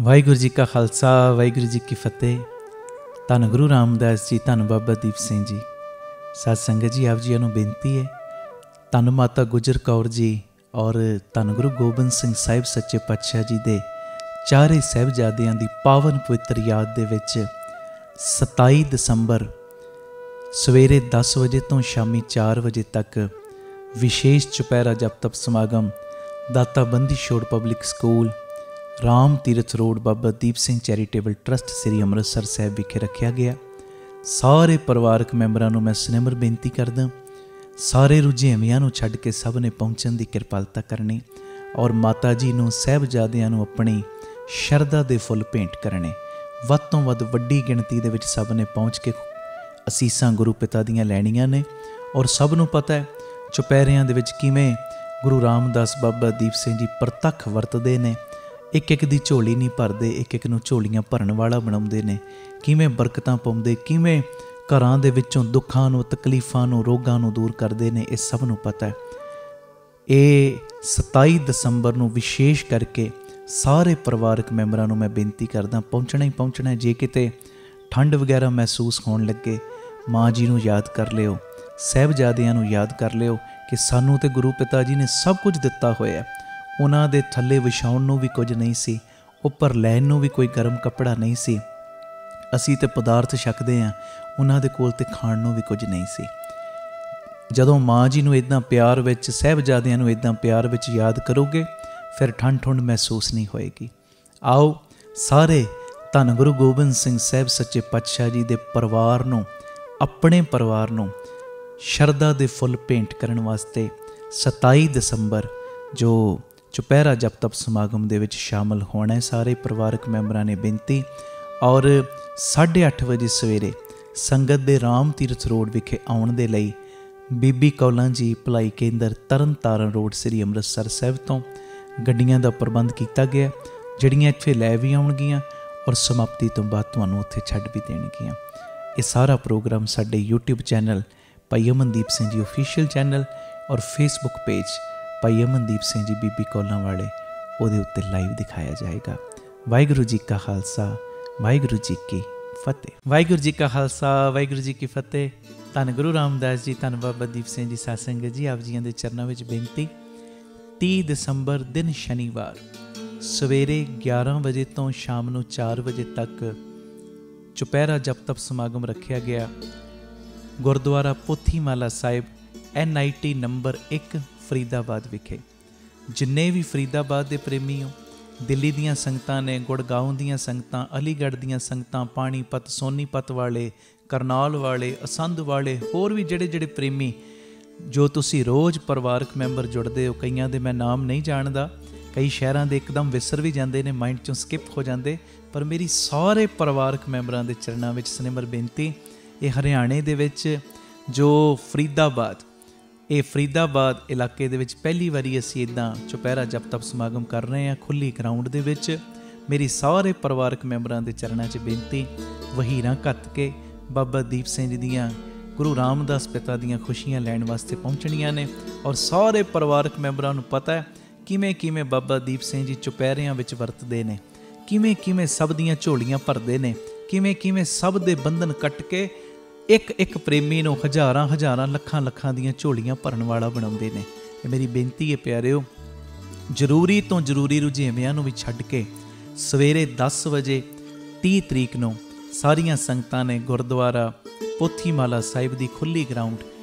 ਵਾਹਿਗੁਰੂ ਜੀ ਕਾ ਖਾਲਸਾ, ਵਾਹਿਗੁਰੂ ਜੀ ਕੀ ਫਤਿਹ। ਧੰਨ ਗੁਰੂ ਰਾਮਦਾਸ ਜੀ, ਧੰਨ ਬਾਬਾ ਦੀਪ ਸਿੰਘ ਜੀ। ਸਾਧ ਸੰਗਤ ਜੀ, ਆਪ ਜੀਆਂ ਨੂੰ ਬੇਨਤੀ ਹੈ, ਧੰਨ ਮਾਤਾ ਗੁਜਰ ਕੌਰ ਜੀ ਔਰ ਧੰਨ ਗੁਰੂ ਗੋਬਿੰਦ ਸਿੰਘ ਸਾਹਿਬ ਸੱਚੇ ਪਾਤਸ਼ਾਹ ਜੀ ਦੇ ਚਾਰੇ ਸਾਹਿਬਜ਼ਾਦਿਆਂ ਦੀ ਪਾਵਨ ਪਵਿੱਤਰ ਯਾਦ ਦੇ ਵਿੱਚ 27 ਦਸੰਬਰ ਸਵੇਰੇ 10 ਵਜੇ ਤੋਂ ਸ਼ਾਮੀ 4 ਵਜੇ ਤੱਕ ਵਿਸ਼ੇਸ਼ ਚੁਪਹਿਰਾ ਜਪ ਤਪ ਸਮਾਗਮ ਦਾਤਾ Bandi Chhor public school, Ram Tirath road, Baba Deep Singh charitable trust, ਸ੍ਰੀ ਅੰਮ੍ਰਿਤਸਰ ਸਾਹਿਬ ਵਿਖੇ ਰੱਖਿਆ ਗਿਆ। ਸਾਰੇ ਪਰਿਵਾਰਕ ਮੈਂਬਰਾਂ ਨੂੰ ਮੈਂ ਸਨਿਮਰ ਬੇਨਤੀ ਕਰਦਾ, ਸਾਰੇ ਰੁਝੇਵਿਆਂ ਨੂੰ ਛੱਡ ਕੇ ਸਭ ਨੇ ਪਹੁੰਚਣ ਦੀ ਕਿਰਪਾਲਤਾ ਕਰਨੀ ਔਰ ਮਾਤਾ ਜੀ ਨੂੰ, ਸਾਹਿਬਜ਼ਾਦਿਆਂ ਨੂੰ ਆਪਣੀ ਸ਼ਰਧਾ ਦੇ ਫੁੱਲ ਭੇਂਟ ਕਰਨੇ। ਵੱਧ ਤੋਂ ਵੱਧ ਵੱਡੀ ਗਿਣਤੀ ਦੇ ਵਿੱਚ ਸਭ ਨੇ ਪਹੁੰਚ ਕੇ ਅਸੀਸਾਂ ਗੁਰੂ ਪਿਤਾ ਦੀਆਂ ਲੈਣੀਆਂ ਨੇ। ਔਰ ਸਭ ਨੂੰ ਪਤਾ ਹੈ ਚੁਪਹਿਰਿਆਂ ਦੇ ਵਿੱਚ ਕਿਵੇਂ ਗੁਰੂ ਰਾਮਦਾਸ ਬਾਬਾ ਦੀਪ ਸਿੰਘ ਜੀ ਪ੍ਰਤੱਖ ਵਰਤਦੇ ਨੇ। ਇੱਕ ਇੱਕ ਦੀ ਝੋਲੀ ਨਹੀਂ ਭਰਦੇ, ਇੱਕ ਇੱਕ ਨੂੰ ਝੋਲੀਆਂ ਭਰਨ ਵਾਲਾ ਬਣਾਉਂਦੇ ਨੇ। ਕਿਵੇਂ ਬਰਕਤਾਂ ਪਾਉਂਦੇ, ਕਿਵੇਂ ਘਰਾਂ ਦੇ ਵਿੱਚੋਂ ਦੁੱਖਾਂ ਨੂੰ, ਤਕਲੀਫਾਂ ਨੂੰ, ਰੋਗਾਂ ਨੂੰ ਦੂਰ ਕਰਦੇ ਨੇ, ਇਹ ਸਭ ਨੂੰ ਪਤਾ ਹੈ। ਇਹ 27 ਦਸੰਬਰ ਨੂੰ ਵਿਸ਼ੇਸ਼ ਕਰਕੇ ਸਾਰੇ ਪਰਿਵਾਰਕ ਮੈਂਬਰਾਂ ਨੂੰ ਮੈਂ ਬੇਨਤੀ ਕਰਦਾ, ਪਹੁੰਚਣਾ ਹੀ ਪਹੁੰਚਣਾ। ਜੇ ਕਿਤੇ ਠੰਡ ਵਗੈਰਾ ਮਹਿਸੂਸ ਹੋਣ ਲੱਗੇ, ਮਾਂ ਜੀ ਨੂੰ ਯਾਦ ਕਰ ਲਿਓ, ਸਾਹਿਬਜ਼ਾਦਿਆਂ ਨੂੰ ਯਾਦ ਕਰ ਲਿਓ ਕਿ ਸਾਨੂੰ ਤੇ ਗੁਰੂ ਪਿਤਾ ਜੀ ਨੇ ਸਭ ਕੁਝ ਦਿੱਤਾ ਹੋਇਆ। ਉਹਨਾਂ ਦੇ ਥੱਲੇ ਵਿਛਾਉਣ ਨੂੰ ਵੀ ਕੁਝ ਨਹੀਂ ਸੀ, ਉੱਪਰ ਲੈਣ ਨੂੰ ਵੀ ਕੋਈ ਗਰਮ ਕੱਪੜਾ ਨਹੀਂ ਸੀ। ਅਸੀਂ ਤੇ ਪਦਾਰਥ ਛਕਦੇ ਹਾਂ, ਉਹਨਾਂ ਦੇ ਕੋਲ ਤੇ ਖਾਣ ਨੂੰ ਵੀ ਕੁਝ ਨਹੀਂ ਸੀ। ਜਦੋਂ ਮਾਂ ਜੀ ਨੂੰ ਇੱਦਾਂ ਪਿਆਰ ਵਿੱਚ, ਸਾਹਿਬਜ਼ਾਦਿਆਂ ਨੂੰ ਇੱਦਾਂ ਪਿਆਰ ਵਿੱਚ ਯਾਦ ਕਰੋਗੇ, ਫਿਰ ਠੰਡ ਠੁੰਡ ਮਹਿਸੂਸ ਨਹੀਂ ਹੋਏਗੀ। ਆਓ ਸਾਰੇ ਧੰਨ ਗੁਰੂ ਗੋਬਿੰਦ ਸਿੰਘ ਸਾਹਿਬ ਸੱਚੇ ਪਾਤਸ਼ਾਹ ਜੀ ਦੇ ਪਰਿਵਾਰ ਨੂੰ, ਆਪਣੇ ਪਰਿਵਾਰ ਨੂੰ ਸ਼ਰਧਾ ਦੇ ਫੁੱਲ ਭੇਂਟ ਕਰਨ ਵਾਸਤੇ 27 ਦਸੰਬਰ ਜੋ ਚੁਪਹਿਰਾ ਜਪ ਤਪ ਸਮਾਗਮ ਦੇ ਵਿੱਚ ਸ਼ਾਮਲ ਹੋਣਾ ਹੈ। ਸਾਰੇ ਪਰਿਵਾਰਕ ਮੈਂਬਰਾਂ ਨੇ ਬੇਨਤੀ। ਔਰ 8:30 ਵਜੇ ਸਵੇਰੇ ਸੰਗਤ ਦੇ ਰਾਮ ਤੀਰਥ ਰੋਡ ਵਿਖੇ ਆਉਣ ਦੇ ਲਈ ਬੀਬੀ ਕੌਲਾਂ ਜੀ ਭਲਾਈ ਕੇਂਦਰ, ਤਰਨ ਤਾਰਨ ਰੋਡ, ਸ੍ਰੀ ਅੰਮ੍ਰਿਤਸਰ ਸਾਹਿਬ ਤੋਂ ਗੱਡੀਆਂ ਦਾ ਪ੍ਰਬੰਧ ਕੀਤਾ ਗਿਆ, ਜਿਹੜੀਆਂ ਇੱਥੇ ਲੈ ਵੀ ਆਉਣਗੀਆਂ ਔਰ ਸਮਾਪਤੀ ਤੋਂ ਬਾਅਦ ਤੁਹਾਨੂੰ ਉੱਥੇ ਛੱਡ ਵੀ ਦੇਣਗੀਆਂ। ਇਹ ਸਾਰਾ ਪ੍ਰੋਗਰਾਮ ਸਾਡੇ YouTube ਚੈਨਲ ਭਾਈ ਅਮਨਦੀਪ ਸਿੰਘ ਜੀ ਓਫੀਸ਼ੀਅਲ ਚੈਨਲ ਔਰ ਫੇਸਬੁੱਕ ਪੇਜ ਭਾਈ ਅਮਨਦੀਪ ਸਿੰਘ ਜੀ ਬੀਬੀ ਕੌਲਾਂ ਵਾਲੇ, ਉਹਦੇ ਉੱਤੇ ਲਾਈਵ ਦਿਖਾਇਆ ਜਾਏਗਾ। ਵਾਹਿਗੁਰੂ ਜੀ ਕਾ ਖਾਲਸਾ, ਵਾਹਿਗੁਰੂ ਜੀ ਕੀ ਫਤਿਹ। ਵਾਹਿਗੁਰੂ ਜੀ ਕਾ ਖਾਲਸਾ, ਵਾਹਿਗੁਰੂ ਜੀ ਕੀ ਫਤਿਹ। ਧੰਨ ਗੁਰੂ ਰਾਮਦਾਸ ਜੀ, ਧੰਨ ਬਾਬਾ ਦੀਪ ਸਿੰਘ ਜੀ। ਸਾਧ ਸੰਗਤ ਜੀ, ਆਪ ਜੀਆਂ ਦੇ ਚਰਨਾਂ ਵਿੱਚ ਬੇਨਤੀ। 30 ਦਸੰਬਰ ਦਿਨ ਸ਼ਨੀਵਾਰ ਸਵੇਰੇ 11 ਵਜੇ ਤੋਂ ਸ਼ਾਮ ਨੂੰ 4 ਵਜੇ ਤੱਕ ਚੁਪਹਿਰਾ ਜਪ ਤਪ ਸਮਾਗਮ ਰੱਖਿਆ ਗਿਆ। ਗੁਰਦੁਆਰਾ ਪੋਥੀਮਾਲਾ ਸਾਹਿਬ, NIT ਨੰਬਰ 1, ਫਰੀਦਾਬਾਦ ਵਿਖੇ। ਜਿੰਨੇ ਵੀ ਫਰੀਦਾਬਾਦ ਦੇ ਪ੍ਰੇਮੀ ਹੋ, ਦਿੱਲੀ ਦੀਆਂ ਸੰਗਤਾਂ ਨੇ, ਗੁੜਗਾਉਂ ਦੀਆਂ ਸੰਗਤਾਂ, ਅਲੀਗੜ੍ਹ ਦੀਆਂ ਸੰਗਤਾਂ, ਪਾਣੀਪਤ, ਸੋਨੀਪਤ ਵਾਲੇ, ਕਰਨਾਲ ਵਾਲੇ, ਅਸੰਧ ਵਾਲੇ, ਹੋਰ ਵੀ ਜਿਹੜੇ ਪ੍ਰੇਮੀ ਜੋ ਤੁਸੀਂ ਰੋਜ਼ ਪਰਿਵਾਰਕ ਮੈਂਬਰ ਜੁੜਦੇ ਹੋ, ਕਈਆਂ ਦੇ ਮੈਂ ਨਾਮ ਨਹੀਂ ਜਾਣਦਾ, ਕਈ ਸ਼ਹਿਰਾਂ ਦੇ ਇੱਕਦਮ ਵਿਸਰ ਵੀ ਜਾਂਦੇ ਨੇ, ਮਾਈਂਡ 'ਚੋਂ ਸਕਿਪ ਹੋ ਜਾਂਦੇ, ਪਰ ਮੇਰੀ ਸਾਰੇ ਪਰਿਵਾਰਕ ਮੈਂਬਰਾਂ ਦੇ ਚਰਨਾਂ ਵਿੱਚ ਸਨਿਮਰ ਬੇਨਤੀ। ਇਹ ਹਰਿਆਣੇ ਦੇ ਵਿੱਚ ਜੋ ਫਰੀਦਾਬਾਦ ਇਲਾਕੇ ਦੇ ਵਿੱਚ ਪਹਿਲੀ ਵਾਰੀ ਅਸੀਂ ਇੱਦਾਂ ਚੁਪਹਿਰਾ ਜਪ ਤਪ ਸਮਾਗਮ ਕਰ ਰਹੇ ਹਾਂ, ਖੁੱਲ੍ਹੀ ਗਰਾਊਂਡ ਦੇ ਵਿੱਚ। ਮੇਰੀ ਸਾਰੇ ਪਰਿਵਾਰਕ ਮੈਂਬਰਾਂ ਦੇ ਚਰਨਾਂ 'ਚ ਬੇਨਤੀ, ਵਹੀਰਾਂ ਘੱਤ ਕੇ ਬਾਬਾ ਦੀਪ ਸਿੰਘ ਜੀ ਦੀਆਂ, ਗੁਰੂ ਰਾਮਦਾਸ ਪਿਤਾ ਦੀਆਂ ਖੁਸ਼ੀਆਂ ਲੈਣ ਵਾਸਤੇ ਪਹੁੰਚਣੀਆਂ ਨੇ। ਔਰ ਸਾਰੇ ਪਰਿਵਾਰਕ ਮੈਂਬਰਾਂ ਨੂੰ ਪਤਾ ਹੈ ਕਿਵੇਂ ਬਾਬਾ ਦੀਪ ਸਿੰਘ ਜੀ ਚੁਪਹਿਰਿਆਂ ਵਿੱਚ ਵਰਤਦੇ ਨੇ, ਕਿਵੇਂ ਸਭ ਦੀਆਂ ਝੋਲੀਆਂ ਭਰਦੇ ਨੇ, ਕਿਵੇਂ ਸਭ ਦੇ ਬੰਧਨ ਕੱਟ ਕੇ ਇੱਕ ਪ੍ਰੇਮੀ ਨੂੰ ਹਜ਼ਾਰਾਂ ਲੱਖਾਂ ਦੀਆਂ ਝੋਲੀਆਂ ਭਰਨ ਵਾਲਾ ਬਣਾਉਂਦੇ ਨੇ। ਇਹ ਮੇਰੀ ਬੇਨਤੀ ਹੈ ਪਿਆਰਿਓ, ਜ਼ਰੂਰੀ ਤੋਂ ਜ਼ਰੂਰੀ ਰੁਝੇਵਿਆਂ ਨੂੰ ਵੀ ਛੱਡ ਕੇ ਸਵੇਰੇ 10 ਵਜੇ 30 ਤਰੀਕ ਨੂੰ ਸਾਰੀਆਂ ਸੰਗਤਾਂ ਨੇ ਗੁਰਦੁਆਰਾ ਪੋਥੀਮਾਲਾ ਸਾਹਿਬ ਦੀ ਖੁੱਲ੍ਹੀ ਗਰਾਊਂਡ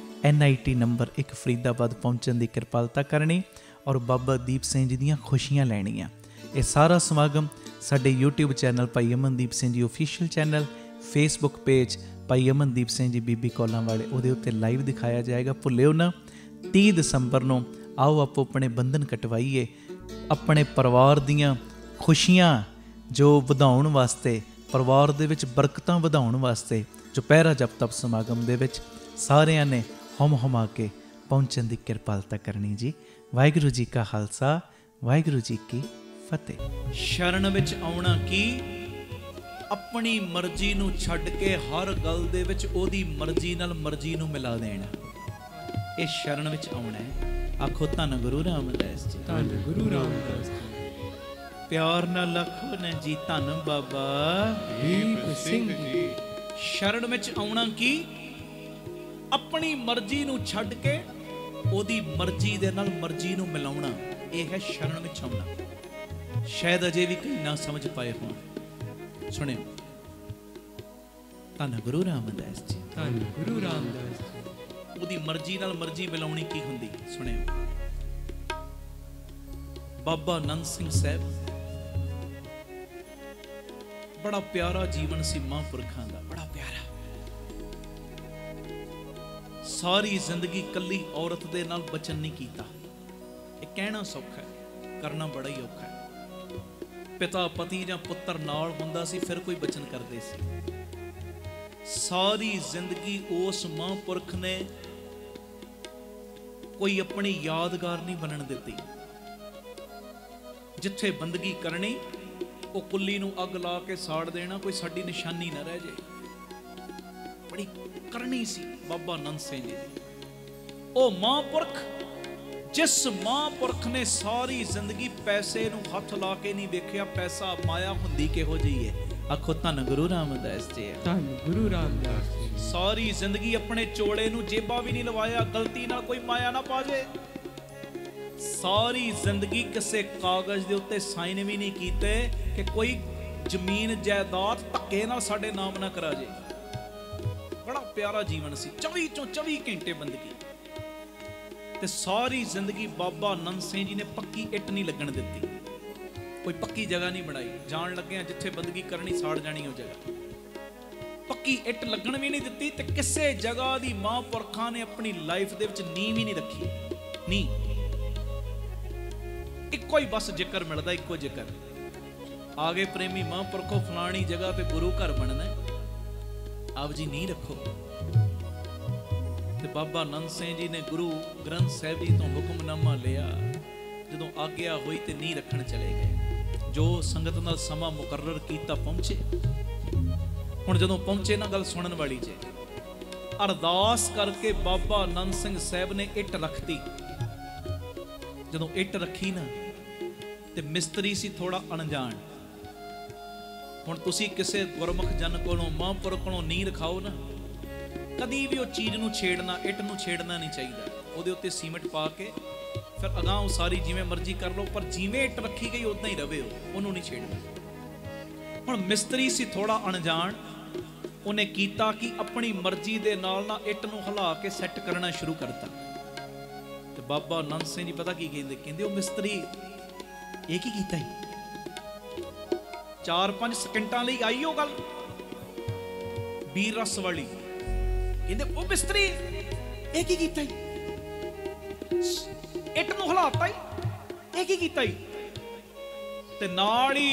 NIT ਨੰਬਰ 1 ਫਰੀਦਾਬਾਦ ਪਹੁੰਚਣ ਦੀ ਕਿਰਪਾਲਤਾ ਕਰਨੀ ਔਰ ਬਾਬਾ ਦੀਪ ਸਿੰਘ ਜੀ ਦੀਆਂ ਖੁਸ਼ੀਆਂ ਲੈਣੀਆਂ। ਇਹ ਸਾਰਾ ਸਮਾਗਮ ਸਾਡੇ YouTube ਚੈਨਲ ਭਾਈ Amandeep Singh ji official channel, Facebook page ਭਾਈ ਅਮਨਦੀਪ ਸਿੰਘ ਜੀ ਬੀਬੀ ਕੌਲਾਂ ਵਾਲੇ, ਉਹਦੇ ਉੱਤੇ ਲਾਈਵ ਦਿਖਾਇਆ ਜਾਏਗਾ। ਭੁੱਲਿਓ ਨਾ, 30 ਦਸੰਬਰ ਨੂੰ ਆਓ ਆਪੋ ਆਪਣੇ ਬੰਧਨ ਕਟਵਾਈਏ, ਆਪਣੇ ਪਰਿਵਾਰ ਦੀਆਂ ਖੁਸ਼ੀਆਂ ਜੋ ਵਧਾਉਣ ਵਾਸਤੇ, ਪਰਿਵਾਰ ਦੇ ਵਿੱਚ ਬਰਕਤਾਂ ਵਧਾਉਣ ਵਾਸਤੇ ਚੁਪਹਿਰਾ ਜਪ ਤਪ ਸਮਾਗਮ ਦੇ ਵਿੱਚ ਸਾਰਿਆਂ ਨੇ ਹਮ ਕੇ ਪਹੁੰਚਣ ਦੀ ਕਿਰਪਾਲਤਾ ਕਰਨੀ ਜੀ। ਵਾਹਿਗੁਰੂ ਜੀ ਕਾ ਖਾਲਸਾ, ਵਾਹਿਗੁਰੂ ਜੀ ਕੀ ਫਤਿਹ। ਸ਼ਰਨ ਵਿੱਚ ਆਉਣਾ ਕੀ, ਆਪਣੀ ਮਰਜ਼ੀ ਨੂੰ ਛੱਡ ਕੇ ਹਰ ਗੱਲ ਦੇ ਵਿੱਚ ਉਹਦੀ ਮਰਜ਼ੀ ਨਾਲ ਮਰਜ਼ੀ ਨੂੰ ਮਿਲਾ ਦੇਣਾ, ਇਹ ਸ਼ਰਨ ਵਿੱਚ ਆਉਣਾ ਹੈ। ਆਖੋ ਧੰਨ ਗੁਰੂ ਰਾਮਦਾਸ ਜੀ, ਧੰਨ ਗੁਰੂ ਰਾਮਦਾਸ ਜੀ। प्यार नाल लखो न जी धन बाबा दीप सिंह जी। शरण विच आउणा की अपनी मर्जी नूं छड्ड के ओदी मर्जी दे नाल मर्जी नूं मिलाउणा, यह है शरण विच आउणा। शायद अजे भी कई ना समझ पाए होण। सुनियो, धन गुरु रामदास जी, धन गुरु रामदास जी। ओदी मर्जी नाल मर्जी मिलाउणी की हुंदी। सुनियो, बाबा नंद सिंह साहब बड़ा प्यारा जीवन सी महापुरखां दा, बड़ा प्यारा। सारी जिंदगी कली औरत दे नाल बचन नहीं कीता। ये कहना सौखा है, करना बड़ा ही औखा है। पिता पति जां पुत्तर नाल हुंदा सी, फिर कोई बचन करदे सी। सारी जिंदगी उस महापुरख ने कोई अपनी यादगार नहीं बनन दित्ती। जिथे बंदगी करनी वो कुल्ली नूं अग ला के साड़ देना, कोई साडी निशानी ना रह जाए। बड़ी करनी सी बाबा नंद सिंह जी दी। ओ महापुरख, जिस महापुरख ने सारी जिंदगी पैसे नूं हथ ला के नहीं वेखिया, पैसा माया हुंदी किहो जी है। आखो धन गुरु रामदास जी, धन गुरु रामदास जी। सारी जिंदगी अपने चोले नूं जेबा भी नहीं लवाया, गलती नाल कोई माया ना पा जाए। सारी जिंदगी किसी कागज के उत्ते साइन भी नहीं कीते कि कोई जमीन जायदाद धक्के नाल साडे नाम ना करा जाए। बड़ा प्यारा जीवन सी, 24 घंटे बंदगी। ते सारी जिंदगी बाबा नंद सिंह जी ने पक्की इट नहीं लगन दित्ती, कोई पक्की जगह नहीं बनाई। जान लगे जिथे बंदगी करनी साड़ जानी वो जगह, पक्की इट लगन भी नहीं दित्ती। ते किसी जगह की महापुरखां ने अपनी लाइफ दे विच नींव ही नहीं रखी। नहीं, इको ही बस जिक्र मिलता, इको जिक्र आगे प्रेमी महापुरखो फलानी जगह पे गुरु घर बनना, आप जी नहीं रखो। ते बाबा नंद सिंह जी ने गुरु ग्रंथ साहिब जी तो हुक्मनामा लिया, जदों आग्या हुई ते नहीं रखण चले गए। जो संगत नाल समा मुकर्रर कीता पहुंचे। हुण जदों पहुंचे ना, गल सुनन वाली जे, अरदास करके बाबा नंद सिंह साहब ने इट रखती। जदों इट रखी ना, ते मिस्त्री सी थोड़ा अनजान। हुण तुसी किसे गुरमुख जन कोलों महापुरख कोलों नींह रखाओ ना, कदी भी वो चीज़ नूं छेड़ना, इट नूं छेड़ना नहीं चाहिए। उहदे उत्ते सीमेंट पा के फिर अगां उसारी जिवें मर्जी कर लो, पर जिवें इट रखी गई उदां ही रवे, उहनूं नहीं छेड़ना। हुण मिस्त्री सी थोड़ा अनजान, उन्हें कीता कि अपनी मर्जी दे नाल ना इट नूं हिला के सैट करना शुरू करता। ते बाबा नंद सिंह जी पता की कहंदे, कहंदे ओ मिस्त्री ये की कीता ही? 4-5 सेकंडां लई आई ओ गल वीर रस वाली। कहंदे ओ मिस्त्री ये की कीता ही? इट नूं हिलाता ही, ये की कीता ही? ते नाल ही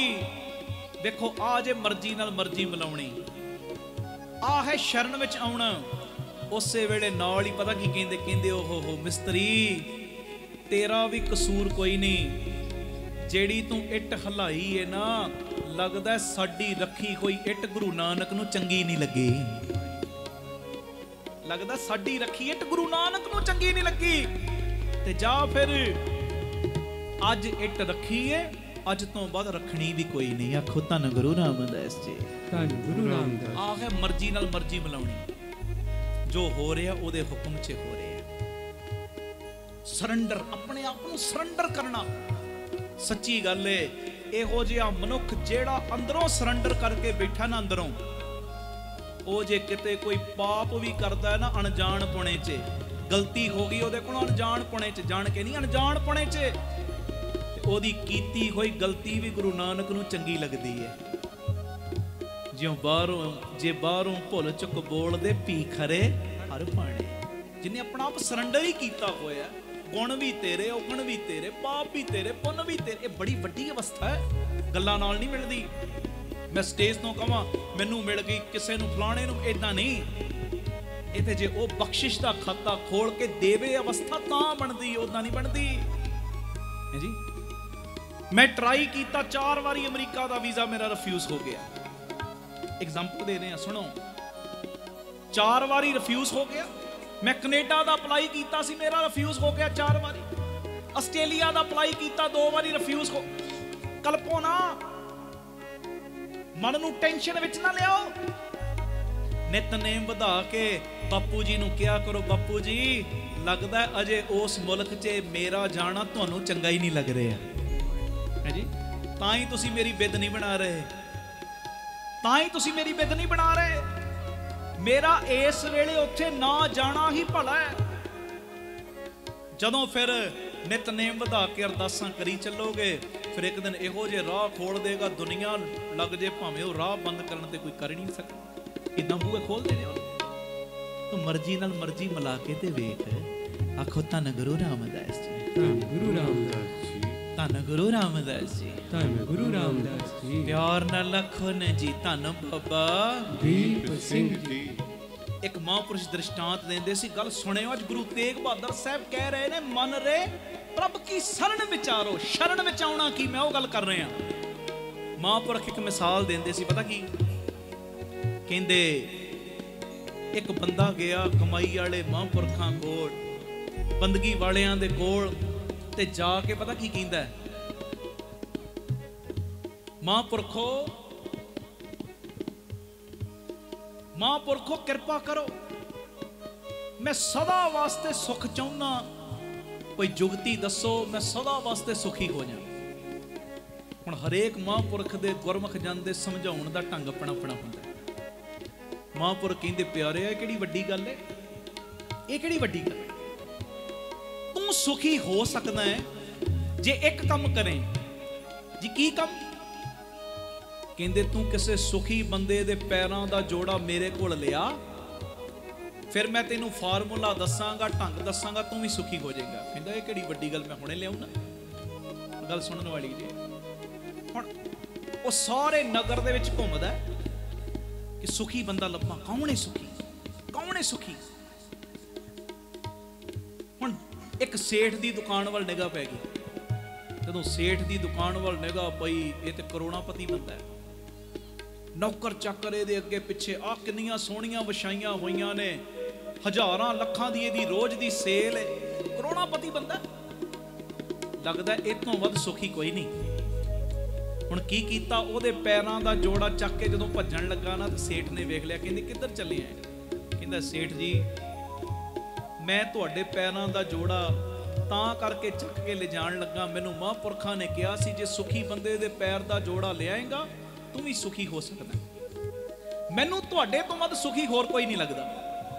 देखो आ जे मर्जी नाल मर्जी मिलाउणी, आ है शरण विच आउणा। उसे वेले नाल ही पता की कहंदे, कहंदे ओहो हो मिस्त्री तेरा भी कसूर कोई नहीं, जेड़ी तू इट हलाई है ना, लगदा साडी रखी कोई इट गुरु नानक नूं चंगी नहीं लगी। लगदा साडी रखी इट गुरु नानक नूं चंगी नहीं लगी। ते जा फिर अज इट रखी है, अज तो बाद रखनी भी कोई नहीं। आखो धन गुरु रामदास जी, धन गुरु रामदास। आ है मर्जी नाल मर्जी मिलाउणी, जो हो रहा उहदे हुक्म च हो रहा। सरंडर, अपने आप को सरंडर करना। सच्ची गल है, इहो जिहा मनुख जेड़ा अंदरों सरंडर करके बैठा ना, अंदरों ਉਹ ਜੇ ਕਿਤੇ ਕੋਈ ਪਾਪ ਵੀ ਕਰਦਾ ਹੈ ਨਾ ਅਣਜਾਣ ਪੁਣੇ 'ਚ, ਗਲਤੀ ਹੋ ਗਈ ਉਹਦੇ ਕੋਲੋਂ ਅਣਜਾਣ ਪੁਣੇ 'ਚ, ਜਾਣ ਕੇ ਨਹੀਂ ਅਣਜਾਣ ਪੁਣੇ 'ਚ, ਤੇ ਉਹਦੀ ਕੀਤੀ ਹੋਈ ਗਲਤੀ ਵੀ ਗੁਰੂ ਨਾਨਕ ਨੂੰ ਚੰਗੀ ਲੱਗਦੀ ਹੈ। ਜਿਉਂ ਬਾਹਰੋਂ ਜੇ ਬਾਹਰੋਂ ਭੁੱਲ ਚੁੱਕ ਬੋਲਦੇ ਭੀ ਖਰੇ ਹਰ ਪਾਣੇ। ਜਿਹਨੇ ਆਪਣਾ ਆਪ ਸਰੈਂਡਰ ਹੀ ਕੀਤਾ ਹੋਇਆ, ਗੁਣ ਵੀ ਤੇਰੇ, ਔਗਣ ਵੀ ਤੇਰੇ, ਪਾਪ ਵੀ ਤੇਰੇ, ਪੁੰਨ ਵੀ ਤੇਰੇ। ਇਹ ਬੜੀ ਵੱਡੀ ਅਵਸਥਾ ਹੈ, ਗੱਲਾਂ ਨਾਲ ਨਹੀਂ ਮਿਲਦੀ। मैं स्टेज तो कहां मैनू मिल गई किसी नूं फलाणे नूं, इदां नहीं। इत्थे जे वो बख्शिश का खाता खोल के देवे अवस्था तां बनदी, उदां नहीं बनदी है जी। मैं ट्राई किया 4 बारी अमरीका का वीज़ा मेरा रिफ्यूज़ हो गया। एग्जाम्पल दे रहे हैं, सुनो। 4 बारी रिफ्यूज़ हो गया। मैं कनेडा का अप्लाई किया सी, मेरा रिफ्यूज़ हो गया 4 बारी। आस्ट्रेलिया का अप्लाई किया 2 बारी रिफ्यूज़ हो। ਕਲਪੋ ਨਾ, ਮਨ ਨੂੰ ਟੈਨਸ਼ਨ ਵਿੱਚ ਨਾ ਲਿਆਓ। ਨਿਤਨੇਮ ਵਧਾ ਕੇ ਬਾਪੂ ਜੀ ਨੂੰ ਕਿਹਾ ਕਰੋ, ਬਾਪੂ ਜੀ ਲੱਗਦਾ ਅਜੇ ਉਸ ਮੁਲਕ 'ਚ ਮੇਰਾ ਜਾਣਾ ਤੁਹਾਨੂੰ ਚੰਗਾ ਹੀ ਨਹੀਂ ਲੱਗ ਰਿਹਾ ਹੈ ਜੀ, ਤਾਂ ਹੀ ਤੁਸੀਂ ਮੇਰੀ ਬਿੱਦ ਨਹੀਂ ਬਣਾ ਰਹੇ, ਤਾਂ ਹੀ ਤੁਸੀਂ ਮੇਰੀ ਬਿੱਦ ਨਹੀਂ ਬਣਾ ਰਹੇ। ਮੇਰਾ ਇਸ ਵੇਲੇ ਉੱਥੇ ਨਾ ਜਾਣਾ ਹੀ ਭਲਾ ਹੈ। ਜਦੋਂ ਫਿਰ ਨਿਤਨੇਮ ਵਧਾ ਕੇ ਅਰਦਾਸਾਂ ਕਰੀ ਚੱਲੋਗੇ, ਫਿਰ ਇੱਕ ਦਿਨ ਇਹੋ ਜਿਹੇ ਰਾਹ ਖੋਲ ਦੇਗਾ, ਦੁਨੀਆ ਲੱਗ ਜੇ ਭਾਵੇਂ ਉਹ ਰਾਹ ਬੰਦ ਕਰਨ ਤੇ ਕੋਈ ਕਰ ਹੀ ਨਹੀਂ ਸਕਦਾ। ਕਿੱਦਾਂ ਬੂਹੇ ਖੋਲਦੇ ਨੇ ਉਹ। ਤੂੰ ਮਰਜ਼ੀ ਨਾਲ ਮਰਜ਼ੀ ਮਿਲਾ ਕੇ ਤੇ ਵੇਖ। ਆਖੋ ਧੰਨ ਗੁਰੂ ਰਾਮਦਾਸ ਜੀ, ਧੰਨ ਗੁਰੂ ਰਾਮਦਾਸ ਜੀ, ਧੰਨ ਗੁਰੂ ਰਾਮਦਾਸ ਜੀ, ਧੰਨ ਗੁਰੂ ਰਾਮਦਾਸ ਜੀ। ਪਿਆਰ ਨਾਲ ਆਖੋ ਨੇ ਜੀ, ਧੰਨ ਬਾਬਾ ਦੀਪ ਸਿੰਘ ਜੀ। ਇੱਕ ਮਹਾਂਪੁਰਸ਼ ਦ੍ਰਿਸ਼ਟਾਂਤ ਦਿੰਦੇ ਸੀ, ਗੱਲ ਸੁਣਿਓ। ਅੱਜ ਗੁਰੂ ਤੇਗ ਬਹਾਦਰ ਸਾਹਿਬ ਕਹਿ ਰਹੇ ਨੇ, ਮਨ ਰੇ ਪ੍ਰਭ ਕੀ ਸ਼ਰਨ ਵਿਚਾਰੋ। ਸ਼ਰਨ ਵਿੱਚ ਆਉਣਾ ਕੀ, ਮੈਂ ਉਹ ਗੱਲ ਕਰ ਰਿਹਾ। ਮਹਾਂਪੁਰਖ ਇੱਕ ਮਿਸਾਲ ਦਿੰਦੇ ਸੀ, ਪਤਾ ਕੀ ਕਹਿੰਦੇ? ਇੱਕ ਬੰਦਾ ਗਿਆ ਕਮਾਈ ਵਾਲੇ ਮਹਾਂਪੁਰਖਾਂ ਕੋਲ, ਬੰਦਗੀ ਵਾਲਿਆਂ ਦੇ ਕੋਲ, ਤੇ ਜਾ ਕੇ ਪਤਾ ਕੀ ਕਹਿੰਦਾ? ਮਹਾਂਪੁਰਖੋ, ਮਹਾਂਪੁਰਖੋ ਕਿਰਪਾ ਕਰੋ, ਮੈਂ ਸਦਾ ਵਾਸਤੇ ਸੁਖ ਚਾਹੁੰਦਾ, ਕੋਈ ਜੁਗਤੀ ਦੱਸੋ, ਮੈਂ ਸਦਾ ਵਾਸਤੇ ਸੁਖੀ ਹੋ ਜਾ। ਹੁਣ ਹਰੇਕ ਮਹਾਂਪੁਰਖ ਦੇ ਗੁਰਮੁਖ ਜਨ ਦੇ ਸਮਝਾਉਣ ਦਾ ਢੰਗ ਆਪਣਾ ਆਪਣਾ ਹੁੰਦਾ। ਮਹਾਂਪੁਰਖ ਕਹਿੰਦੇ, ਪਿਆਰੇ ਇਹ ਕਿਹੜੀ ਵੱਡੀ ਗੱਲ ਹੈ, ਇਹ ਕਿਹੜੀ ਵੱਡੀ ਗੱਲ ਹੈ? ਤੂੰ ਸੁਖੀ ਹੋ ਸਕਦਾ ਹੈ ਜੇ ਇੱਕ ਕੰਮ ਕਰੇ। ਜੀ ਕੀ ਕੰਮ? ਕਹਿੰਦੇ ਤੂੰ ਕਿਸੇ ਸੁਖੀ ਬੰਦੇ ਦੇ ਪੈਰਾਂ ਦਾ ਜੋੜਾ ਮੇਰੇ ਕੋਲ ਲਿਆ, ਫਿਰ ਮੈਂ ਤੈਨੂੰ ਫਾਰਮੂਲਾ ਦੱਸਾਂਗਾ, ਢੰਗ ਦੱਸਾਂਗਾ, ਤੂੰ ਵੀ ਸੁਖੀ ਹੋ ਜਾਏਗਾ। ਕਹਿੰਦਾ ਇਹ ਕਿਹੜੀ ਵੱਡੀ ਗੱਲ, ਮੈਂ ਹੁਣੇ ਲਿਆਉਣਾ। ਗੱਲ ਸੁਣਨ ਵਾਲੀ ਜੀ। ਹੁਣ ਉਹ ਸਾਰੇ ਨਗਰ ਦੇ ਵਿੱਚ ਘੁੰਮਦਾ ਕਿ ਸੁਖੀ ਬੰਦਾ ਲੱਭਾਂ। ਕੌਣ ਹੈ ਸੁਖੀ, ਕੌਣ ਹੈ ਸੁਖੀ? ਹੁਣ ਇੱਕ ਸੇਠ ਦੀ ਦੁਕਾਨ ਵੱਲ ਨਿਗਾਹ ਪੈ ਗਈ। ਜਦੋਂ ਸੇਠ ਦੀ ਦੁਕਾਨ ਵੱਲ ਨਿਗਾਹ ਪਈ, ਇਹ ਤੇ ਕਰੋੜਾਪਤੀ ਬੰਦਾ ਹੈ। ਨੌਕਰ ਚਾਕਰ ਇਹਦੇ ਅੱਗੇ ਪਿੱਛੇ, ਆ ਕਿੰਨੀਆਂ ਸੋਹਣੀਆਂ ਵਿਛਾਈਆਂ ਹੋਈਆਂ ਨੇ, ਹਜ਼ਾਰਾਂ ਲੱਖਾਂ ਦੀ ਇਹਦੀ ਰੋਜ਼ ਦੀ ਸੇਲ ਹੈ, ਕਰੋੜਾਪਤੀ ਬੰਦਾ। ਲੱਗਦਾ ਇਹ ਤੋਂ ਵੱਧ ਸੁਖੀ ਕੋਈ ਨਹੀਂ। ਹੁਣ ਕੀ ਕੀਤਾ? ਉਹਦੇ ਪੈਰਾਂ ਦਾ ਜੋੜਾ ਚੱਕ ਕੇ ਜਦੋਂ ਭੱਜਣ ਲੱਗਾ ਨਾ, ਤੇ ਸੇਠ ਨੇ ਵੇਖ ਲਿਆ। ਕਹਿੰਦੇ ਕਿੱਧਰ ਚੱਲੇ ਆ? ਕਹਿੰਦਾ ਸੇਠ ਜੀ, ਮੈਂ ਤੁਹਾਡੇ ਪੈਰਾਂ ਦਾ ਜੋੜਾ ਤਾਂ ਕਰਕੇ ਚੱਕ ਕੇ ਲਿਜਾਣ ਲੱਗਾ, ਮੈਨੂੰ ਮਹਾਂਪੁਰਖਾਂ ਨੇ ਕਿਹਾ ਸੀ ਜੇ ਸੁਖੀ ਬੰਦੇ ਦੇ ਪੈਰ ਦਾ ਜੋੜਾ ਲਿਆਏਗਾ ਤੂੰ ਵੀ ਸੁਖੀ ਹੋ ਸਕਦਾ। ਮੈਨੂੰ ਤੁਹਾਡੇ ਤੋਂ ਵੱਧ ਸੁਖੀ ਹੋਰ ਕੋਈ ਨਹੀਂ ਲੱਗਦਾ,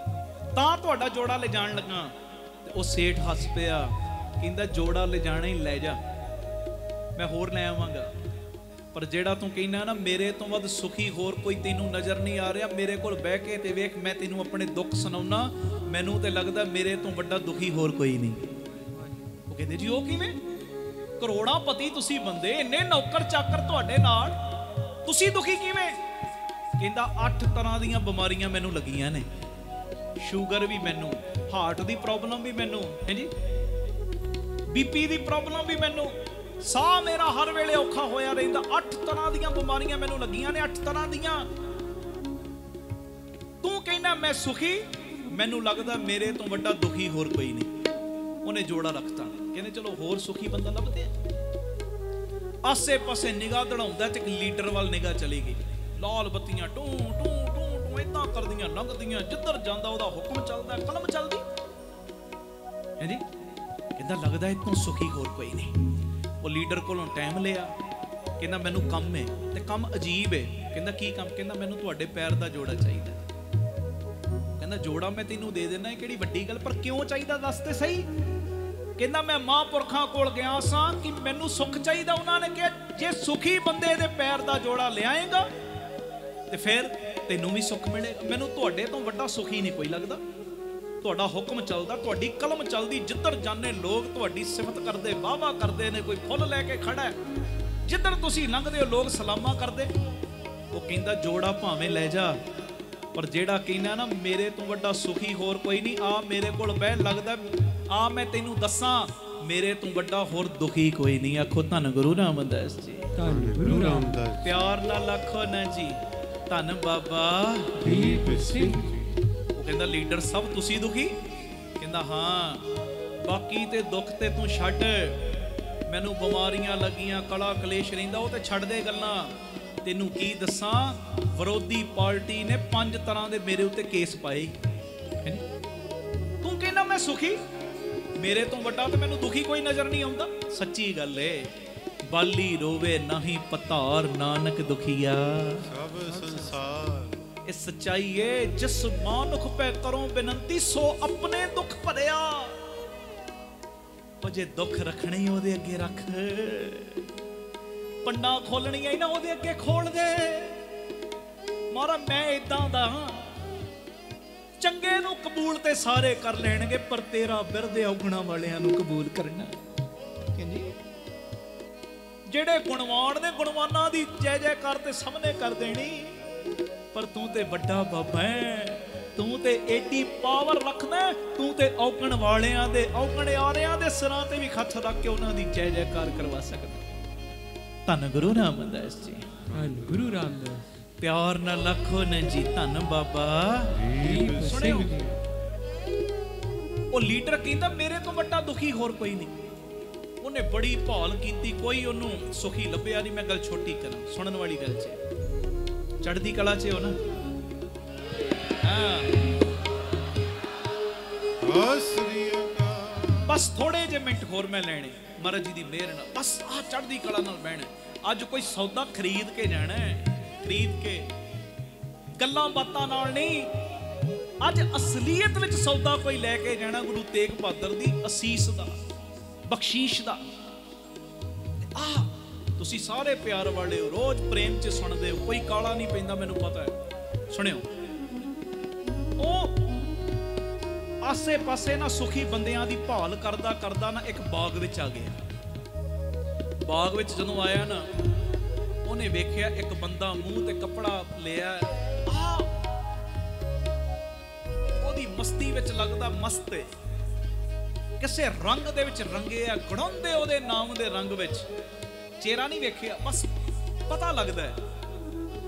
ਤਾਂ ਤੁਹਾਡਾ ਜੋੜਾ ਲਿਜਾਣ ਲੱਗਾ। ਤੇ ਉਹ ਸੇਠ ਹੱਸ ਪਿਆ, ਕਹਿੰਦਾ ਜੋੜਾ ਲਿਜਾਣਾ ਹੀ ਲੈ ਜਾ, ਮੈਂ ਹੋਰ ਲੈ ਆਵਾਂਗਾ, ਪਰ ਜਿਹੜਾ ਤੂੰ ਕਹਿੰਦਾ ਨਾ ਮੇਰੇ ਤੋਂ ਵੱਧ ਸੁਖੀ ਹੋਰ ਕੋਈ ਤੈਨੂੰ ਨਜ਼ਰ ਨਹੀਂ ਆ ਰਿਹਾ, ਮੇਰੇ ਕੋਲ ਬਹਿ ਕੇ ਤੇ ਵੇਖ, ਮੈਂ ਤੈਨੂੰ ਆਪਣੇ ਦੁੱਖ ਸੁਣਾਉਣਾ, ਮੈਨੂੰ ਤੇ ਲੱਗਦਾ ਮੇਰੇ ਤੋਂ ਵੱਡਾ ਦੁਖੀ ਹੋਰ ਕੋਈ ਨਹੀਂ। ਉਹ ਕਹਿੰਦੇ ਜੀ ਉਹ ਕਿਵੇਂ? ਕਰੋੜਾਪਤੀ ਤੁਸੀਂ ਬੰਦੇ, ਇੰਨੇ ਨੌਕਰ ਚਾਕਰ ਤੁਹਾਡੇ ਨਾਲ, ਤੁਸੀਂ ਦੁਖੀ ਕਿਵੇਂ? ਕਹਿੰਦਾ 8 ਤਰ੍ਹਾਂ ਦੀਆਂ ਬਿਮਾਰੀਆਂ ਮੈਨੂੰ ਲੱਗੀਆਂ ਨੇ। ਸ਼ੂਗਰ ਵੀ ਮੈਨੂੰ, ਹਾਰਟ ਦੀ ਪ੍ਰੋਬਲਮ ਵੀ ਮੈਨੂੰ, ਹੈ ਜੀ, ਬੀਪੀ ਦੀ ਪ੍ਰੋਬਲਮ ਵੀ ਮੈਨੂੰ, ਸਾਹ ਮੇਰਾ ਹਰ ਵੇਲੇ ਔਖਾ ਹੋਇਆ ਰਹਿੰਦਾ। 8 ਤਰ੍ਹਾਂ ਦੀਆਂ ਬਿਮਾਰੀਆਂ ਮੈਨੂੰ ਲੱਗੀਆਂ ਨੇ, 8 ਤਰ੍ਹਾਂ ਦੀਆਂ। ਤੂੰ ਕਹਿੰਦਾ ਮੈਂ ਸੁਖੀ, ਮੈਨੂੰ ਲੱਗਦਾ ਮੇਰੇ ਤੋਂ ਵੱਡਾ ਦੁਖੀ ਹੋਰ ਕੋਈ ਨਹੀਂ। ਉਹਨੇ ਜੋੜਾ ਰੱਖਤਾ। ਕਹਿੰਦੇ ਚਲੋ ਹੋਰ ਸੁਖੀ ਬੰਦਾ ਲੱਭਦੇ ਆ। ਆਸੇ ਪਾਸੇ ਨਿਗਾਹ ਦੜਾਉਂਦਾ ਤੇ ਇੱਕ ਲੀਡਰ ਵੱਲ ਨਿਗਾਹ ਚਲੀ ਗਈ। ਲਾਲ ਬੱਤੀਆਂ ਟੂ ਟੂ ਟੂ ਟੂ ਏਦਾਂ ਕਰਦੀਆਂ ਲੰਘਦੀਆਂ, ਜਿੱਧਰ ਜਾਂਦਾ ਉਹਦਾ ਹੁਕਮ ਚੱਲਦਾ, ਕਲਮ ਚੱਲਦੀ ਹੈ ਜੀ। ਕਹਿੰਦਾ ਲੱਗਦਾ ਇਤੋਂ ਸੁਖੀ ਹੋਰ ਕੋਈ ਨਹੀਂ। ਉਹ ਲੀਡਰ ਕੋਲੋਂ ਟਾਈਮ ਲਿਆ, ਕਹਿੰਦਾ ਮੈਨੂੰ ਕੰਮ ਹੈ, ਤੇ ਕੰਮ ਅਜੀਬ ਹੈ। ਕਹਿੰਦਾ ਕੀ ਕੰਮ? ਕਹਿੰਦਾ ਮੈਨੂੰ ਤੁਹਾਡੇ ਪੈਰ ਦਾ ਜੋੜਾ ਚਾਹੀਦਾ। ਕਹਿੰਦਾ ਜੋੜਾ ਮੈਂ ਤੈਨੂੰ ਦੇ ਦੇਣਾ, ਕਿਹੜੀ ਵੱਡੀ ਗੱਲ, ਪਰ ਕਿਉਂ ਚਾਹੀਦਾ ਦੱਸ ਤੇ ਸਹੀ। ਕਹਿੰਦਾ ਮੈਂ ਮਹਾਂਪੁਰਖਾਂ ਕੋਲ ਗਿਆ ਸਾਂ ਕਿ ਮੈਨੂੰ ਸੁੱਖ ਚਾਹੀਦਾ। ਉਹਨਾਂ ਨੇ ਕਿਹਾ ਜੇ ਸੁਖੀ ਬੰਦੇ ਦੇ ਪੈਰ ਦਾ ਜੋੜਾ ਲਿਆਏਗਾ ਤੇ ਫਿਰ ਤੈਨੂੰ ਵੀ ਸੁੱਖ ਮਿਲੇਗਾ। ਮੈਨੂੰ ਤੁਹਾਡੇ ਤੋਂ ਵੱਡਾ ਸੁਖੀ ਨਹੀਂ ਕੋਈ ਲੱਗਦਾ। ਤੁਹਾਡਾ ਹੁਕਮ ਚੱਲਦਾ, ਤੁਹਾਡੀ ਕਲਮ ਚੱਲਦੀ, ਜਿੱਧਰ ਜਾਂਦੇ ਲੋਕ ਤੁਹਾਡੀ ਸਿਫਤ ਕਰਦੇ, ਵਾਹਵਾ ਕਰਦੇ ਨੇ, ਕੋਈ ਫੁੱਲ ਲੈ ਕੇ ਖੜਾ ਹੈ, ਜਿੱਧਰ ਤੁਸੀਂ ਲੰਘਦੇ ਹੋ ਲੋਕ ਸਲਾਮਾਂ ਕਰਦੇ। ਉਹ ਕਹਿੰਦਾ ਜੋੜਾ ਭਾਵੇਂ ਲੈ ਜਾ, ਪਰ ਜਿਹੜਾ ਕਹਿੰਦਾ ਨਾ ਮੇਰੇ ਤੋਂ ਵੱਡਾ ਸੁਖੀ ਹੋਰ ਕੋਈ ਨਹੀਂ, ਆ ਮੇਰੇ ਕੋਲ ਬਹਿ, ਲੱਗਦਾ ਆ ਮੈਂ ਤੈਨੂੰ ਦੱਸਾਂ ਮੇਰੇ ਤੋਂ ਵੱਡਾ ਹੋਰ ਦੁਖੀ ਕੋਈ ਨਹੀਂ। ਆਖੋ ਧੰਨ ਗੁਰੂ ਰਾਮਦਾਸ ਜੀ, ਧੰਨ ਗੁਰੂ ਰਾਮਦਾਸ। ਪਿਆਰ ਨਾਲ ਆਖੋ ਨਾ ਜੀ, ਧੰਨ ਬਾਬਾ ਦੀਪ ਸਿੰਘ ਜੀ। ਉਹ ਕਹਿੰਦਾ ਲੀਡਰ ਸਭ ਤੁਸੀਂ ਦੁਖੀ? ਕਹਿੰਦਾ ਹਾਂ, ਬਾਕੀ ਤੇ ਦੁੱਖ ਤੇ ਤੂੰ ਛੱਡ, ਮੈਨੂੰ ਬਿਮਾਰੀਆਂ ਲੱਗੀਆਂ, ਕਲਾ ਕਲੇਸ਼ ਰਹਿੰਦਾ, ਉਹ ਤੇ ਛੱਡ ਦੇ ਗੱਲਾਂ। ਤੈਨੂੰ ਕੀ ਦੱਸਾਂ, ਵਿਰੋਧੀ ਪਾਰਟੀ ਨੇ 5 ਤਰ੍ਹਾਂ ਦੇ ਮੇਰੇ ਉੱਤੇ ਕੇਸ ਪਾਏ। ਤੂੰ ਕਹਿੰਦਾ ਮੈਂ ਸੁਖੀ, ਮੇਰੇ ਤੋਂ ਵੱਡਾ ਤੇ ਮੈਨੂੰ ਦੁਖੀ ਕੋਈ ਨਜ਼ਰ ਨਹੀਂ ਆਉਂਦਾ। ਸੱਚੀ ਗੱਲ ਏ, ਬਾਲੀ ਰੋਵੇ ਨਹੀਂ ਪਤਾਰ, ਨਾਨਕ ਦੁਖੀਆ ਸਭ ਸੰਸਾਰ। ਇਹ ਸੱਚਾਈ ਏ। ਜਿਸ ਮਾਨੁਖ ਪੈ ਕਰੋ ਬੇਨੰਤੀ, ਸੋ ਆਪਣੇ ਦੁੱਖ ਭਰਿਆ। ਉਹ ਜੇ ਦੁੱਖ ਰੱਖਣੇ ਹੀ ਉਹਦੇ ਅੱਗੇ ਰੱਖ, ਪੰਡਾਂ ਖੋਲਣੀਆਂ ਹੀ ਨਾ ਉਹਦੇ ਅੱਗੇ ਖੋਲ ਦੇ। ਮਹਾਰਾਜ ਮੈਂ ਇਦਾਂ ਦਾ ਹਾਂ, ਚੰਗੇ ਨੂੰ ਕਬੂਲ ਤੇ ਸਾਰੇ ਕਰ ਲੈਣਗੇ, ਪਰ ਤੇਰਾ ਬਿਰਦ ਔਗਣਾ ਵਾਲਿਆਂ ਨੂੰ ਕਬੂਲ ਕਰਨਾ। ਕਹਿੰਦੀ ਜਿਹੜੇ ਗੁਣਵਾਨ ਨੇ, ਗੁਣਵਾਨਾਂ ਦੀ ਜੈ ਜੈਕਾਰ ਤੇ ਸਭ ਨੇ ਕਰ ਦੇਣੀ, ਪਰ ਤੂੰ ਤੇ ਵੱਡਾ ਬਾਬਾ ਹੈ, ਤੂੰ ਤੇ ਏਡੀ ਪਾਵਰ ਰੱਖਦਾ, ਤੂੰ ਤੇ ਔਗਣ ਵਾਲਿਆਂ ਦੇ, ਔਗਣ ਆਰਿਆਂ ਦੇ ਸਿਰਾਂ ਤੇ ਵੀ ਹੱਥ ਰੱਖ ਕੇ ਉਹਨਾਂ ਦੀ ਜੈ ਜੈਕਾਰ ਕਰਵਾ ਸਕਦਾ। ਧੰਨ ਗੁਰੂ ਰਾਮਦਾਸ ਜੀ, ਧੰਨ ਗੁਰੂ ਰਾਮਦਾਸ। ਪਿਆਰ ਨਾਲ ਲੱਖੋ ਨੇ ਜੀ ਧੰਨ ਬਾਬਾ ਦੀਪ ਸਿੰਘ ਜੀ। ਉਹ ਲੀਡਰ ਕਹਿੰਦਾ ਮੇਰੇ ਤੋਂ ਵੱਡਾ ਦੁਖੀ ਹੋਰ ਕੋਈ ਨਹੀਂ। ਉਹਨੇ ਬੜੀ ਭਾਲ ਕੀਤੀ, ਕੋਈ ਉਹਨੂੰ ਸੁਖੀ ਲੱਭਿਆ ਨਹੀਂ। ਮੈਂ ਗੱਲ ਛੋਟੀ ਕਰਾਂ, ਸੁਣਨ ਵਾਲੀ ਗੱਲ 'ਚ ਚੜ੍ਹਦੀ ਕਲਾ 'ਚ ਹੋ ਨਾ। ਹਾਂ ਸ੍ਰੀ ਅਕਾਲ। ਬਸ ਥੋੜੇ ਜਿਹੇ ਮਿੰਟ ਹੋਰ ਮੈਂ ਲੈਣੇ ਮਹਾਰਾਜ ਜੀ ਦੀ ਮਿਹਰ ਨਾਲ, ਬਸ ਆਹ ਚੜ੍ਹਦੀ ਕਲਾ ਨਾਲ ਬਹਿਣਾ। ਅੱਜ ਕੋਈ ਸੌਦਾ ਖਰੀਦ ਕੇ ਜਾਣਾ ਹੈ, ਖਰੀਦ ਕੇ, ਗੱਲਾਂ ਬਾਤਾਂ ਨਾਲ ਨਹੀਂ। ਅੱਜ ਅਸਲੀਅਤ ਵਿੱਚ ਸੌਦਾ ਕੋਈ ਲੈ ਕੇ ਜਾਣਾ, ਗੁਰੂ ਤੇਗ ਬਹਾਦਰ ਦੀ ਅਸੀਸ ਦਾ, ਬਖਸ਼ੀਸ਼ ਦਾ। ਤੁਸੀਂ ਸਾਰੇ ਪਿਆਰ ਵਾਲੇ ਹੋ, ਰੋਜ਼ ਪ੍ਰੇਮ 'ਚ ਸੁਣਦੇ ਹੋ, ਕੋਈ ਕਾਲਾ ਨਹੀਂ ਪੈਂਦਾ, ਮੈਨੂੰ ਪਤਾ ਹੈ। ਸੁਣਿਓ, ਉਹ ਆਸੇ ਪਾਸੇ ਨਾ ਸੁਖੀ ਬੰਦਿਆਂ ਦੀ ਭਾਲ ਕਰਦਾ ਕਰਦਾ ਨਾ ਇੱਕ ਬਾਗ ਵਿੱਚ ਆ ਗਿਆ। ਬਾਗ ਵਿੱਚ ਜਦੋਂ ਆਇਆ ਨਾ, ਉਹਨੇ ਵੇਖਿਆ ਇੱਕ ਬੰਦਾ ਮੂੰਹ ਤੇ ਕੱਪੜਾ ਲਿਆ, ਉਹਦੀ ਮਸਤੀ ਵਿੱਚ ਲੱਗਦਾ ਮਸਤ ਏ, ਕਿਸੇ ਰੰਗ ਦੇ ਵਿੱਚ ਰੰਗੇ ਆ, ਗੜਾਉਂਦੇ ਉਹਦੇ ਨਾਮ ਦੇ ਰੰਗ ਵਿੱਚ। ਚਿਹਰਾ ਨਹੀਂ ਵੇਖਿਆ, ਬਸ ਪਤਾ ਲੱਗਦਾ ਹੈ।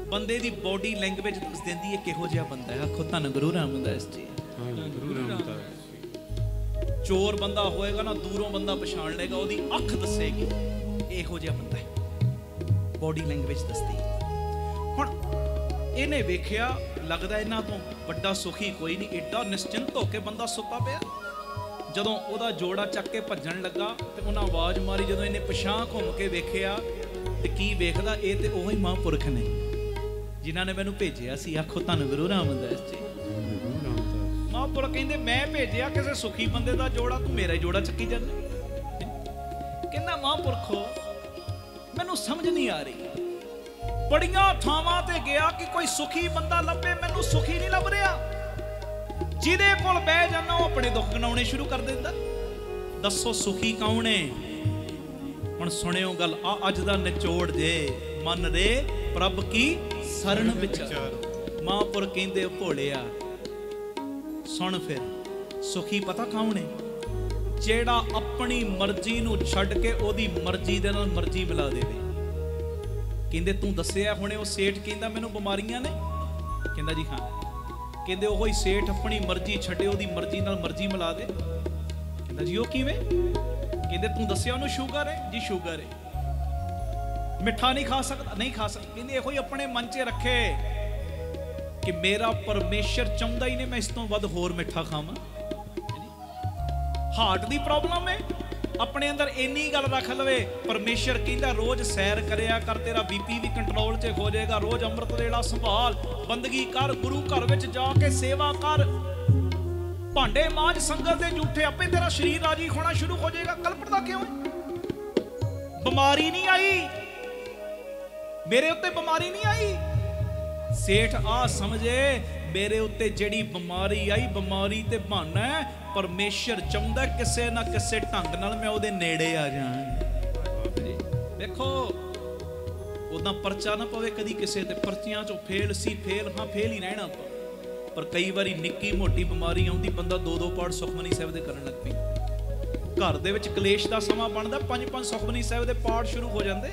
ਬੰਦੇ ਦੀ ਬੋਡੀ ਲੈਂਗੁਏਜ ਦੱਸ ਦਿੰਦੀ ਹੈ ਕਿਹੋ ਜਿਹਾ ਬੰਦਾ ਹੈ। ਆਖੋ ਧੰਨ ਗੁਰੂ ਰਾਮਦਾਸ ਜੀ। ਗੁਰੂ ਰਾਮਦਾਸ। ਚੋਰ ਬੰਦਾ ਹੋਏਗਾ ਨਾ, ਦੂਰੋਂ ਬੰਦਾ ਪਛਾਣ ਲਏਗਾ, ਉਹਦੀ ਅੱਖ ਦੱਸੇਗੀ ਇਹੋ ਜਿਹਾ ਬੰਦਾ ਹੈ, ਬੋਡੀ ਲੈਂਗੁਏਜ ਦੱਸਦੀ। ਹੁਣ ਇਹਨੇ ਵੇਖਿਆ, ਲੱਗਦਾ ਇਹਨਾਂ ਤੋਂ ਵੱਡਾ ਸੁਖੀ ਕੋਈ ਨਹੀਂ। ਏਡਾ ਨਿਸ਼ਚਿੰਤ ਹੋ ਕੇ ਬੰਦਾ ਸੁੱਤਾ ਪਿਆ। ਜਦੋਂ ਉਹਦਾ ਜੋੜਾ ਚੱਕ ਕੇ ਭੱਜਣ ਲੱਗਾ ਤੇ ਉਹਨਾਂ ਆਵਾਜ਼ ਮਾਰੀ। ਜਦੋਂ ਇਹਨੇ ਪਛਾਂ ਘੁੰਮ ਕੇ ਵੇਖਿਆ ਤੇ ਕੀ ਵੇਖਦਾ, ਇਹ ਤੇ ਉਹੀ ਮਹਾਂਪੁਰਖ ਨੇ ਜਿਨ੍ਹਾਂ ਨੇ ਮੈਨੂੰ ਭੇਜਿਆ ਸੀ। ਆਖੋ ਧੰਨ ਗੁਰੂ ਰਾਮਦਾਸ ਜੀ। ਮਹਾਂਪੁਰਖ ਕਹਿੰਦੇ ਮੈਂ ਭੇਜਿਆ ਕਿਸੇ ਸੁਖੀ ਬੰਦੇ ਦਾ ਜੋੜਾ, ਤੂੰ ਮੇਰਾ ਹੀ ਜੋੜਾ ਚੱਕੀ ਜਾਂਦਾ। ਕਹਿੰਦਾ ਮਹਾਂਪੁਰਖੋ ਮੈਨੂੰ ਸਮਝ ਨਹੀਂ ਆ ਰਹੀ, ਬੜੀਆਂ ਥਾਵਾਂ ਤੇ ਗਿਆ ਕਿ ਕੋਈ ਸੁਖੀ ਬੰਦਾ ਲੱਭੇ, ਮੈਨੂੰ ਸੁਖੀ ਨਹੀਂ ਲੱਭ ਰਿਹਾ। ਜਿਹਦੇ ਕੋਲ ਬਹਿ ਜਾਣਾ ਉਹ ਆਪਣੇ ਦੁੱਖ ਗਨਾਉਣੇ ਸ਼ੁਰੂ ਕਰ ਦਿੰਦਾ। ਦੱਸੋ ਸੁਖੀ ਕੌਣ ਏ? ਹੁਣ ਸੁਣਿਓ ਗੱਲ, ਆ ਅੱਜ ਦਾ ਨਿਚੋੜ ਜੇ, ਮਨ ਦੇ ਪ੍ਰਭ ਕੀ ਸਰਣ ਵਿਚਾਰ। ਮਹਾਂਪੁਰਖ ਕਹਿੰਦੇ ਭੋਲਿਆ ਸੁਣ ਫਿਰ, ਸੁਖੀ ਪਤਾ ਕੌਣ ਏ? ਜਿਹੜਾ ਆਪਣੀ ਮਰਜ਼ੀ ਨੂੰ ਛੱਡ ਕੇ ਉਹਦੀ ਮਰਜ਼ੀ ਦੇ ਨਾਲ ਮਰਜ਼ੀ ਮਿਲਾ ਦੇਵੇ। ਕਹਿੰਦੇ ਤੂੰ ਦੱਸਿਆ ਹੁਣੇ ਉਹ ਸੇਠ ਕਹਿੰਦਾ ਮੈਨੂੰ ਬਿਮਾਰੀਆਂ ਨੇ। ਕਹਿੰਦਾ ਜੀ ਹਾਂ। ਕਹਿੰਦੇ ਉਹ ਹੀ ਸੇਠ ਆਪਣੀ ਮਰਜ਼ੀ ਛੱਡੇ, ਉਹਦੀ ਮਰਜ਼ੀ ਨਾਲ ਮਰਜ਼ੀ ਮਿਲਾ ਦੇ। ਕਹਿੰਦਾ ਜੀ ਉਹ ਕਿਵੇਂ? ਕਹਿੰਦੇ ਤੂੰ ਦੱਸਿਆ ਉਹਨੂੰ ਸ਼ੂਗਰ ਹੈ। ਜੀ ਸ਼ੂਗਰ ਹੈ। ਮਿੱਠਾ ਨਹੀਂ ਖਾ ਸਕਦਾ? ਨਹੀਂ ਖਾ ਸਕਦਾ। ਕਹਿੰਦੇ ਇਹੋ ਹੀ ਆਪਣੇ ਮਨ 'ਚ ਰੱਖੇ ਕਿ ਮੇਰਾ ਪਰਮੇਸ਼ਰ ਚਾਹੁੰਦਾ ਹੀ ਨਹੀਂ ਮੈਂ ਇਸ ਤੋਂ ਵੱਧ ਹੋਰ ਮਿੱਠਾ ਖਾਵਾਂ। ਹਾਰਟ ਦੀ ਪ੍ਰੋਬਲਮ ਹੈ, ਆਪਣੇ ਅੰਦਰ ਇੰਨੀ ਗੱਲ ਰੱਖ ਲਵੇ, ਪਰਮੇਸ਼ਰ ਕਹਿੰਦਾ ਰੋਜ਼ ਸੈਰ ਕਰਿਆ ਕਰ, ਤੇਰਾ ਬੀਪੀ ਵੀ ਕੰਟਰੋਲ 'ਚ ਹੋ ਜਾਏਗਾ। ਰੋਜ਼ ਅੰਮ੍ਰਿਤ ਵੇਲਾ ਸੰਭਾਲ, ਬੰਦਗੀ ਕਰ, ਗੁਰੂ ਘਰ ਵਿੱਚ ਜਾ ਕੇ ਸੇਵਾ ਕਰ, ਭਾਂਡੇ ਮਾਂਜ, ਸੰਗਤ ਦੇ ਝੂਠੇ, ਆਪੇ ਤੇਰਾ ਸਰੀਰ ਰਾਜੀ ਹੋਣਾ ਸ਼ੁਰੂ ਹੋ ਜਾਏਗਾ। ਕਲਪਦਾ ਕਿਉਂ? ਬਿਮਾਰੀ ਨਹੀਂ ਆਈ ਮੇਰੇ ਉੱਤੇ, ਬਿਮਾਰੀ ਨਹੀਂ ਆਈ। ਸੇਠ ਆ ਸਮਝੇ ਮੇਰੇ ਉੱਤੇ ਜਿਹੜੀ ਬਿਮਾਰੀ ਆਈ, ਬਿਮਾਰੀ ਤੇ ਬਹਾਨਾ ਹੈ। ਪਰਮੇਸ਼ਰ ਚਾਹੁੰਦਾ ਕਿਸੇ ਨਾ ਕਿਸੇ ਢੰਗ ਨਾਲ ਮੈਂ ਉਹਦੇ ਨੇੜੇ ਆ ਜਾਵਾਂ। ਦੇਖੋ ਉਦਾਂ ਪਰਚਾ ਨਾ ਪਵੇ ਕਦੀ ਕਿਸੇ ਤੇ, ਪਰਚੀਆਂ ਚੋਂ ਫੇਲ ਸੀ, ਫੇਲ ਹਾਂ ਫੇਲ ਹੀ ਰਹਿਣਾ ਆਪਾਂ। ਪਰ ਕਈ ਵਾਰੀ ਨਿੱਕੀ ਮੋਟੀ ਬਿਮਾਰੀ ਆਉਂਦੀ, ਬੰਦਾ 2-2 ਪਾਠ ਸੁਖਮਨੀ ਸਾਹਿਬ ਦੇ ਕਰਨ ਲੱਗ ਪਈ। ਘਰ ਦੇ ਵਿੱਚ ਕਲੇਸ਼ ਦਾ ਸਮਾਂ ਬਣਦਾ, 5-5 ਸੁਖਮਨੀ ਸਾਹਿਬ ਦੇ ਪਾਠ ਸ਼ੁਰੂ ਹੋ ਜਾਂਦੇ।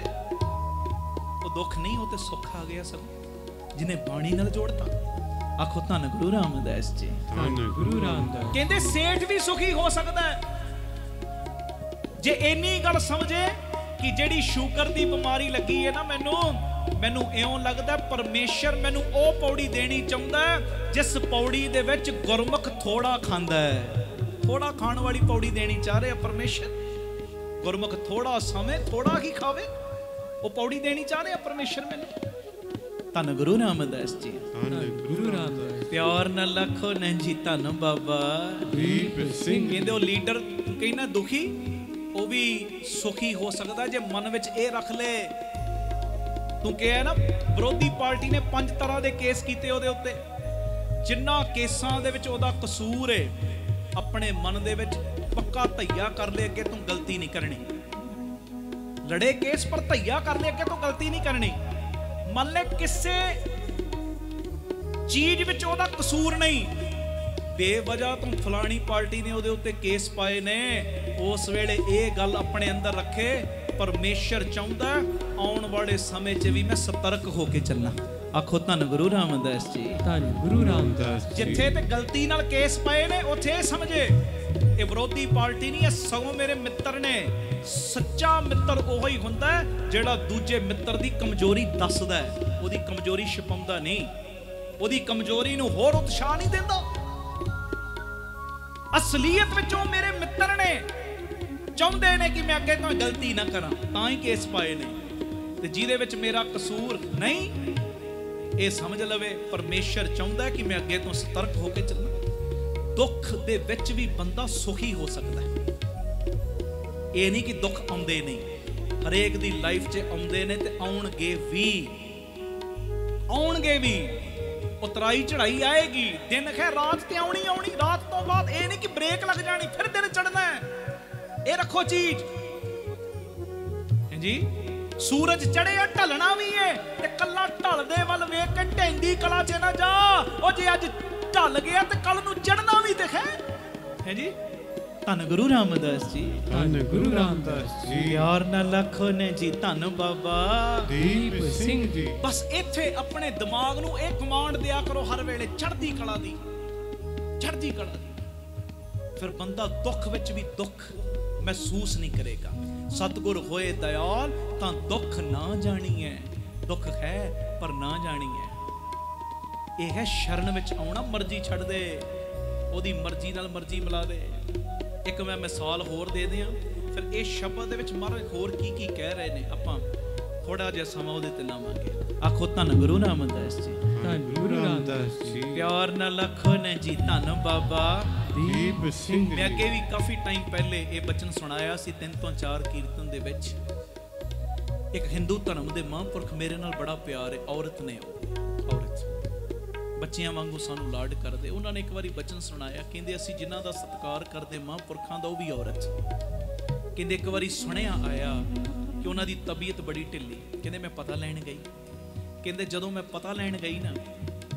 ਉਹ ਦੁੱਖ ਨਹੀਂ, ਉਹ ਤੇ ਸੁੱਖ ਆ ਗਿਆ ਸਭ ਜਿਹਨੇ ਬਾਣੀ ਨਾਲ ਜੋੜਤਾ। ਆਖੋ ਧੰਨ ਗੁਰੂ ਰਾਮਦਾਸ ਜੀ। ਧੰਨ ਗੁਰੂ ਰਾਮਦਾਸ। ਕਹਿੰਦੇ ਸੇਠ ਵੀ ਸੁਖੀ ਹੋ ਸਕਦਾ ਹੈ। ਜੇ ਇੰਨੀ ਗੱਲ ਸਮਝੇ ਕਿ ਜਿਹੜੀ ਸ਼ੂਗਰ ਦੀ ਬਿਮਾਰੀ ਲੱਗੀ ਹੈ ਨਾ ਮੈਨੂੰ ਇਉਂ ਲੱਗਦਾ ਪਰਮੇਸ਼ਰ ਮੈਨੂੰ ਉਹ ਪੌੜੀ ਦੇਣੀ ਚਾਹੁੰਦਾ ਜਿਸ ਪੌੜੀ ਦੇ ਵਿੱਚ ਗੁਰਮੁਖ ਥੋੜਾ ਖਾਂਦਾ ਹੈ। ਥੋੜਾ ਖਾਣ ਵਾਲੀ ਪੌੜੀ ਦੇਣੀ ਚਾਹ ਰਿਹਾ ਪਰਮੇਸ਼ਰ। ਗੁਰਮੁਖ ਥੋੜਾ ਸਮੇਂ ਥੋੜਾ ਹੀ ਖਾਵੇ, ਉਹ ਪੌੜੀ ਦੇਣੀ ਚਾਹ ਰਿਹਾ ਪਰਮੇਸ਼ਰ ਮੈਨੂੰ। ਧੰਨ ਗੁਰੂ ਰਾਮਦਾਸ ਜੀ, ਗੁਰੂ ਰਾਮਦਾਸ ਪਿਆਰ ਨਾਲ ਲੱਖੋ ਨੇ ਜੀ ਧੰਨ ਬਾਬਾ ਦੀਪ ਸਿੰਘ। ਕਹਿੰਦੇ ਉਹ ਲੀਡਰ ਕਹਿੰਦਾ ਦੁਖੀ, ਉਹ ਵੀ ਸੁਖੀ ਹੋ ਸਕਦਾ ਜੇ ਮਨ ਵਿੱਚ ਇਹ ਰੱਖ ਲੈ। ਤੂੰ ਕਿਹਾ ਨਾ ਵਿਰੋਧੀ ਪਾਰਟੀ ਨੇ 5 ਤਰ੍ਹਾਂ ਦੇ ਕੇਸ ਕੀਤੇ ਉਹਦੇ ਉੱਤੇ, ਜਿੰਨਾ ਕੇਸਾਂ ਦੇ ਵਿੱਚ ਉਹਦਾ ਕਸੂਰ ਹੈ ਆਪਣੇ ਮਨ ਦੇ ਵਿੱਚ ਪੱਕਾ ਧਈਆ ਕਰ ਲੈ ਅੱਗੇ ਤੂੰ ਗਲਤੀ ਨਹੀਂ ਕਰਨੀ। ਲੜੇ ਕੇਸ ਪਰ ਧਈਆ ਕਰ ਲੈ ਅੱਗੇ ਤੂੰ ਗਲਤੀ ਨਹੀਂ ਕਰਨੀ। ਮੰਨ ਲੈ ਕਿਸੇ ਚੀਜ਼ ਵਿੱਚ ਉਹਦਾ ਕਸੂਰ ਨਹੀਂ, ਬੇਵਜ੍ਹਾ ਤੂੰ ਫਲਾਣੀ ਪਾਰਟੀ ਨੇ ਉਹਦੇ ਉੱਤੇ ਕੇਸ ਪਾਏ ਨੇ, ਉਸ ਵੇਲੇ ਇਹ ਗੱਲ ਆਪਣੇ ਅੰਦਰ ਰੱਖੇ ਪਰਮੇਸ਼ਰ ਚਾਹੁੰਦਾ ਆਉਣ ਵਾਲੇ ਸਮੇਂ 'ਚ ਵੀ ਮੈਂ ਸਤਰਕ ਹੋ ਕੇ ਚੱਲਾਂ। ਆਖੋ ਧੰਨ ਗੁਰੂ ਰਾਮਦਾਸ ਜੀ, ਧੰਨ ਗੁਰੂ ਰਾਮਦਾਸ ਜੀ। ਜਿੱਥੇ ਤੇ ਗਲਤੀ ਨਾਲ ਕੇਸ ਪਏ ਨੇ ਉੱਥੇ ਇਹ ਸਮਝੇ ਇਹ ਵਿਰੋਧੀ ਪਾਰਟੀ ਨਹੀਂ, ਇਹ ਸਗੋਂ ਮੇਰੇ ਮਿੱਤਰ ਨੇ। ਸੱਚਾ ਮਿੱਤਰ ਉਹੀ ਹੀ ਹੁੰਦਾ ਜਿਹੜਾ ਦੂਜੇ ਮਿੱਤਰ ਦੀ ਕਮਜ਼ੋਰੀ ਦੱਸਦਾ, ਉਹਦੀ ਕਮਜ਼ੋਰੀ ਛੁਪਾਉਂਦਾ ਨਹੀਂ, ਉਹਦੀ ਕਮਜ਼ੋਰੀ ਨੂੰ ਹੋਰ ਉਤਸ਼ਾਹ ਨਹੀਂ ਦਿੰਦਾ। ਅਸਲੀਅਤ ਵਿੱਚ ਉਹ ਮੇਰੇ ਮਿੱਤਰ ਨੇ, ਚਾਹੁੰਦੇ ਨੇ ਕਿ ਮੈਂ ਅੱਗੇ ਤੋਂ ਗਲਤੀ ਨਾ ਕਰਾਂ, ਤਾਂ ਹੀ ਕੇਸ ਪਾਏ ਨੇ। ਤੇ ਜਿਹਦੇ ਵਿੱਚ ਮੇਰਾ ਕਸੂਰ ਨਹੀਂ, ਇਹ ਸਮਝ ਲਵੇ ਪਰਮੇਸ਼ਰ ਚਾਹੁੰਦਾ ਕਿ ਮੈਂ ਅੱਗੇ ਤੋਂ ਸਤਰਕ ਹੋ ਕੇ ਚੱਲਾਂ। ਦੁੱਖ ਦੇ ਵਿੱਚ ਵੀ ਬੰਦਾ ਸੁਖੀ ਹੋ ਸਕਦਾ ਹੈ। ਇਹ ਨਹੀਂ ਕਿ ਦੁੱਖ ਆਉਂਦੇ ਨਹੀਂ, ਹਰੇਕ ਦੀ ਲਾਈਫ 'ਚ ਆਉਂਦੇ ਨੇ ਤੇ ਆਉਣਗੇ ਵੀ। ਉਤਰਾਈ ਚੜਾਈ ਆਏਗੀ, ਦਿਨ ਹੈ ਰਾਤ ਤੇ ਆਉਣੀ। ਰਾਤ ਤੋਂ ਬਾਅਦ ਇਹ ਨਹੀਂ ਕਿ ਬ੍ਰੇਕ ਲੱਗ ਜਾਣੀ ਫਿਰ ਦਿਨ ਚੜ੍ਹਨਾ ਹੈ। ਇਹ ਰੱਖੋ ਚੀਜ਼ ਜੀ। ਸੂਰਜ ਚੜ੍ਹੇ ਆ ਢਲਣਾ ਵੀ ਏ, ਤੇ ਕੱਲਾ ਢਲਦੇ ਵੱਲ ਵੇਖ ਕੇ ਢੈਂਦੀ ਕਲਾ 'ਚ ਨਾ ਜਾ। ਉਹ ਜੇ ਅੱਜ ਢਲ ਗਿਆ ਤੇ ਕੱਲ ਨੂੰ ਚੜ੍ਹਨਾ ਵੀ ਦਿਖੇ ਹੈ ਜੀ। ਧੰਨ ਗੁਰੂ ਰਾਮਦਾਸ ਜੀ, ਧੰਨ ਗੁਰੂ ਰਾਮਦਾਸ ਜੀ। ਪਿਆਰ ਨਾਲ ਲੱਖੋ ਨੇ ਜੀ ਧੰਨ ਬਾਬਾ ਦੀਪ ਸਿੰਘ ਜੀ। ਬਸ ਇੱਥੇ ਆਪਣੇ ਦਿਮਾਗ ਨੂੰ ਇਹ ਕਮਾਂਡ ਦਿਆ ਕਰੋ ਹਰ ਵੇਲੇ ਚੜ੍ਹਦੀ ਕਲਾ ਦੀ। ਫਿਰ ਬੰਦਾ ਦੁੱਖ ਵਿੱਚ ਵੀ ਦੁੱਖ ਮਹਿਸੂਸ ਨਹੀਂ ਕਰੇਗਾ। ਸਤਿਗੁਰ ਹੋਏ ਦਇਆਲ ਤਾਂ ਦੁੱਖ ਨਾ ਜਾਣੀਐ। ਦੁੱਖ ਹੈ ਪਰ ਨਾ ਜਾਣੀਐ। ਇਹ ਹੈ ਸ਼ਰਨ ਵਿੱਚ ਆਉਣਾ। ਮਰਜ਼ੀ ਛੱਡ ਦੇ, ਉਹਦੀ ਮਰਜ਼ੀ ਨਾਲ ਮਰਜ਼ੀ ਮਿਲਾ ਦੇ। ਇੱਕ ਮੈਂ ਮਿਸਾਲ ਹੋਰ ਦੇ ਦਿਆਂ, ਫਿਰ ਇਹ ਸ਼ਬਦ ਦੇ ਵਿੱਚ ਮਹਾਰਾਜ ਹੋਰ ਕੀ ਕਹਿ ਰਹੇ ਨੇ, ਆਪਾਂ ਥੋੜਾ ਜਿਹਾ ਸਮਾਂ ਉਹਦੇ ਤੇ ਲਾਵਾਂਗੇ। ਆਖੋ ਧੰਨ ਗੁਰੂ ਰਾਮਦਾਸ ਜੀ, ਧੰਨ ਗੁਰੂ ਰਾਮਦਾਸ ਜੀ। ਪਿਆਰ ਨਾਲ ਆਖੋ ਨੇ ਜੀ ਧੰਨ ਬਾਬਾ ਦੀਪ ਸਿੰਘ। ਮੈਂ ਅੱਗੇ ਵੀ ਕਾਫੀ ਟਾਈਮ ਪਹਿਲੇ ਇਹ ਬਚਨ ਸੁਣਾਇਆ ਸੀ 3 ਤੋਂ 4 ਕੀਰਤਨ ਦੇ ਵਿੱਚ। ਇੱਕ ਹਿੰਦੂ ਧਰਮ ਦੇ ਮਹਾਂਪੁਰਖ ਮੇਰੇ ਨਾਲ ਬੜਾ ਪਿਆਰ ਹੈ, ਔਰਤ ਨੇ, ਔਰਤ ਬੱਚਿਆਂ ਵਾਂਗੂ ਸਾਨੂੰ ਲਾਡ ਕਰਦੇ। ਉਹਨਾਂ ਨੇ ਇੱਕ ਵਾਰੀ ਬਚਨ ਸੁਣਾਇਆ, ਕਹਿੰਦੇ ਅਸੀਂ ਜਿਨ੍ਹਾਂ ਦਾ ਸਤਿਕਾਰ ਕਰਦੇ ਮਹਾਂਪੁਰਖਾਂ ਦਾ, ਉਹ ਵੀ ਔਰਤ। ਕਹਿੰਦੇ ਇੱਕ ਵਾਰੀ ਸੁਣਿਆ ਆਇਆ ਕਿ ਉਹਨਾਂ ਦੀ ਤਬੀਅਤ ਬੜੀ ਢਿੱਲੀ। ਕਹਿੰਦੇ ਮੈਂ ਪਤਾ ਲੈਣ ਗਈ। ਕਹਿੰਦੇ ਜਦੋਂ ਮੈਂ ਪਤਾ ਲੈਣ ਗਈ ਨਾ,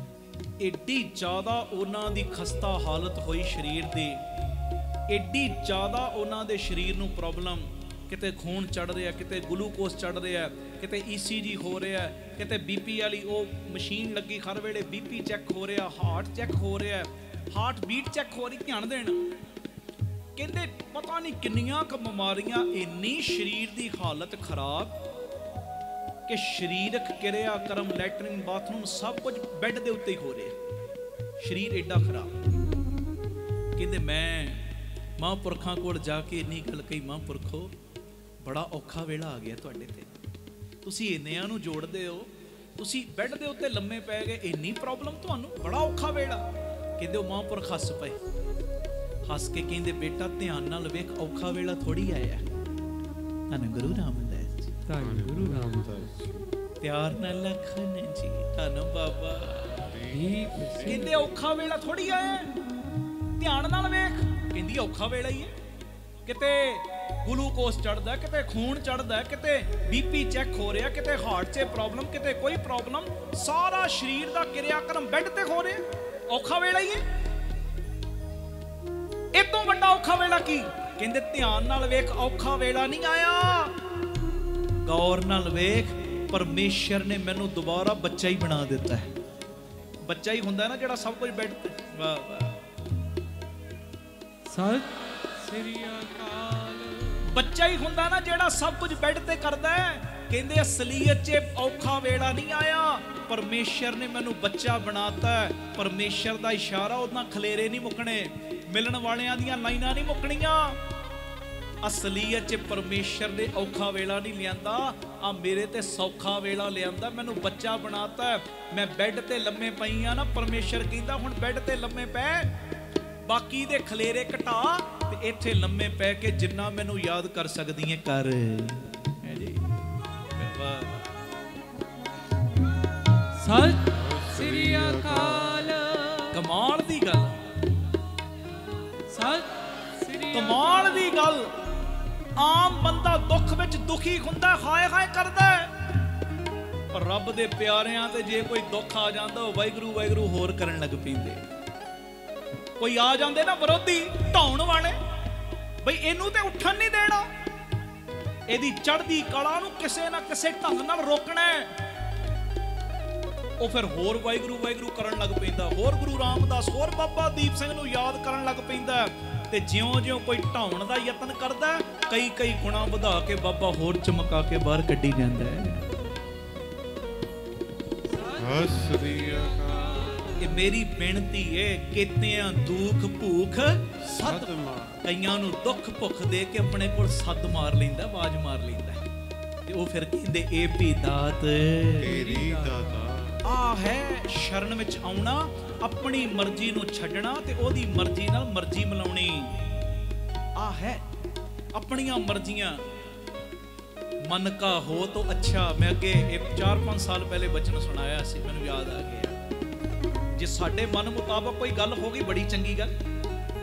ਏਡੀ ਜ਼ਿਆਦਾ ਉਹਨਾਂ ਦੀ ਖਸਤਾ ਹਾਲਤ ਹੋਈ ਸਰੀਰ ਦੀ, ਏਡੀ ਜ਼ਿਆਦਾ ਉਹਨਾਂ ਦੇ ਸਰੀਰ ਨੂੰ ਪ੍ਰੋਬਲਮ, ਕਿਤੇ ਖੂਨ ਚੜ ਰਿਹਾ, ਕਿਤੇ ਗਲੂਕੋਜ਼ ਚੜ ਰਿਹਾ, ਕਿਤੇ ECG ਹੋ ਰਿਹਾ, ਕਿਤੇ BP ਵਾਲੀ ਉਹ ਮਸ਼ੀਨ ਲੱਗੀ ਹਰ ਵੇਲੇ BP ਚੈੱਕ ਹੋ ਰਿਹਾ, ਹਾਰਟ ਚੈੱਕ ਹੋ ਰਿਹਾ, ਹਾਰਟ ਬੀਟ ਚੈੱਕ ਹੋ ਰਹੀ। ਧਿਆਨ ਦੇਣਾ। ਕਹਿੰਦੇ ਪਤਾ ਨਹੀਂ ਕਿੰਨੀਆਂ ਕੁ ਬਿਮਾਰੀਆਂ, ਇੰਨੀ ਸਰੀਰ ਦੀ ਹਾਲਤ ਖਰਾਬ ਕਿ ਸਰੀਰਕ ਕਿਰਿਆ ਕਰਮ, ਲੈਟਰਿਨ, ਬਾਥਰੂਮ ਸਭ ਕੁਝ ਬੈੱਡ ਦੇ ਉੱਤੇ ਹੀ ਹੋ ਰਿਹਾ। ਸਰੀਰ ਏਡਾ ਖਰਾਬ। ਕਹਿੰਦੇ ਮੈਂ ਮਹਾਂਪੁਰਖਾਂ ਕੋਲ ਜਾ ਕੇ ਇੰਨੀ ਗੱਲ ਕਹੀ, ਮਹਾਂਪੁਰਖੋ ਬੜਾ ਔਖਾ ਵੇਲਾ ਆ ਗਿਆ ਤੁਹਾਡੇ ਤੇ, ਤੁਸੀਂ ਇੰਨਿਆਂ ਨੂੰ ਜੋੜਦੇ ਹੋ, ਤੁਸੀਂ ਬੈੱਡ ਦੇ ਉੱਤੇ ਲੰਮੇ ਪੈ ਗਏ, ਇੰਨੀ ਪ੍ਰੋਬਲਮ ਤੁਹਾਨੂੰ, ਬੜਾ ਔਖਾ ਵੇਲਾ। ਕਹਿੰਦੇ ਉਹ ਮਹਾਂਪੁਰਖ ਹੱਸ ਪਏ। ਹੱਸ ਕੇ ਕਹਿੰਦੇ ਬੇਟਾ ਧਿਆਨ ਨਾਲ ਵੇਖ, ਔਖਾ ਵੇਲਾ ਥੋੜੀ ਆਇਆ। ਧੰਨ ਗੁਰੂ ਰਾਮਦਾਸ ਜੀ, ਧੰਨ ਗੁਰੂ ਰਾਮਦਾਸ ਜੀ। ਪਿਆਰ ਨਾਲ ਲਖਨ ਜੀ ਧੰਨ ਬਾਬਾ ਦੀਪ ਸਿੰਘ। ਕਹਿੰਦੇ ਔਖਾ ਵੇਲਾ ਥੋੜੀ ਆਇਆ, ਧਿਆਨ ਨਾਲ ਵੇਖ। ਕਹਿੰਦੀ ਔਖਾ ਵੇਲਾ ਹੀ ਹੈ। ਕਿਤੇ ਗਲੂਕੋਜ਼ ਚੜਦਾ, ਕਿਤੇ ਖੂਨ ਚੜਦਾ, ਕਿਤੇ BP ਚੈੱਕ ਹੋ ਰਿਹਾ, ਕਿਤੇ ਹਾਰਟ 'ਚ ਪ੍ਰੋਬਲਮ, ਕਿਤੇ ਕੋਈ ਪ੍ਰੋਬਲਮ, ਸਾਰਾ ਸਰੀਰ ਦਾ ਕਿਰਿਆਕਰਮ ਬੈੱਡ ਤੇ ਹੋ ਰਿਹਾ। ਔਖਾ ਵੇਲਾ ਹੀ ਹੈ। ਇਹ ਤੋਂ ਵੱਡਾ ਔਖਾ ਵੇਲਾ ਕੀ? ਕਹਿੰਦੇ ਧਿਆਨ ਨਾਲ ਵੇਖ, ਔਖਾ ਵੇਲਾ ਨਹੀਂ ਆਇਆ। ਗੌਰ ਨਾਲ ਵੇਖ, ਪਰਮੇਸ਼ਰ ਨੇ ਮੈਨੂੰ ਦੁਬਾਰਾ ਬੱਚਾ ਹੀ ਬਣਾ ਦਿੱਤਾ ਹੈ। ਬੱਚਾ ਹੀ ਹੁੰਦਾ ਨਾ ਜਿਹੜਾ ਸਭ ਕੁਝ ਬੈੱਡ ਤੇ। ਵਾਹ ਵਾਹ। ਸਤਿ ਸ੍ਰੀ ਅਕਾਲ ਬੱਚਾ ਹੀ ਹੁੰਦਾ ਨਾ ਜਿਹੜਾ ਸਭ ਕੁਝ ਬੈੱਡ ਤੇ ਕਰਦਾ ਹੈ। ਕਹਿੰਦੇ ਅਸਲੀਅਤ 'ਚ ਔਖਾ ਵੇਲਾ ਨਹੀਂ ਆਇਆ, ਪਰਮੇਸ਼ਰ ਨੇ ਮੈਨੂੰ ਬੱਚਾ ਬਣਾਤਾ। ਪਰਮੇਸ਼ਰ ਦਾ ਇਸ਼ਾਰਾ, ਉਹਨਾਂ ਖਲੇਰੇ ਨਹੀਂ ਮੁੱਕਣੇ, ਮਿਲਣ ਵਾਲਿਆਂ ਦੀਆਂ ਲਾਈਨਾਂ ਨਹੀਂ ਮੁੱਕਣੀਆਂ। ਅਸਲੀਅਤ 'ਚ ਪਰਮੇਸ਼ਰ ਨੇ ਔਖਾ ਵੇਲਾ ਨਹੀਂ ਲਿਆਂਦਾ, ਆ ਮੇਰੇ ਤੇ ਸੌਖਾ ਵੇਲਾ ਲਿਆਂਦਾ। ਮੈਨੂੰ ਬੱਚਾ ਬਣਾਤਾ, ਮੈਂ ਬੈੱਡ ਤੇ ਲੰਮੇ ਪਈ ਆ ਨਾ, ਪਰਮੇਸ਼ਰ ਕਹਿੰਦਾ ਹੁਣ ਬੈੱਡ ਤੇ ਲੰਮੇ ਪੈ, ਬਾਕੀ ਦੇ ਖਲੇਰੇ ਘਟਾ ਤੇ ਇੱਥੇ ਲੰਮੇ ਪੈ ਕੇ ਜਿੰਨਾ ਮੈਨੂੰ ਯਾਦ ਕਰ ਸਕਦੀ ਹੈ ਕਰ। ਹੈ ਜੀ, ਸਤਿ ਸ੍ਰੀ ਅਕਾਲ। ਕਮਾਲ ਦੀ ਗੱਲ, ਸਤਿ ਸ੍ਰੀ ਕਮਾਲ ਦੀ ਗੱਲ। ਆਮ ਬੰਦਾ ਦੁੱਖ ਵਿੱਚ ਦੁਖੀ ਹੁੰਦਾ, ਹਾਏ ਹਾਏ ਕਰਦਾ, ਪਰ ਰੱਬ ਦੇ ਪਿਆਰਿਆਂ ਤੇ ਜੇ ਕੋਈ ਦੁੱਖ ਆ ਜਾਂਦਾ ਉਹ ਵਾਹਿਗੁਰੂ ਵਾਹਿਗੁਰੂ ਹੋਰ ਕਰਨ ਲੱਗ ਪੈਂਦੇ। ਕੋਈ ਆ ਜਾਂਦੇ ਨਾ ਵਿਰੋਧੀ ਢਾਉਣ ਵਾਲੇ, ਬਈ ਇਹਨੂੰ ਤੇ ਉੱਠਣ ਨਹੀਂ ਦੇਣਾ, ਇਹਦੀ ਚੜ੍ਹਦੀ ਕਲਾ ਨੂੰ ਕਿਸੇ ਨਾ ਕਿਸੇ ਢੰਗ ਨਾਲ ਰੋਕਣਾ, ਉਹ ਫਿਰ ਹੋਰ ਵਾਹਿਗੁਰੂ ਵਾਹਿਗੁਰੂ ਕਰਨ ਲੱਗ ਪੈਂਦਾ, ਹੋਰ ਗੁਰੂ ਰਾਮਦਾਸ, ਹੋਰ ਬਾਬਾ ਦੀਪ ਸਿੰਘ ਨੂੰ ਯਾਦ ਕਰਨ ਲੱਗ ਪੈਂਦਾ। ਤੇ ਜਿਉਂ-ਜਿਉਂ ਕੋਈ ਢਾਉਣ ਦਾ ਯਤਨ ਕਰਦਾ, ਕਈ ਗੁਣਾ ਵਧਾ ਕੇ ਬਾਬਾ ਹੋਰ ਚਮਕਾ ਕੇ ਬਾਹਰ ਕੱਢੀ ਜਾਂਦਾ ਹੈ। ਸਤਿ ਸ੍ਰੀ ਅਕਾਲ। ਇਹ ਮੇਰੀ ਬੇਨਤੀ ਏ, ਕੀਤਿਆਂ ਦੁੱਖ ਭੂਖ ਸੱਦ ਮਾਰ। ਕਈਆਂ ਨੂੰ ਦੁੱਖ ਭੁੱਖ ਦੇ ਕੇ ਆਪਣੇ ਕੋਲ ਸੱਦ ਮਾਰ ਲੈਂਦਾ, ਆਵਾਜ਼ ਮਾਰ ਲੈਂਦਾ, ਤੇ ਉਹ ਫਿਰ ਕਹਿੰਦੇ ਇਹ ਵੀ ਦਾਤ ਤੇਰੀ ਦਾਤਾ। ਆ ਹੈ ਸ਼ਰਨ ਵਿੱਚ ਆਉਣਾ, ਆਪਣੀ ਮਰਜ਼ੀ ਨੂੰ ਛੱਡਣਾ ਤੇ ਉਹਦੀ ਮਰਜ਼ੀ ਨਾਲ ਮਰਜ਼ੀ ਮਿਲਾਉਣੀ। ਆ ਹੈ ਆਪਣੀਆਂ ਮਰਜ਼ੀਆਂ। ਮਨ ਕਾ ਹੋ ਤੋ ਅੱਛਾ, ਮੈਂ ਅੱਗੇ 4-5 ਸਾਲ ਪਹਿਲੇ ਬਚਨ ਸੁਣਾਇਆ ਸੀ, ਮੈਨੂੰ ਯਾਦ ਆ ਗਿਆ। ਜੇ ਸਾਡੇ ਮਨ ਮੁਤਾਬਕ ਕੋਈ ਗੱਲ ਹੋ ਗਈ ਬੜੀ ਚੰਗੀ ਗੱਲ,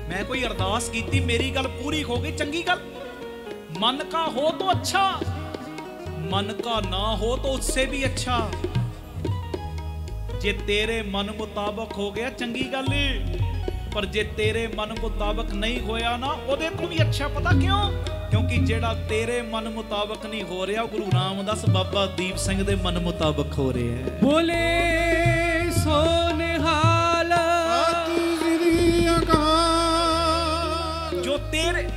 ਮੈਂ ਕੋਈ ਅਰਦਾਸ ਕੀਤੀ ਮੇਰੀ ਗੱਲ ਪੂਰੀ ਹੋ ਗਈ ਚੰਗੀ ਗੱਲ। ਮਨ ਕਾ ਹੋ ਤੋ ਅੱਛਾ, ਮਨ ਕਾ ਨਾ ਹੋ ਤੋ ਉਸਸੇ ਵੀ ਅੱਛਾ। ਜੇ ਤੇਰੇ ਮਨ ਮੁਤਾਬਕ ਹੋ ਗਿਆ ਚੰਗੀ ਗੱਲ ਏ, ਪਰ ਜੇ ਤੇਰੇ ਮਨ ਮੁਤਾਬਕ ਨਹੀਂ ਹੋਇਆ ਨਾ, ਉਹਦੇ ਤੋਂ ਵੀ ਅੱਛਾ। ਪਤਾ ਕਿਉਂ? ਕਿਉਂਕਿ ਜਿਹੜਾ ਤੇਰੇ ਮਨ ਮੁਤਾਬਕ ਨਹੀਂ ਹੋ ਰਿਹਾ, ਗੁਰੂ ਰਾਮਦਾਸ ਬਾਬਾ ਦੀਪ ਸਿੰਘ ਦੇ ਮਨ ਮੁਤਾਬਕ ਹੋ ਰਿਹਾ ਹੈ। ਬੋਲੇ ਸੋ ਨਿਹਾਲ। ਸਤਿ ਸ੍ਰੀ ਅਕਾਲ। ਜੋ ਤੇਰੇ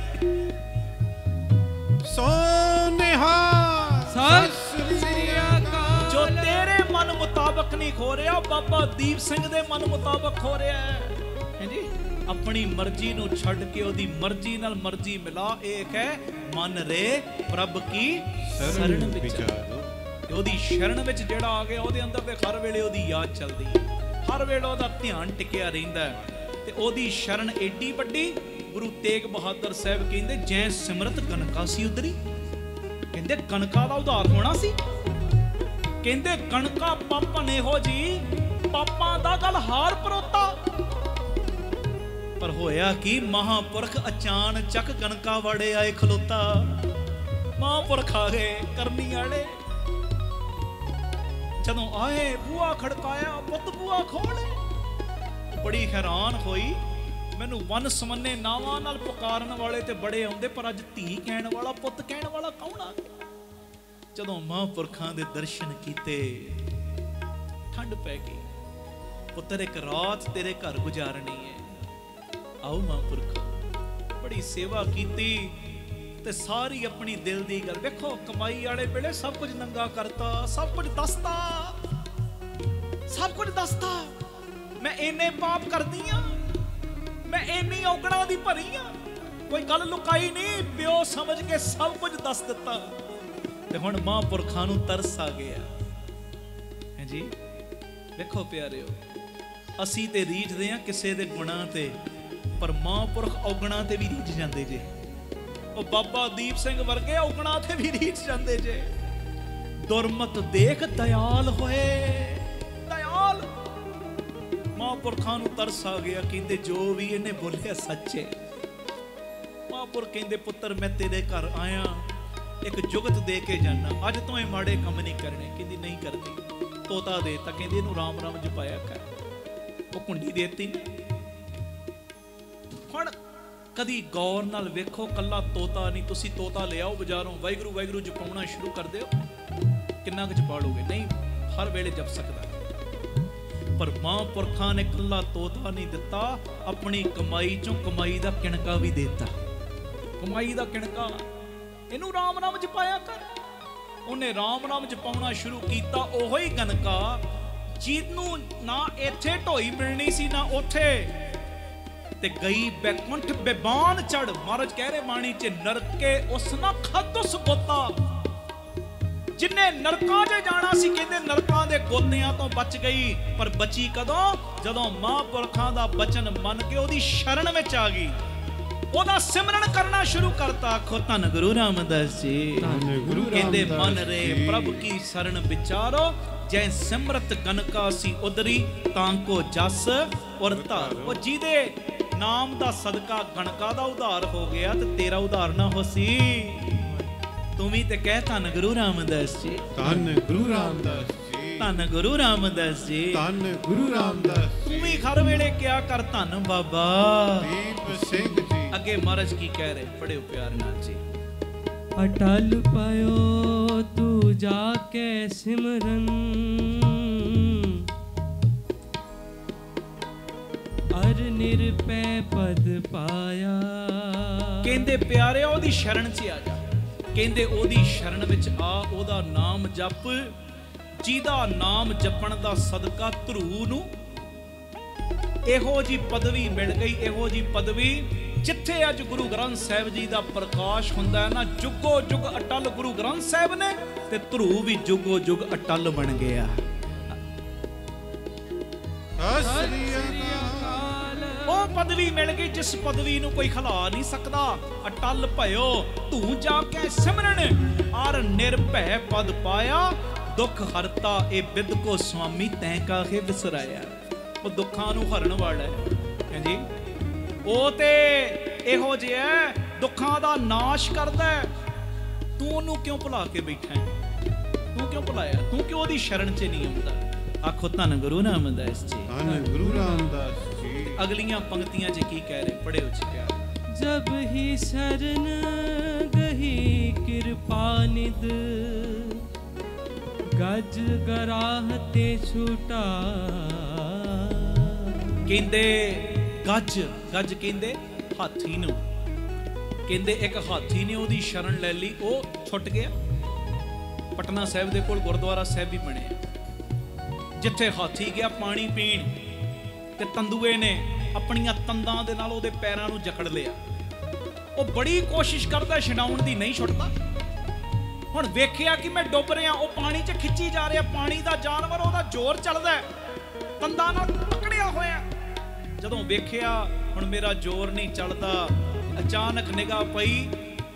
ਸੋ ਨਿਹਾਲ। ਸਤਿ ਸ੍ਰੀ ਅਕਾਲ। ਜੋ ਤੇਰੇ ਮਨ ਮੁਤਾਬਕ ਨਹੀਂ ਹੋ ਰਿਹਾ, ਬਾਬਾ ਦੀਪ ਸਿੰਘ ਦੇ ਮਨ ਮੁਤਾਬਕ ਹੋ ਰਿਹਾ ਹੈ। ਜੀ ਆਪਣੀ ਮਰਜ਼ੀ ਨੂੰ ਛੱਡ ਕੇ ਉਹਦੀ ਮਰਜ਼ੀ ਨਾਲ ਮਰਜ਼ੀ ਮਿਲਾ। ਇਹ ਹੈ ਮਨ ਰੇ ਪ੍ਰਭ ਕੀ ਸ਼ਰਨ ਵਿੱਚ। ਤੇ ਉਹਦੀ ਸ਼ਰਨ ਵਿੱਚ ਜਿਹੜਾ ਆ ਗਿਆ, ਉਹਦੇ ਅੰਦਰ ਤੇ ਹਰ ਵੇਲੇ ਉਹਦੀ ਯਾਦ ਚੱਲਦੀ ਹੈ, ਹਰ ਵੇਲੇ ਉਹਦਾ ਧਿਆਨ ਟਿਕਿਆ ਰਹਿੰਦਾ। ਤੇ ਉਹਦੀ ਸ਼ਰਨ ਏਡੀ ਵੱਡੀ, ਗੁਰੂ ਤੇਗ ਬਹਾਦਰ ਸਾਹਿਬ ਕਹਿੰਦੇ ਜੈ ਸਿਮਰਤ ਕਨਕਾ ਸੀ ਉਦਰੀ। ਕਹਿੰਦੇ ਕਨਕਾ ਦਾ ਉਧਾਰ ਹੋਣਾ ਸੀ। ਕਹਿੰਦੇ ਕਣਕਾਂ ਪਾਪਾ ਨੇ ਇਹੋ ਜੀ, ਪਾਪਾਂ ਦਾ ਗਲ ਹਾਰ ਪਰੋਤਾ। ਪਰ ਹੋਇਆ ਕੀ, ਮਹਾਂਪੁਰਖ ਅਚਾਨਚਕ ਕਣਕਾਂ ਵਾੜੇ ਆਏ ਖਲੋਤਾ। ਮਹਾਂਪੁਰਖ ਆ ਗਏ ਕਰਨੀ ਵਾਲੇ, ਜਦੋਂ ਆਏ ਬੂਹਾ ਖੜਕਾਇਆ, ਪੁੱਤ ਬੂਹਾ ਖੋਲ। ਬੜੀ ਹੈਰਾਨ ਹੋਈ, ਮੈਨੂੰ ਵਨ ਸਮੰਨੇ ਨਾਵਾਂ ਨਾਲ ਪੁਕਾਰਨ ਵਾਲੇ ਤੇ ਬੜੇ ਆਉਂਦੇ, ਪਰ ਅੱਜ ਧੀ ਕਹਿਣ ਵਾਲਾ, ਪੁੱਤ ਕਹਿਣ ਵਾਲਾ ਕੌਣ ਆ? ਜਦੋਂ ਮਹਾਂਪੁਰਖਾਂ ਦੇ ਦਰਸ਼ਨ ਕੀਤੇ, ਠੰਡ ਪੈ ਗਈ। ਪੁੱਤਰ ਇੱਕ ਰਾਤ ਤੇਰੇ ਘਰ ਗੁਜ਼ਾਰਨੀ ਹੈ, ਆਓ ਮਹਾਂਪੁਰਖ। ਬੜੀ ਸੇਵਾ ਕੀਤੀ ਤੇ ਸਾਰੀ ਆਪਣੀ ਦਿਲ ਦੀ ਗੱਲ। ਵੇਖੋ ਕਮਾਈ ਵਾਲੇ ਵੇਲੇ ਸਭ ਕੁਝ ਨੰਗਾ ਕਰਤਾ, ਸਭ ਕੁਝ ਦੱਸਦਾ, ਸਭ ਕੁਝ ਦੱਸਦਾ। ਮੈਂ ਇੰਨੇ ਪਾਪ ਕਰਦੀ ਆ, ਮੈਂ ਇੰਨੀ ਔਗਣਾਂ ਦੀ ਭਰੀ ਆ, ਕੋਈ ਗੱਲ ਲੁਕਾਈ ਨਹੀਂ, ਪਿਓ ਸਮਝ ਕੇ ਸਭ ਕੁਝ ਦੱਸ ਦਿੱਤਾ। ਤੇ ਹੁਣ ਮਹਾਂਪੁਰਖਾਂ ਨੂੰ ਤਰਸ ਆ ਗਿਆ ਹੈ ਜੀ। ਵੇਖੋ ਪਿਆਰਿਓ, ਅਸੀਂ ਤੇ ਰੀਝਦੇ ਆ ਕਿਸੇ ਦੇ ਗੁਣਾਂ ਤੇ, ਪਰ ਮਹਾਂਪੁਰਖ ਔਗਣਾਂ ਤੇ ਵੀ ਰੀਝ ਜਾਂਦੇ ਜੇ। ਉਹ ਬਾਬਾ ਦੀਪ ਸਿੰਘ ਵਰਗੇ ਔਗਣਾਂ ਤੇ ਵੀ ਰੀਝ ਜਾਂਦੇ ਜੇ। ਦੁਰਮਤ ਦੇਖ ਦਇਆਲ ਹੋਏ, ਦਇਆਲ। ਮਹਾਂਪੁਰਖਾਂ ਨੂੰ ਤਰਸ ਆ ਗਿਆ, ਕਹਿੰਦੇ ਜੋ ਵੀ ਇਹਨੇ ਬੋਲਿਆ ਸੱਚ ਹੈ। ਮਹਾਂਪੁਰਖ ਕਹਿੰਦੇ ਪੁੱਤਰ ਮੈਂ ਤੇਰੇ ਘਰ ਆਇਆ, ਇੱਕ ਜੁਗਤ ਦੇ ਕੇ ਜਾਣਾ, ਅੱਜ ਤੋਂ ਇਹ ਮਾੜੇ ਕੰਮ ਨਹੀਂ ਕਰਨੇ। ਕਹਿੰਦੀ ਨਹੀਂ ਕਰਦੀ। ਤੋਤਾ ਦੇ ਤਾਂ ਕਹਿੰਦੀ ਇਹਨੂੰ ਰਾਮ ਰਾਮ ਜਪਾਇਆ ਕਰ। ਉਹ ਕੁੰਡੀ ਦੇਤੀ। ਹੁਣ ਕਦੀ ਗੌਰ ਨਾਲ ਵੇਖੋ, ਕੱਲਾ ਤੋਤਾ ਨਹੀਂ, ਤੁਸੀਂ ਤੋਤਾ ਲਿਆਓ ਬਾਜ਼ਾਰੋਂ, ਵਾਹਿਗੁਰੂ ਵਾਹਿਗੁਰੂ ਜਪਾਉਣਾ ਸ਼ੁਰੂ ਕਰ ਦਿਓ, ਕਿੰਨਾ ਕੁ ਜਪਾ ਲੋਗੇ? ਨਹੀਂ, ਹਰ ਵੇਲੇ ਜਪ ਸਕਦਾ। ਪਰ ਮਹਾਂਪੁਰਖਾਂ ਨੇ ਕੱਲਾ ਤੋਤਾ ਨਹੀਂ ਦਿੱਤਾ, ਆਪਣੀ ਕਮਾਈ ਚੋਂ ਕਮਾਈ ਦਾ ਕਿਣਕਾ ਵੀ ਦਿੱਤਾ। ਕਮਾਈ ਦਾ ਕਿਣਕਾ ਇਹਨੂੰ ਰਾਮ ਨਾਮ ਜਪਾਇਆ ਕਰ। ਉਹਨੇ ਰਾਮ ਨਾਮ ਜਪਾਉਣਾ ਸ਼ੁਰੂ ਕੀਤਾ। ਉਹੋ ਹੀ ਗਨਕਾ ਜਿਹਨੂੰ ਨਾ ਇੱਥੇ ਢੋਈ ਮਿਲਣੀ ਸੀ ਨਾ ਉੱਥੇ, ਤੇ ਗਈ ਬੈਕੁੰਠ ਬੇਬਾਨ ਚੜ। ਮਹਾਰਾਜ ਕਹਿ ਰਹੇ ਬਾਣੀ ਚ, ਨਰਕੇ ਉਸ ਨਾ ਖਾਦੁਸ ਗੋਤਾ। ਜਿੰਨੇ ਨਰਕਾਂ 'ਚ ਜਾਣਾ ਸੀ, ਕਹਿੰਦੇ ਨਰਕਾਂ ਦੇ ਗੋਤਿਆਂ ਤੋਂ ਬਚ ਗਈ। ਪਰ ਬਚੀ ਕਦੋਂ? ਜਦੋਂ ਮਹਾਂਪੁਰਖਾਂ ਦਾ ਬਚਨ ਮੰਨ ਕੇ ਉਹਦੀ ਸ਼ਰਨ ਵਿੱਚ ਆ ਗਈ, ਉਹਦਾ ਸਿਮਰਨ ਕਰਨਾ ਸ਼ੁਰੂ ਕਰਤਾ। ਆਖੋ ਧੰਨ ਗੁਰੂ ਰਾਮਦਾਸ ਜੀ। ਕਹਿੰਦੇ ਮਨ ਰੇ ਪ੍ਰਭ ਕੀ ਸ਼ਰਨ ਵਿਚਾਰੋ, ਜੈ ਸਿਮਰਤ ਗਨਕਾ ਸੀ ਉਦਰੀ, ਤਾਂ ਕੋ ਜਸ ਔਰ ਧਾਰ। ਉਹ ਜਿਹਦੇ ਨਾਮ ਦਾ ਸਦਕਾ ਗਣਕਾ ਦਾ ਉਧਾਰ ਹੋ ਗਿਆ, ਤੇ ਤੇਰਾ ਉਧਾਰ ਨਾ ਹੋਸੀ। ਤੂੰ ਵੀ ਤੇ ਕਹਿ ਧੰਨ ਗੁਰੂ ਰਾਮਦਾਸ ਜੀ। ਧੰਨ ਗੁਰੂ ਰਾਮਦਾਸ ਜੀ। ਧੰਨ ਗੁਰੂ ਰਾਮਦਾਸ ਜੀ। ਧੰਨ ਗੁਰੂ ਰਾਮਦਾਸ ਜੀ। ਤੂੰ ਵੀ ਹਰ ਵੇਲੇ ਕਿਹਾ ਕਰ ਧੰਨ ਬਾਬਾ ਦੀਪ ਸਿੰਘ ਜੀ। ਅੱਗੇ ਮਹਾਰਾਜ ਕੀ ਕਹਿ ਰਹੇ, ਪੜਿਓ ਪਿਆਰ ਨਾਲ ਜੀ। ਅਟਲ ਪਇਓ ਤੂੰ ਜਾ ਕੇ ਸਿਮਰਨ, ਅਰ ਨਿਰਪੈ ਪਦ ਪਾਇਆ। ਕਹਿੰਦੇ ਪਿਆਰਿਆ ਉਹਦੀ ਸ਼ਰਨ 'ਚ ਆ ਜਾ। ਕਹਿੰਦੇ ਉਹਦੀ ਸ਼ਰਨ ਵਿੱਚ ਆ, ਉਹਦਾ ਨਾਮ ਜਪ। ਜਿਹਦਾ ਨਾਮ ਜਪਣ ਦਾ ਸਦਕਾ ਧਰੂ ਨੂੰ ਇਹੋ ਜੀ ਪਦਵੀ ਮਿਲ ਗਈ, ਇਹੋ ਜੀ ਪਦਵੀ ਜਿੱਥੇ ਅੱਜ ਗੁਰੂ ਗ੍ਰੰਥ ਸਾਹਿਬ ਜੀ ਦਾ ਪ੍ਰਕਾਸ਼ ਹੁੰਦਾ ਹੈ ਨਾ, ਜੁਗੋ ਜੁਗ ਅਟਲ ਗੁਰੂ ਗ੍ਰੰਥ ਸਾਹਿਬ ਨੇ, ਤੇ ਧਰੂ ਵੀ ਜੁਗੋ ਜੁਗ ਅਟਲ ਬਣ ਗਿਆ। ਉਹ ਪਦਵੀ ਮਿਲ ਗਈ ਜਿਸ ਪਦਵੀ ਨੂੰ ਕੋਈ ਖਲਾ ਨਹੀਂ ਸਕਦਾ। ਅਟਲ ਭਇਓ ਤੂੰ ਜਾ ਕੇ ਸਿਮਰਨ, ਅਰ ਨਿਰਭੈ ਪਦ ਪਾਇਆ। ਦੁੱਖ ਹਰਤਾ ਇਹ ਬਿਦ ਕੋ ਸੁਆਮੀ, ਤੈਂ ਕਾਹੇ ਵਿਸਰਾਇਆ। ਉਹ ਦੁੱਖਾਂ ਨੂੰ ਹਰਨ ਵਾਲਾ ਹੈ ਜੀ। ਉਹ ਤੇ ਇਹੋ ਜਿਹਾ ਦੁੱਖਾਂ ਦਾ ਨਾਸ਼ ਕਰਦਾ। ਤੂੰ ਉਹਨੂੰ ਕਿਉਂ ਭੁਲਾ ਕੇ ਬੈਠਾ ਹੈ? ਤੂੰ ਕਿਉਂ ਭੁਲਾਇਆ? ਤੂੰ ਕਿਉਂ ਉਹਦੀ ਸ਼ਰਨ 'ਚ ਨਹੀਂ ਆਉਂਦਾ? ਆਖੋ ਧੰਨ ਗੁਰੂ ਰਾਮਦਾਸ ਜੀ। ਧੰਨ ਗੁਰੂ ਰਾਮਦਾਸ ਜੀ। ਅਗਲੀਆਂ ਪੰਕਤੀਆਂ 'ਚ ਕੀ ਕਹਿ ਰਹੇ, ਪੜਿਓ ਜੀ ਪਿਆਰ। ਜਬ ਹੀ ਸ਼ਰਨ ਗਹੀ ਕਿਰਪਾ ਨਿਦ, ਗਜ ਗਰਾਹ ਤੇ ਛੂਟਾ। ਕਹਿੰਦੇ ਗੱਜ, ਗੱਜ ਕਹਿੰਦੇ ਹਾਥੀ ਨੂੰ। ਕਹਿੰਦੇ ਇੱਕ ਹਾਥੀ ਨੇ ਉਹਦੀ ਸ਼ਰਨ ਲੈ ਲਈ, ਉਹ ਛੁੱਟ ਗਿਆ। ਪਟਨਾ ਸਾਹਿਬ ਦੇ ਕੋਲ ਗੁਰਦੁਆਰਾ ਸਾਹਿਬ ਵੀ ਬਣਿਆ, ਜਿੱਥੇ ਹਾਥੀ ਗਿਆ ਪਾਣੀ ਪੀਣ, ਤੇ ਤੰਦੂਏ ਨੇ ਆਪਣੀਆਂ ਤੰਦਾਂ ਦੇ ਨਾਲ ਉਹਦੇ ਪੈਰਾਂ ਨੂੰ ਜਕੜ ਲਿਆ। ਉਹ ਬੜੀ ਕੋਸ਼ਿਸ਼ ਕਰਦਾ ਛਡਾਉਣ ਦੀ, ਨਹੀਂ ਛੁੱਟਦਾ। ਹੁਣ ਵੇਖਿਆ ਕਿ ਮੈਂ ਡੁੱਬ ਰਿਹਾ, ਉਹ ਪਾਣੀ 'ਚ ਖਿੱਚੀ ਜਾ ਰਿਹਾ। ਪਾਣੀ ਦਾ ਜਾਨਵਰ, ਉਹਦਾ ਜ਼ੋਰ ਚੱਲਦਾ, ਤੰਦਾਂ ਨਾਲ ਪਕੜਿਆ ਹੋਇਆ। ਜਦੋਂ ਵੇਖਿਆ ਹੁਣ ਮੇਰਾ ਜ਼ੋਰ ਨਹੀਂ ਚੱਲਦਾ, ਅਚਾਨਕ ਨਿਗਾਹ ਪਈ,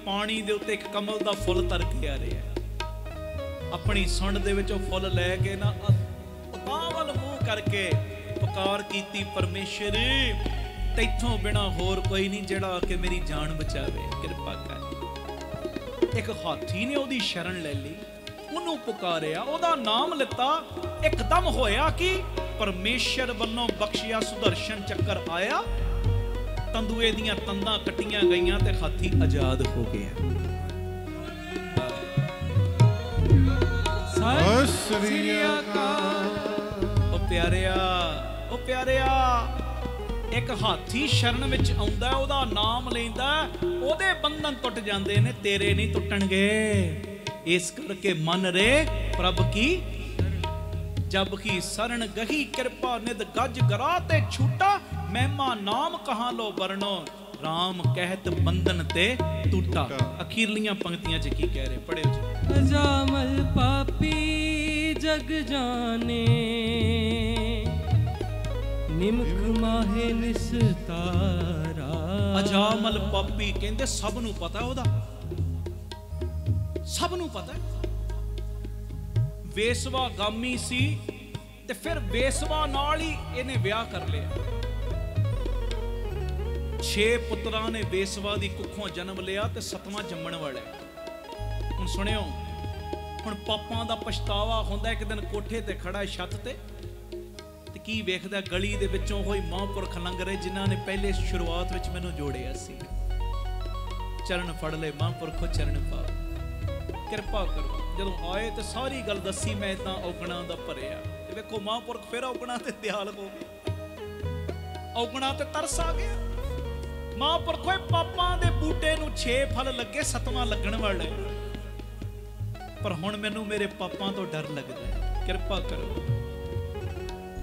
ਪਾਣੀ ਦੇ ਉੱਤੇ ਇੱਕ ਕਮਲ ਦਾ ਫੁੱਲ ਤਰ ਕੇ ਆ ਰਿਹਾ। ਆਪਣੀ ਸੁੰਡ ਦੇ ਵਿੱਚੋਂ ਫੁੱਲ ਲੈ ਕੇ ਨਾ ਉਤਾਂ ਵੱਲ ਮੂੰਹ ਕਰਕੇ ਪੁਕਾਰ ਕੀਤੀ, ਪਰਮੇਸ਼ਰ ਤੈਥੋਂ ਬਿਨਾ ਹੋਰ ਕੋਈ ਨਹੀਂ ਜਿਹੜਾ ਕਿ ਮੇਰੀ ਜਾਨ ਬਚਾਵੇ, ਕਿਰਪਾ ਕਰ। ਇੱਕ ਹਾਥੀ ਨੇ ਉਹਦੀ ਸ਼ਰਨ ਲੈ ਲਈ, ਉਹਨੂੰ ਪੁਕਾਰਿਆ, ਉਹਦਾ ਨਾਮ ਲਿੱਤਾ। ਇੱਕਦਮ ਹੋਇਆ ਕਿ ਪਰਮੇਸ਼ਰ ਵੱਲੋਂ ਬਖਸ਼ਿਆ ਸੁਦਰਸ਼ਨ ਚੱਕਰ ਆਇਆ, ਤੰਦੂਏ ਦੀਆਂ ਤੰਦਾਂ ਕੱਟੀਆਂ ਗਈਆਂ ਤੇ ਹਾਥੀ ਆਜ਼ਾਦ ਹੋ ਗਿਆ। ਸਤਿ ਸ੍ਰੀ ਅਕਾਲ। ਉਹ ਪਿਆਰਿਆ, ਉਹ ਪਿਆਰਿਆ, ਇੱਕ ਹਾਥੀ ਸ਼ਰਨ ਵਿੱਚ ਆਉਂਦਾ, ਉਹਦਾ ਨਾਮ ਲੈਂਦਾ, ਉਹਦੇ ਬੰਧਨ ਟੁੱਟ ਜਾਂਦੇ ਨੇ, ਤੇਰੇ ਨਹੀਂ ਟੁੱਟਣਗੇ। ਇਸ ਕਰਕੇ ਮਨ ਰੇ ਪ੍ਰਭ ਕੀ, ਜਬ ਕੀ ਸ਼ਰਨ ਗਹੀ ਕਿਰਪਾ ਨਿਦ, ਗਜ ਗਰਾ ਤੇ ਛੂਟਾ। ਮਹਿਮਾ ਨਾਮ ਕਹਾਂ ਲੋ ਵਰਣੋ, ਰਾਮ ਕਹਿਤ ਬੰਧਨ ਤੇ ਟੂਟਾ। ਅਖੀਰਲੀਆਂ ਪੰਕਤੀਆਂ 'ਚ ਕੀ ਕਹਿ ਰਹੇ, ਪੜਿਓ ਜੀ। ਅਜਾਮਲ ਪਾਪੀ ਜਗ ਜਾਣੇ, ਨਿਮਕ ਮਾਹੇ ਨਿਸਤਾਰਾ। ਅਜਾਮਲ ਪਾਪੀ ਕਹਿੰਦੇ ਸਭ ਨੂੰ ਪਤਾ, ਉਹਦਾ ਸਭ ਨੂੰ ਪਤਾ। ਵੇਸਵਾ ਗਾਮੀ ਸੀ, ਤੇ ਫਿਰ ਵੇਸਵਾ ਨਾਲ ਹੀ ਇਹਨੇ ਵਿਆਹ ਕਰ ਲਿਆ। 6 ਪੁੱਤਰਾਂ ਨੇ ਵੇਸਵਾ ਦੀ ਕੁੱਖੋਂ ਜਨਮ ਲਿਆ, ਤੇ 7ਵਾਂ ਜੰਮਣ ਵਾਲਾ। ਹੁਣ ਸੁਣਿਓ, ਹੁਣ ਪਾਪਾਂ ਦਾ ਪਛਤਾਵਾ ਹੁੰਦਾ। ਇੱਕ ਦਿਨ ਕੋਠੇ ਤੇ ਖੜਾ ਛੱਤ ਤੇ ਕੀ ਵੇਖਦਾ, ਗਲੀ ਦੇ ਵਿੱਚੋਂ ਹੋਈ ਮਹਾਂਪੁਰਖ ਲੰਘ ਰਹੇ, ਜਿਨ੍ਹਾਂ ਨੇ ਪਹਿਲੇ ਸ਼ੁਰੂਆਤ ਵਿੱਚ ਮੈਨੂੰ ਜੋੜਿਆ ਸੀ। ਚਰਨ ਫੜ ਲੈ ਮਹਾਂਪੁਰਖੋ, ਚਰਨ ਪਾਓ, ਕਿਰਪਾ ਕਰੋ। ਜਦੋਂ ਆਏ ਤੇ ਸਾਰੀ ਗੱਲ ਦੱਸੀ, ਮੈਂ ਇਦਾਂ ਔਗਣਾ ਦਾ ਭਰਿਆ। ਤੇ ਵੇਖੋ ਮਹਾਂਪੁਰਖ ਫਿਰ ਔਗਣਾ ਤੇ ਦਿਆਲ ਹੋ ਗਏ, ਔਗਣਾ ਤੇ ਤਰਸ ਆ ਗਿਆ। ਮਹਾਂਪੁਰਖੋ ਪਾਪਾਂ ਦੇ ਬੂਟੇ ਨੂੰ 6 ਫਲ ਲੱਗੇ, 7ਵਾਂ ਲੱਗਣ ਵਾਲਾ ਹੈ। ਪਰ ਹੁਣ ਮੈਨੂੰ ਮੇਰੇ ਪਾਪਾਂ ਤੋਂ ਡਰ ਲੱਗਦਾ ਹੈ, ਕਿਰਪਾ ਕਰੋ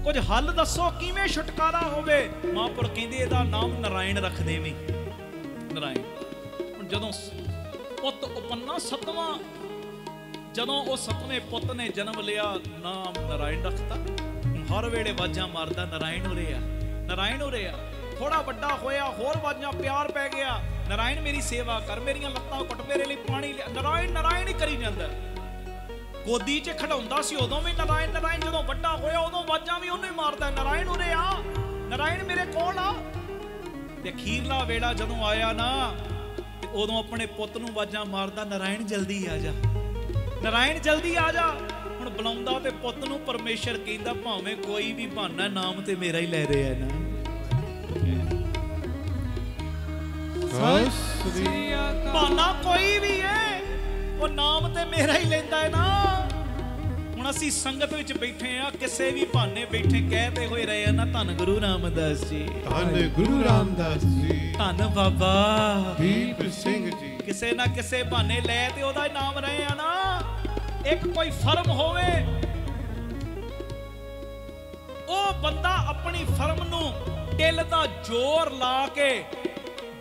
ਕੁਝ ਹੱਲ ਦੱਸੋ, ਕਿਵੇਂ ਛੁਟਕਾਰਾ ਹੋਵੇ। ਮਹਾਂਪੁਰ ਕਹਿੰਦੇ ਇਹਦਾ ਨਾਮ ਨਰਾਇਣ ਰੱਖ ਦੇਵੀਂ। ਨਰਾਇਣ ਹੁਣ ਜਦੋਂ ਪੁੱਤ ਉਪੰਨਾ 7ਵਾਂ, ਜਦੋਂ ਉਹ 7ਵੇਂ ਪੁੱਤ ਨੇ ਜਨਮ ਲਿਆ, ਨਾਮ ਨਰਾਇਣ ਰੱਖਤਾ। ਹਰ ਵੇਲੇ ਵਾਜਾਂ ਮਾਰਦਾ, ਨਰਾਇਣ ਉਰੇ ਆ, ਨਰਾਇਣ ਉਰੇ ਆ। ਥੋੜਾ ਵੱਡਾ ਹੋਇਆ, ਹੋਰ ਵਾਜਾਂ, ਪਿਆਰ ਪੈ ਗਿਆ, ਨਰਾਇਣ ਮੇਰੀ ਸੇਵਾ ਕਰ, ਮੇਰੀਆਂ ਲੱਤਾਂ ਘੁੱਟ, ਮੇਰੇ ਲਈ ਪਾਣੀ ਲਿਆ। ਨਰਾਇਣ ਨਰਾਇਣ ਹੀ ਕਰੀ ਜਾਂਦਾ। ਗੋਦੀ 'ਚ ਖੜਾਉਂਦਾ ਸੀ ਉਦੋਂ ਵੀ ਨਰਾਇਣ ਨਰਾਇਣ, ਜਦੋਂ ਵੱਡਾ ਹੋਇਆ ਉਦੋਂ ਵਾਜਾਂ ਵੀ ਉਹਨੂੰ ਹੀ ਮਾਰਦਾ, ਨਰਾਇਣ ਉਰੇ ਆ, ਨਰਾਇਣ ਮੇਰੇ ਕੋਲ ਆ। ਤੇ ਅਖੀਰਲਾ ਵੇਲਾ ਜਦੋਂ ਆਇਆ ਨਾ, ਤੇ ਉਦੋਂ ਆਪਣੇ ਪੁੱਤ ਨੂੰ ਵਾਜਾਂ ਮਾਰਦਾ, ਨਰਾਇਣ ਜਲਦੀ ਆ ਜਾ, ਨਰਾਇਣ ਜਲਦੀ ਆ ਜਾ। ਹੁਣ ਬੁਲਾਉਂਦਾ ਤੇ ਪੁੱਤ ਨੂੰ ਪਰਮੇਸ਼ਰ ਕਹਿੰਦਾ, ਭਾਵੇਂ ਕੋਈ ਵੀ ਬਹਾਨਾ, ਨਾਮ ਤੇ ਮੇਰਾ ਹੀ ਲੈ ਰਿਹਾ ਨਾ। ਬਹਾਨਾ ਕੋਈ ਵੀ ਹੈ, ਉਹ ਨਾਮ ਤੇ ਮੇਰਾ ਹੀ ਲੈਂਦਾ ਹੈ ਨਾ। ਹੁਣ ਅਸੀਂ ਸੰਗਤ ਵਿੱਚ ਬੈਠੇ ਆ, ਕਿਸੇ ਵੀ ਬਹਾਨੇ ਬੈਠੇ ਕਹਿਤੇ ਹੋਏ ਰਹੇ ਆ ਨਾ, ਧੰਨ ਗੁਰੂ ਰਾਮਦਾਸ ਜੀ, ਧੰਨ ਗੁਰੂ ਰਾਮਦਾਸ ਜੀ, ਧੰਨ ਬਾਬਾ ਦੀਪ ਸਿੰਘ ਜੀ। ਕਿਸੇ ਨਾ ਕਿਸੇ ਬਹਾਨੇ ਲੈ ਤੇ ਉਹਦਾ ਨਾਮ ਰਹੇ ਆ ਨਾ। ਇੱਕ ਕੋਈ ਫਰਮ ਹੋਵੇ, ਉਹ ਬੰਦਾ ਆਪਣੀ ਫਰਮ ਨੂੰ ਦਿਲ ਦਾ ਜ਼ੋਰ ਲਾ ਕੇ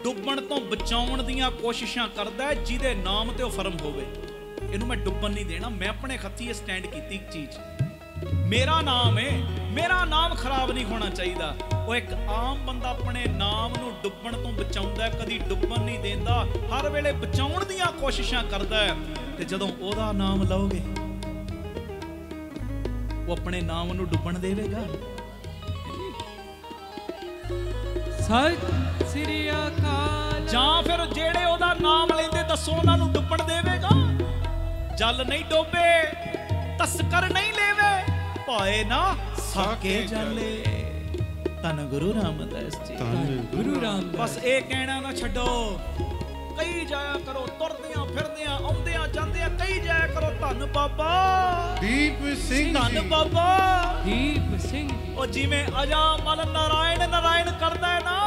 ਡੁੱਬਣ ਤੋਂ ਬਚਾਉਣ ਦੀਆਂ ਕੋਸ਼ਿਸ਼ਾਂ ਕਰਦਾ ਹੈ, ਜਿਹਦੇ ਨਾਮ ਤੇ ਉਹ ਫਰਮ ਹੋਵੇ। ਇਹਨੂੰ ਮੈਂ ਡੁੱਬਣ ਨਹੀਂ ਦੇਣਾ। ਮੈਂ ਆਪਣੇ ਹੱਥੀਂ ਸਟੈਂਡ ਕੀਤੀ ਇੱਕ ਚੀਜ਼, ਮੇਰਾ ਨਾਮ ਹੈ, ਮੇਰਾ ਨਾਮ ਖਰਾਬ ਨਹੀਂ ਹੋਣਾ ਚਾਹੀਦਾ। ਉਹ ਇੱਕ ਆਮ ਬੰਦਾ ਆਪਣੇ ਨਾਮ ਨੂੰ ਡੁੱਬਣ ਤੋਂ ਬਚਾਉਂਦਾ, ਕਦੀ ਡੁੱਬਣ ਨਹੀਂ ਦਿੰਦਾ, ਹਰ ਵੇਲੇ ਬਚਾਉਣ ਦੀਆਂ ਕੋਸ਼ਿਸ਼ਾਂ ਕਰਦਾ ਹੈ। ਤੇ ਜਦੋਂ ਉਹਦਾ ਨਾਮ ਲਓਗੇ, ਉਹ ਆਪਣੇ ਨਾਮ ਨੂੰ ਡੁੱਬਣ ਦੇਵੇਗਾ। ਸਤਿ ਸ੍ਰੀ ਅਕਾਲ। ਜਾਂ ਫਿਰ ਜਿਹੜੇ ਉਹਦਾ ਨਾਮ ਲੈਂਦੇ, ਦੱਸੋ ਉਹਨਾਂ ਨੂੰ ਡੁੱਬਣ ਦੇਵੇਗਾ? ਜਲ ਨਹੀਂ ਡੋਬੇ, ਤਸਕਰ ਨਹੀਂ ਲੈਵੇ, ਭਾਏ ਨਾ ਸਾਕੇ ਜਾਲੇ। ਧੰਨ ਗੁਰੂ ਰਾਮਦਾਸ ਜੀ, ਧੰਨ ਗੁਰੂ ਰਾਮਦਾਸ। ਬਸ ਇਹ ਕਹਿਣਾ ਨਾ ਛੱਡੋ, ਕਈ ਜਾਇਆ ਕਰੋ, ਤੁਰਦਿਆਂ ਫਿਰਦਿਆਂ ਆਉਂਦਿਆਂ ਜਾਂਦਿਆਂ ਕਈ ਜਾਇਆ ਕਰੋ, ਧੰਨ ਬਾਬਾ ਦੀਪ ਸਿੰਘ ਧੰਨ ਜੀ, ਬਾਬਾ ਦੀਪ ਸਿੰਘ ਜੀ। ਉਹ ਜਿਵੇਂ ਅਜਾਮਲ ਨਰਾਇਣ ਨਰਾਇਣ ਕਰਦਾ ਨਾ,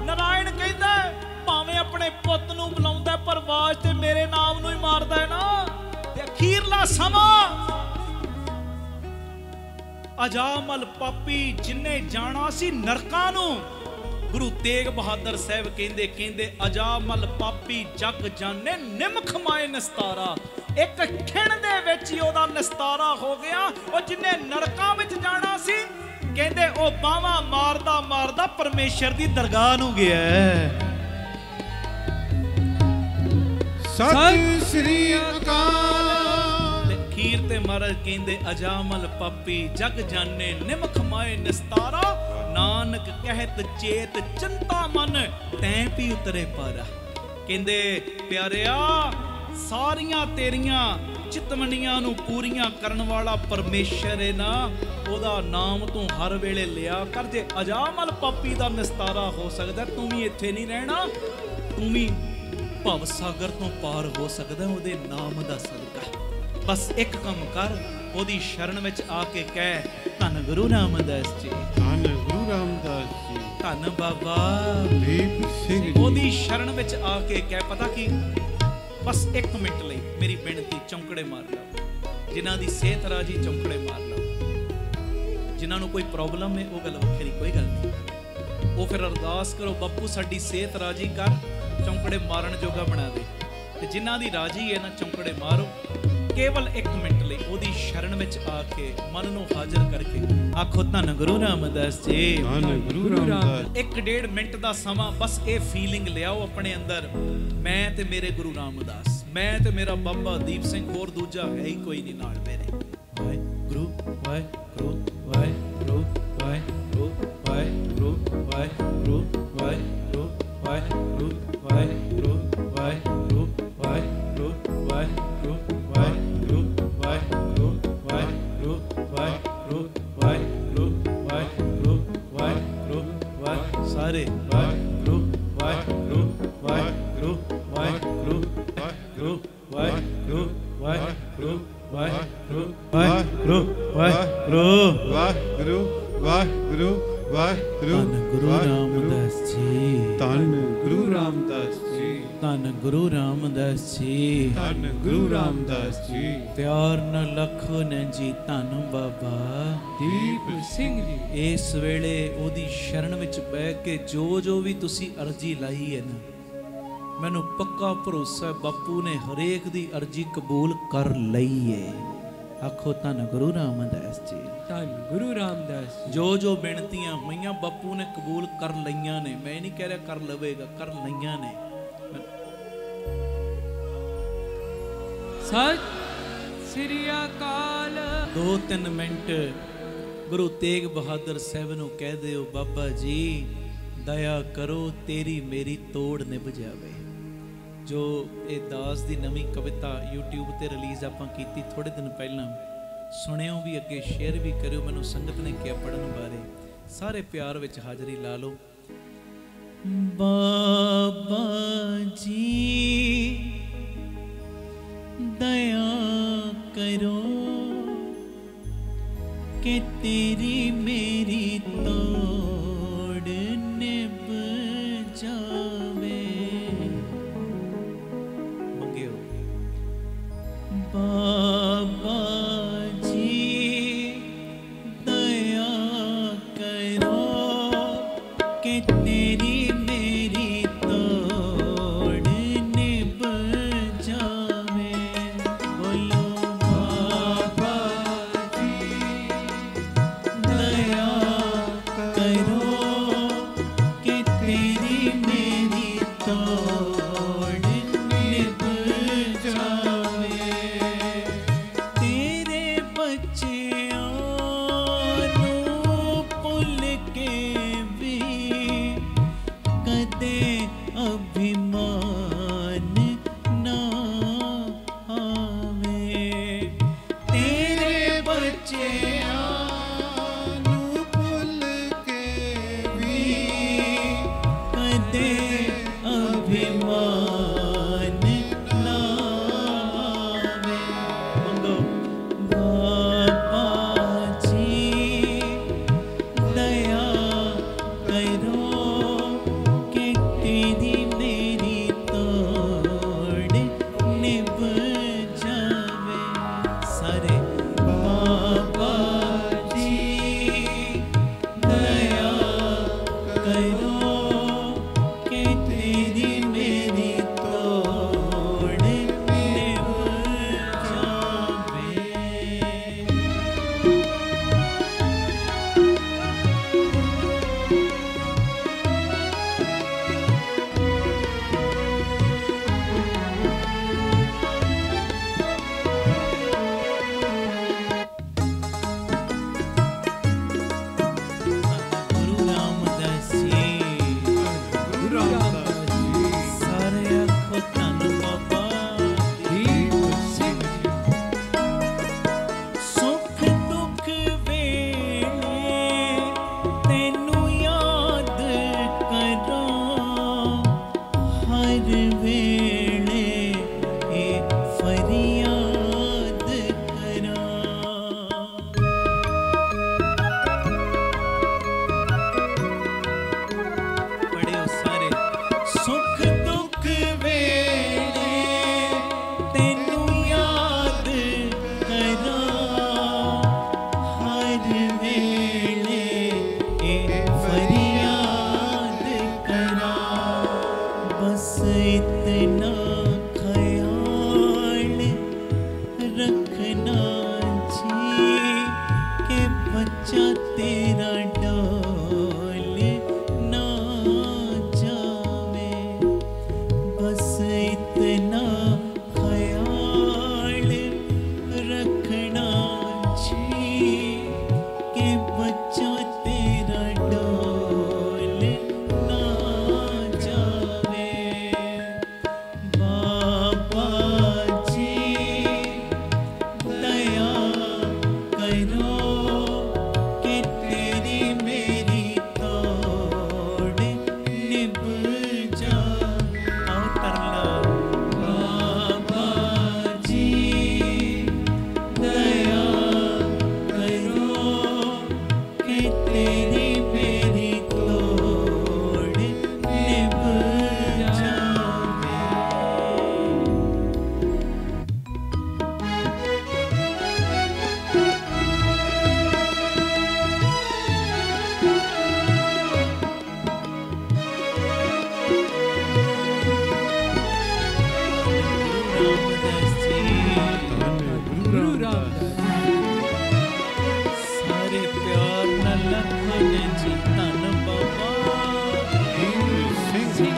ਨਰਾਇਣ ਕਹਿੰਦਾ ਭਾਵੇਂ ਆਪਣੇ ਪੁੱਤ ਨੂੰ ਬੁਲਾਉਂਦਾ, ਪਰ ਆਵਾਜ਼ ਤੇ ਮੇਰੇ ਨਾਮ ਨੂੰ ਹੀ ਮਾਰਦਾ ਨਾ। ਤੇ ਅਖੀਰਲਾ ਸਮਾਂ, ਅਜਾਮਲ ਪਾਪੀ ਜਿੰਨੇ ਜਾਣਾ ਸੀ ਨਰਕਾਂ ਨੂੰ, ਗੁਰੂ ਤੇਗ ਬਹਾਦਰ ਸਾਹਿਬ ਕਹਿੰਦੇ ਅਜਾਮਲ ਪਾਪੀ ਜਗ ਜਾਣੇ, ਨਿਮਖ ਮਾਏ ਨਿਸਤਾਰਾ। ਇੱਕ ਖਿਣ ਦੇ ਵਿੱਚ ਹੀ ਉਹਦਾ ਨਿਸਤਾਰਾ ਹੋ ਗਿਆ। ਉਹ ਜਿੰਨੇ ਨਰਕਾਂ ਵਿੱਚ ਜਾਣਾ ਸੀ, ਕਹਿੰਦੇ ਉਹ ਬਾਹਾਂ ਮਾਰਦਾ ਮਾਰਦਾ ਪਰਮੇਸ਼ਰ ਦੀ ਦਰਗਾਹ ਨੂੰ ਗਿਆ। ਸਤਿ ਸ੍ਰੀ ਅਕਾਲ। ਅਖੀਰ ਤੇ ਮਹਾਰਾਜ ਕਹਿੰਦੇ ਅਜਾਮਲ ਪਾਪੀ ਜਗ ਜਾਣੇ, ਨਿਮਖ ਮਾਏ ਨਿਸਤਾਰਾ। ਨਾਨਕ ਕਹਿਤ ਚੇਤ ਚਿੰਤਾ ਮਨ, ਤੈਂ ਵੀ ਉਤਰੇ ਪਾਰਾ। ਕਹਿੰਦੇ ਪਿਆਰਿਆ, ਸਾਰੀਆਂ ਤੇਰੀਆਂ ਚਿਤਵਨੀਆਂ ਨੂੰ ਪੂਰੀਆਂ ਕਰਨ ਵਾਲਾ ਪਰਮੇਸ਼ਰ ਹੈ ਨਾ, ਉਹਦਾ ਨਾਮ ਤੂੰ ਹਰ ਵੇਲੇ ਲਿਆ ਕਰ। ਜੇ ਅਜਾਮਲ ਪਾਪੀ ਦਾ ਨਿਸਤਾਰਾ ਹੋ ਸਕਦਾ, ਤੂੰ ਵੀ ਇੱਥੇ ਨਹੀਂ ਰਹਿਣਾ, ਤੂੰ ਵੀ ਭਵ ਸਾਗਰ ਤੋਂ ਪਾਰ ਹੋ ਸਕਦਾ ਉਹਦੇ ਨਾਮ ਦਾ ਸਦਕਾ। ਬਸ ਇੱਕ ਕੰਮ ਕਰ, ਉਹਦੀ ਸ਼ਰਨ ਵਿੱਚ ਆ ਕੇ ਕਹਿ, ਧੰਨ ਗੁਰੂ ਰਾਮਦਾਸ ਜੀ, ਧੰਨ ਗੁਰੂ ਰਾਮਦਾਸ ਜੀ, ਧੰਨ ਬਾਬਾ ਦੀਪ ਸਿੰਘ ਜੀ। ਉਹਦੀ ਸ਼ਰਨ ਵਿੱਚ ਆ ਕੇ ਕਹਿ, ਪਤਾ ਕੀ, ਬਸ 1 ਮਿੰਟ ਲਈ ਮੇਰੀ ਬੇਨਤੀ, ਚੌਂਕੜੇ ਮਾਰ ਲਓ। ਜਿਨ੍ਹਾਂ ਦੀ ਸਿਹਤ ਰਾਜੀ, ਚੌਂਕੜੇ ਮਾਰ ਲਓ। ਜਿਨ੍ਹਾਂ ਨੂੰ ਕੋਈ ਪ੍ਰੋਬਲਮ ਹੈ, ਉਹ ਗੱਲ ਵੱਖਰੀ, ਕੋਈ ਗੱਲ ਨਹੀਂ। ਉਹ ਫਿਰ ਅਰਦਾਸ ਕਰੋ, ਬਾਪੂ ਸਾਡੀ ਸਿਹਤ ਰਾਜੀ ਕਰ, ਚੌਂਕੜੇ ਮਾਰਨ ਜੋਗਾ ਬਣਾ ਦੇ। ਤੇ ਜਿਨ੍ਹਾਂ ਦੀ ਰਾਜੀ ਹੈ ਨਾ, ਚੌਂਕੜੇ ਮਾਰੋ। ਕੇਵਲ 1 ਮਿੰਟ ਲਈ ਉਹਦੀ ਸ਼ਰਨ ਵਿੱਚ ਆ ਕੇ ਮਨ ਨੂੰ ਹਾਜ਼ਰ ਕਰਕੇ ਆਖੋ, ਧੰਨ ਗੁਰੂ ਰਾਮਦਾਸ ਜੀ, ਧੰਨ ਗੁਰੂ ਰਾਮਦਾਸ। 1-1.5 ਮਿੰਟ ਦਾ ਸਮਾਂ, ਬਸ ਇਹ ਫੀਲਿੰਗ ਲਿਆਓ ਆਪਣੇ ਅੰਦਰ, ਮੈਂ ਤੇ ਮੇਰੇ ਗੁਰੂ ਰਾਮਦਾਸ, ਮੈਂ ਤੇ ਮੇਰਾ ਬਾਬਾ ਦੀਪ ਸਿੰਘ, ਹੋਰ ਦੂਜਾ ਹੈ ਹੀ ਕੋਈ ਨਹੀਂ ਨਾਲ ਮੇਰੇ। ਵਾਹਿਗੁਰੂ ਵਾਹਿਗੁਰੂ ਵਾਹਿਗੁਰੂ ਵਾਹਿਗੁਰੂ ਵਾਹਿਗੁਰੂ ਵਾਹਿਗੁਰੂ ਵਾਹਿਗੁਰੂ ਵਾਹਿਗੁਰੂ ਵਾਹਿਗੁਰੂ ਵਾਹਿਗੁਰੂ ਵਾਹਿਗੁਰੂ ਵਾਹਿਗੁਰੂ ਵਾਹਿਗੁਰੂ ਵਾਹਿਗੁਰੂ ਵਾਹਿਗੁਰੂ ਵਾਹਿਗੁਰੂ ਵਾਹਿਗੁਰੂ ਵਾਹਿਗੁਰੂ ਵਾਹਿਗੁਰੂ ਵਾਹਿ ਸਾਰੇ ਵਾਹਿਗੁਰੂ ਵਾਹਿਗੁਰੂ ਵਾਹਿਗੁਰੂ ਵਾਹਿਗੁਰੂ ਵਾਹਿਗੁਰੂ ਵਾਹਿਗੁਰੂ ਵਾਹਿਗੁਰੂ ਵਾਹਿਗੁਰੂ ਵਾਹਿਗੁਰੂ ਵਾਹਿਗੁਰੂ ਵਾਹਿਗੁਰੂ ਵਾਹਿਗੁਰੂ ਵਾਹਿਗੁਰੂ ਧੰਨ ਗੁਰੂ ਰਾਮਦਾਸ ਜੀ, ਧੰਨ ਗੁਰੂ ਰਾਮਦਾਸ ਜੀ, ਧੰਨ ਗੁਰੂ ਰਾਮਦਾਸ ਜੀ, ਧੰਨ ਗੁਰੂ ਰਾਮਦਾਸ ਜੀ। ਪਿਆਰ ਨਾਲ ਲੱਖੋ ਨੇ ਜੀ ਧੰਨ ਬਾਬਾ ਦੀਪ ਸਿੰਘ ਜੀ। ਇਸ ਵੇਲੇ ਉਹਦੀ ਸ਼ਰਨ ਵਿੱਚ ਬਹਿ ਕੇ ਜੋ ਵੀ ਤੁਸੀਂ ਅਰਜ਼ੀ ਲਾਈ ਹੈ ਨਾ, ਮੈਨੂੰ ਪੱਕਾ ਭਰੋਸਾ ਹੈ ਬਾਪੂ ਨੇ ਹਰੇਕ ਦੀ ਅਰਜ਼ੀ ਕਬੂਲ ਕਰ ਲਈ ਹੈ। ਆਖੋ ਧੰਨ ਗੁਰੂ ਰਾਮਦਾਸ ਜੀ। ਧੰਨ ਗੁਰੂ ਰਾਮਦਾਸ ਜੀ। ਜੋ ਬੇਨਤੀਆਂ ਹੋਈਆਂ ਬਾਪੂ ਨੇ ਕਬੂਲ ਕਰ ਲਈਆਂ ਨੇ। ਮੈਂ ਨਹੀਂ ਕਹਿ ਰਿਹਾ ਕਰ ਲਵੇਗਾ, ਕਰ ਲਈਆਂ ਨੇ। ਸਤਿ ਸ੍ਰੀ ਅਕਾਲ। 2-3 ਮਿੰਟ ਗੁਰੂ ਤੇਗ ਬਹਾਦਰ ਸਾਹਿਬ ਨੂੰ ਕਹਿ ਦਿਓ, ਬਾਬਾ ਜੀ ਦਇਆ ਕਰੋ ਤੇਰੀ ਮੇਰੀ ਤੋੜ ਨਿਭ ਜਾਵੇ। ਜੋ ਇਹ ਦਾਸ ਦੀ ਨਵੀਂ ਕਵਿਤਾ YouTube ਤੇ ਰਿਲੀਜ਼ ਆਪਾਂ ਕੀਤੀ ਥੋੜੇ ਦਿਨ ਪਹਿਲਾਂ, ਸੁਣਿਓ ਵੀ, ਅੱਗੇ ਸ਼ੇਅਰ ਵੀ ਕਰਿਓ। ਮੈਨੂੰ ਸੰਗਤ ਨੇ ਕਿਹਾ ਪੜਨ ਬਾਰੇ। ਸਾਰੇ ਪਿਆਰ ਵਿੱਚ ਹਾਜ਼ਰੀ ਲਾ ਲਓ। ਬਾਬਾ ਜੀ ਦਇਆ ਕਰੋ ਕਿ ਤੇਰੀ ਮੇਰੀ ਤੋੜ ਨਿਭ ਜਾਵੇ। ਮੰਗਿਓ ਬਾਬਾ ਜੀ ਦਇਆ ਕਰੋ ਕਿ ਤੇਰੀ ਮੇਰੀ ਤੋੜ ਨਿਭ ਜਾਵੇ। ਬੋਲੋ ਬਾਬਾ ਜੀ ਦਇਆ ਕਰੋ ਕਿ ਤੇਰੀ ਮੇਰੀ ਤੋੜ ਨਿਭ ਜਾਵੇ। ਤੇਰੇ ਬੱਚਿਆਂ ਨੂੰ ਭੁੱਲ ਕੇ ਵੀ ਕਦੇ ਅਭਿਮਾਨ ਨਾ ਆਵੇ। ਤੇਰੇ ਬੱਚਿਆਂ ਨੂੰ ਭੁੱਲ ਕੇ ਵੀ ਕਦੇ ਅਭਿਮਾਨ ਨਾ ਆਵੇ। ਮੰਗੋ ਬਾਬਾ ਜੀ ਦਇਆ ਕਰੋ ਕਿ ਤੇਰੀ ਮੇਰੀ ਤੋੜ ਨਿਭ ਜਾਵੇ। ਸਾਰੇ ਬਾਬਾ ਜੀ ਦਇਆ ਕਰੋ ਕਿ ਤੇਰੀ ਮੇਰੀ ਤੋੜ ਨਿਭ ਜਾਵੇ। ਗੁਰੂ ਰਾਮਦਾਸ ਜੀ, ਗੁਰੂ ਰਾਮਦਾਸ ਜੀ। ਸਾਰੇ ਆਖੋ ਧੰਨ ਬਾਬਾ ਦੀਪ ਸਿੰਘ ਜੀ। ਸੁਖ ਦੁੱਖ ਵੇਲੇ ਤੈਨੂੰ ਯਾਦ ਕਰਾਂ, ਹਰ ਵੇਲੇ ਇਹ ਫਰਿਆਦ ਕਰਾਂ। ਪੜਿਓ ਸਾਰੇ। ਸੁਖ ਦੁੱਖ ਵੇਲੇ ਤੈਨੂੰ ਯਾਦ ਕਰਾਂ, ਹਰ ਵੇਲੇ ਇਹ ਫਰਿਆਦ ਕਰਾਂ। ਬਸ ਇਤਨਾ ਖਿਆਲ ਰੱਖਣਾ ਜੀ ਕਿ ਬੱਚਾ ਤੇਰਾ ਡੋਲ ਨਾ ਜਾਵੇ। ਬਸ ਇਤਨਾ ਖਿਆਲ ਰੱਖਣਾ ਜੀ ਕਿ ਬੱਚਾ ਤੇਰਾ ਡੋਲ ਨਾ ਜਾਵੇ। ਬਾਬਾ ਜੀ ਦਇਆ ਕਰੋ ਕਿ ਤੇਰੀ ਮੇਰੀ ਤੋੜ ਨਿਭ ਜਾਵੇ। ਆਓ ਤਰਲਾ। ਬਾਬਾ ਜੀ ਦਇਆ ਕਰੋ ਕਿ ਤੇਰੀ ਮੇਰੀ ਪਿਆਰ ਨਾਲ ਲੱਖਣ ਜੀ ਧੰਨ ਬਾਬਾ ਦੀਪ ਸਿੰਘ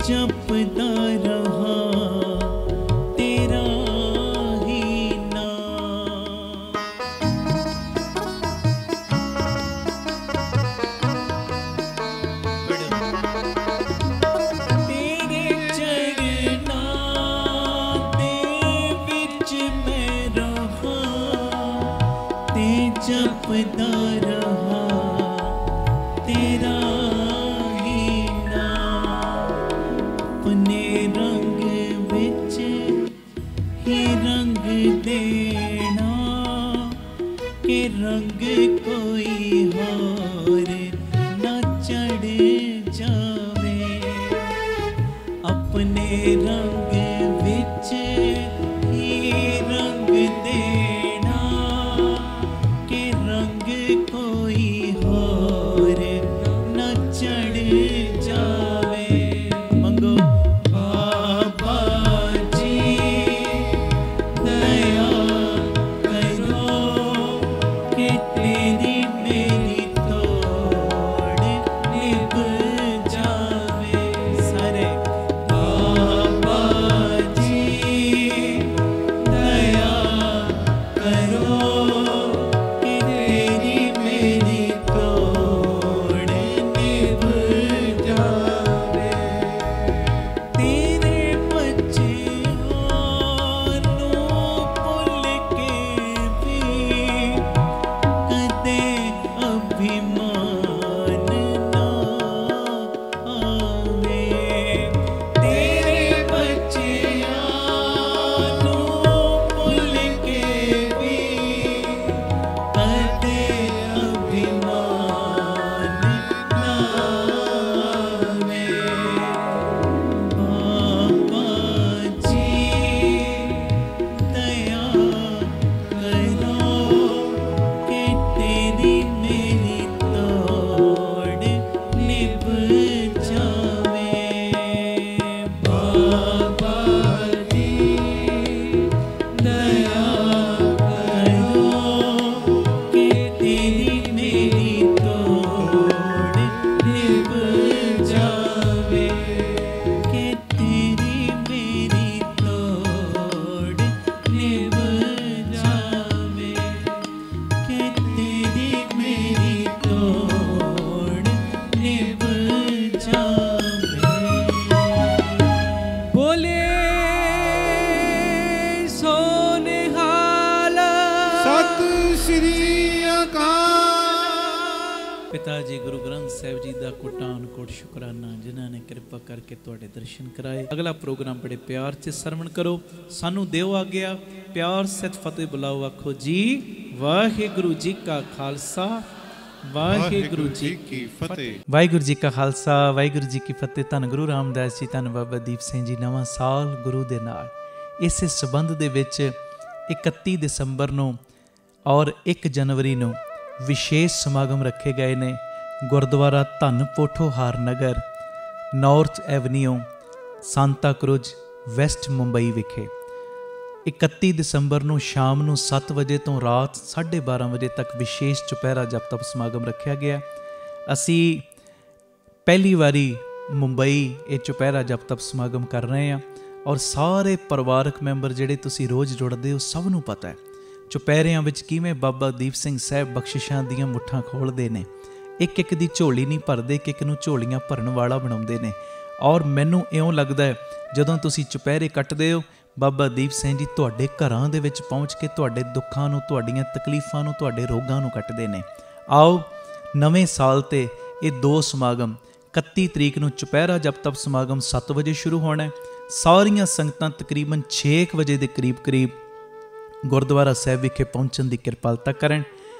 ਜਪਦਾ ਰਹਾ ਤੇਰਾ ਹੀ ਨਾਮ। ਤੇਰੇ ਚਰਨਾਂ ਦੇ ਵਿੱਚ ਮੈਂ ਰਹਾ ਤੇ ਜਪਦਾ ਰਹਾ ਤੇਰਾ ਦੇਣਾ ਕਿ ਰੰਗ ਕੋਈ ਹੋਰ ਨਾ ਚੜ ਜਾਵੇ ਆਪਣੇ ਰੰਗ ਵਿੱਚ ਹੀ ਰੰਗ ਦੇਣਾ ਕਿ ਰੰਗ ਕੋਈ ਹੋਰ ਨਾ ਚੜ ਜਾਵੇ। ਮੰਗੋ ਪਿਤਾ ਜੀ ਗੁਰੂ ਗ੍ਰੰਥ ਸਾਹਿਬ ਜੀ ਦਾ ਕੋਟਾਨ ਕੋਟ ਸ਼ੁਕਰਾਨਾ ਜਿਨ੍ਹਾਂ ਨੇ ਕਿਰਪਾ ਕਰਕੇ ਤੁਹਾਡੇ ਦਰਸ਼ਨ ਕਰਾਏ। ਅਗਲਾ ਪ੍ਰੋਗਰਾਮ ਬੜੇ ਪਿਆਰ 'ਚ ਸਰਵਣ ਕਰੋ। ਸਾਨੂੰ ਦਿਓ ਆਗਿਆ। ਪਿਆਰ ਸਹਿਤ ਫਤਿਹ ਬੁਲਾਓ। ਆਖੋ ਜੀ ਵਾਹਿਗੁਰੂ ਜੀ ਕਾ ਖਾਲਸਾ ਵਾਹਿਗੁਰੂ ਜੀ ਕੀ ਫਤਿਹ। ਵਾਹਿਗੁਰੂ ਜੀ ਕਾ ਖਾਲਸਾ ਵਾਹਿਗੁਰੂ ਜੀ ਕੀ ਫਤਿਹ। ਧੰਨ ਗੁਰੂ ਰਾਮਦਾਸ ਜੀ ਧੰਨ ਬਾਬਾ ਦੀਪ ਸਿੰਘ ਜੀ। ਨਵਾਂ ਸਾਲ ਗੁਰੂ ਦੇ ਨਾਲ। ਇਸੇ ਸਬੰਧ ਦੇ ਵਿੱਚ 31 ਦਸੰਬਰ ਨੂੰ ਔਰ 1 ਜਨਵਰੀ ਨੂੰ ਵਿਸ਼ੇਸ਼ ਸਮਾਗਮ ਰੱਖੇ ਗਏ ਨੇ Gurdwara Dhan Pothohar Nagar, North Avenue, Santa Cruz, west Mumbai ਵਿਖੇ। 31 ਦਸੰਬਰ ਨੂੰ ਸ਼ਾਮ ਨੂੰ 7 ਵਜੇ ਤੋਂ ਰਾਤ 12:30 ਵਜੇ ਤੱਕ ਵਿਸ਼ੇਸ਼ ਚੁਪਹਿਰਾ ਜਪ ਤਪ ਸਮਾਗਮ ਰੱਖਿਆ ਗਿਆ। ਅਸੀਂ ਪਹਿਲੀ ਵਾਰੀ ਮੁੰਬਈ ਇਹ ਚੁਪਹਿਰਾ ਜਪ ਤਪ ਸਮਾਗਮ ਕਰ ਰਹੇ ਹਾਂ ਔਰ ਸਾਰੇ ਪਰਿਵਾਰਕ ਮੈਂਬਰ ਜਿਹੜੇ ਤੁਸੀਂ ਰੋਜ਼ ਜੁੜਦੇ ਹੋ ਸਭ ਨੂੰ ਪਤਾ ਹੈ ਚੁਪਹਿਰਿਆਂ ਵਿੱਚ ਕਿਵੇਂ ਬਾਬਾ ਦੀਪ ਸਿੰਘ ਸਾਹਿਬ ਬਖਸ਼ਿਸ਼ਾਂ ਦੀਆਂ ਮੁੱਠਾਂ ਖੋਲ੍ਹਦੇ ਨੇ। ਇੱਕ ਇੱਕ ਦੀ ਝੋਲੀ ਨਹੀਂ ਭਰਦੇ, ਇੱਕ ਇੱਕ ਨੂੰ ਝੋਲੀਆਂ ਭਰਨ ਵਾਲਾ ਬਣਾਉਂਦੇ ਨੇ। ਔਰ ਮੈਨੂੰ ਇਉਂ ਲੱਗਦਾ ਹੈ ਜਦੋਂ ਤੁਸੀਂ ਚੁਪਹਿਰੇ ਕੱਟਦੇ ਹੋ ਬਾਬਾ ਦੀਪ ਸਿੰਘ ਜੀ ਤੁਹਾਡੇ ਘਰਾਂ ਦੇ ਵਿੱਚ ਪਹੁੰਚ ਕੇ ਤੁਹਾਡੇ ਦੁੱਖਾਂ ਨੂੰ, ਤੁਹਾਡੀਆਂ ਤਕਲੀਫਾਂ ਨੂੰ, ਤੁਹਾਡੇ ਰੋਗਾਂ ਨੂੰ ਕੱਟਦੇ ਨੇ। ਆਓ ਨਵੇਂ ਸਾਲ 'ਤੇ ਇਹ 2 ਸਮਾਗਮ 31 ਤਰੀਕ ਨੂੰ ਚੁਪਹਿਰਾ ਜਪ ਤਪ ਸਮਾਗਮ 7 ਵਜੇ ਸ਼ੁਰੂ ਹੋਣਾ ਹੈ। ਸਾਰੀਆਂ ਸੰਗਤਾਂ ਤਕਰੀਬਨ 6 ਵਜੇ ਦੇ ਕਰੀਬ ਗੁਰਦੁਆਰਾ ਸਾਹਿਬ ਵਿਖੇ ਪਹੁੰਚਣ ਦੀ ਕਿਰਪਾਲਤਾ ਕਰਨ।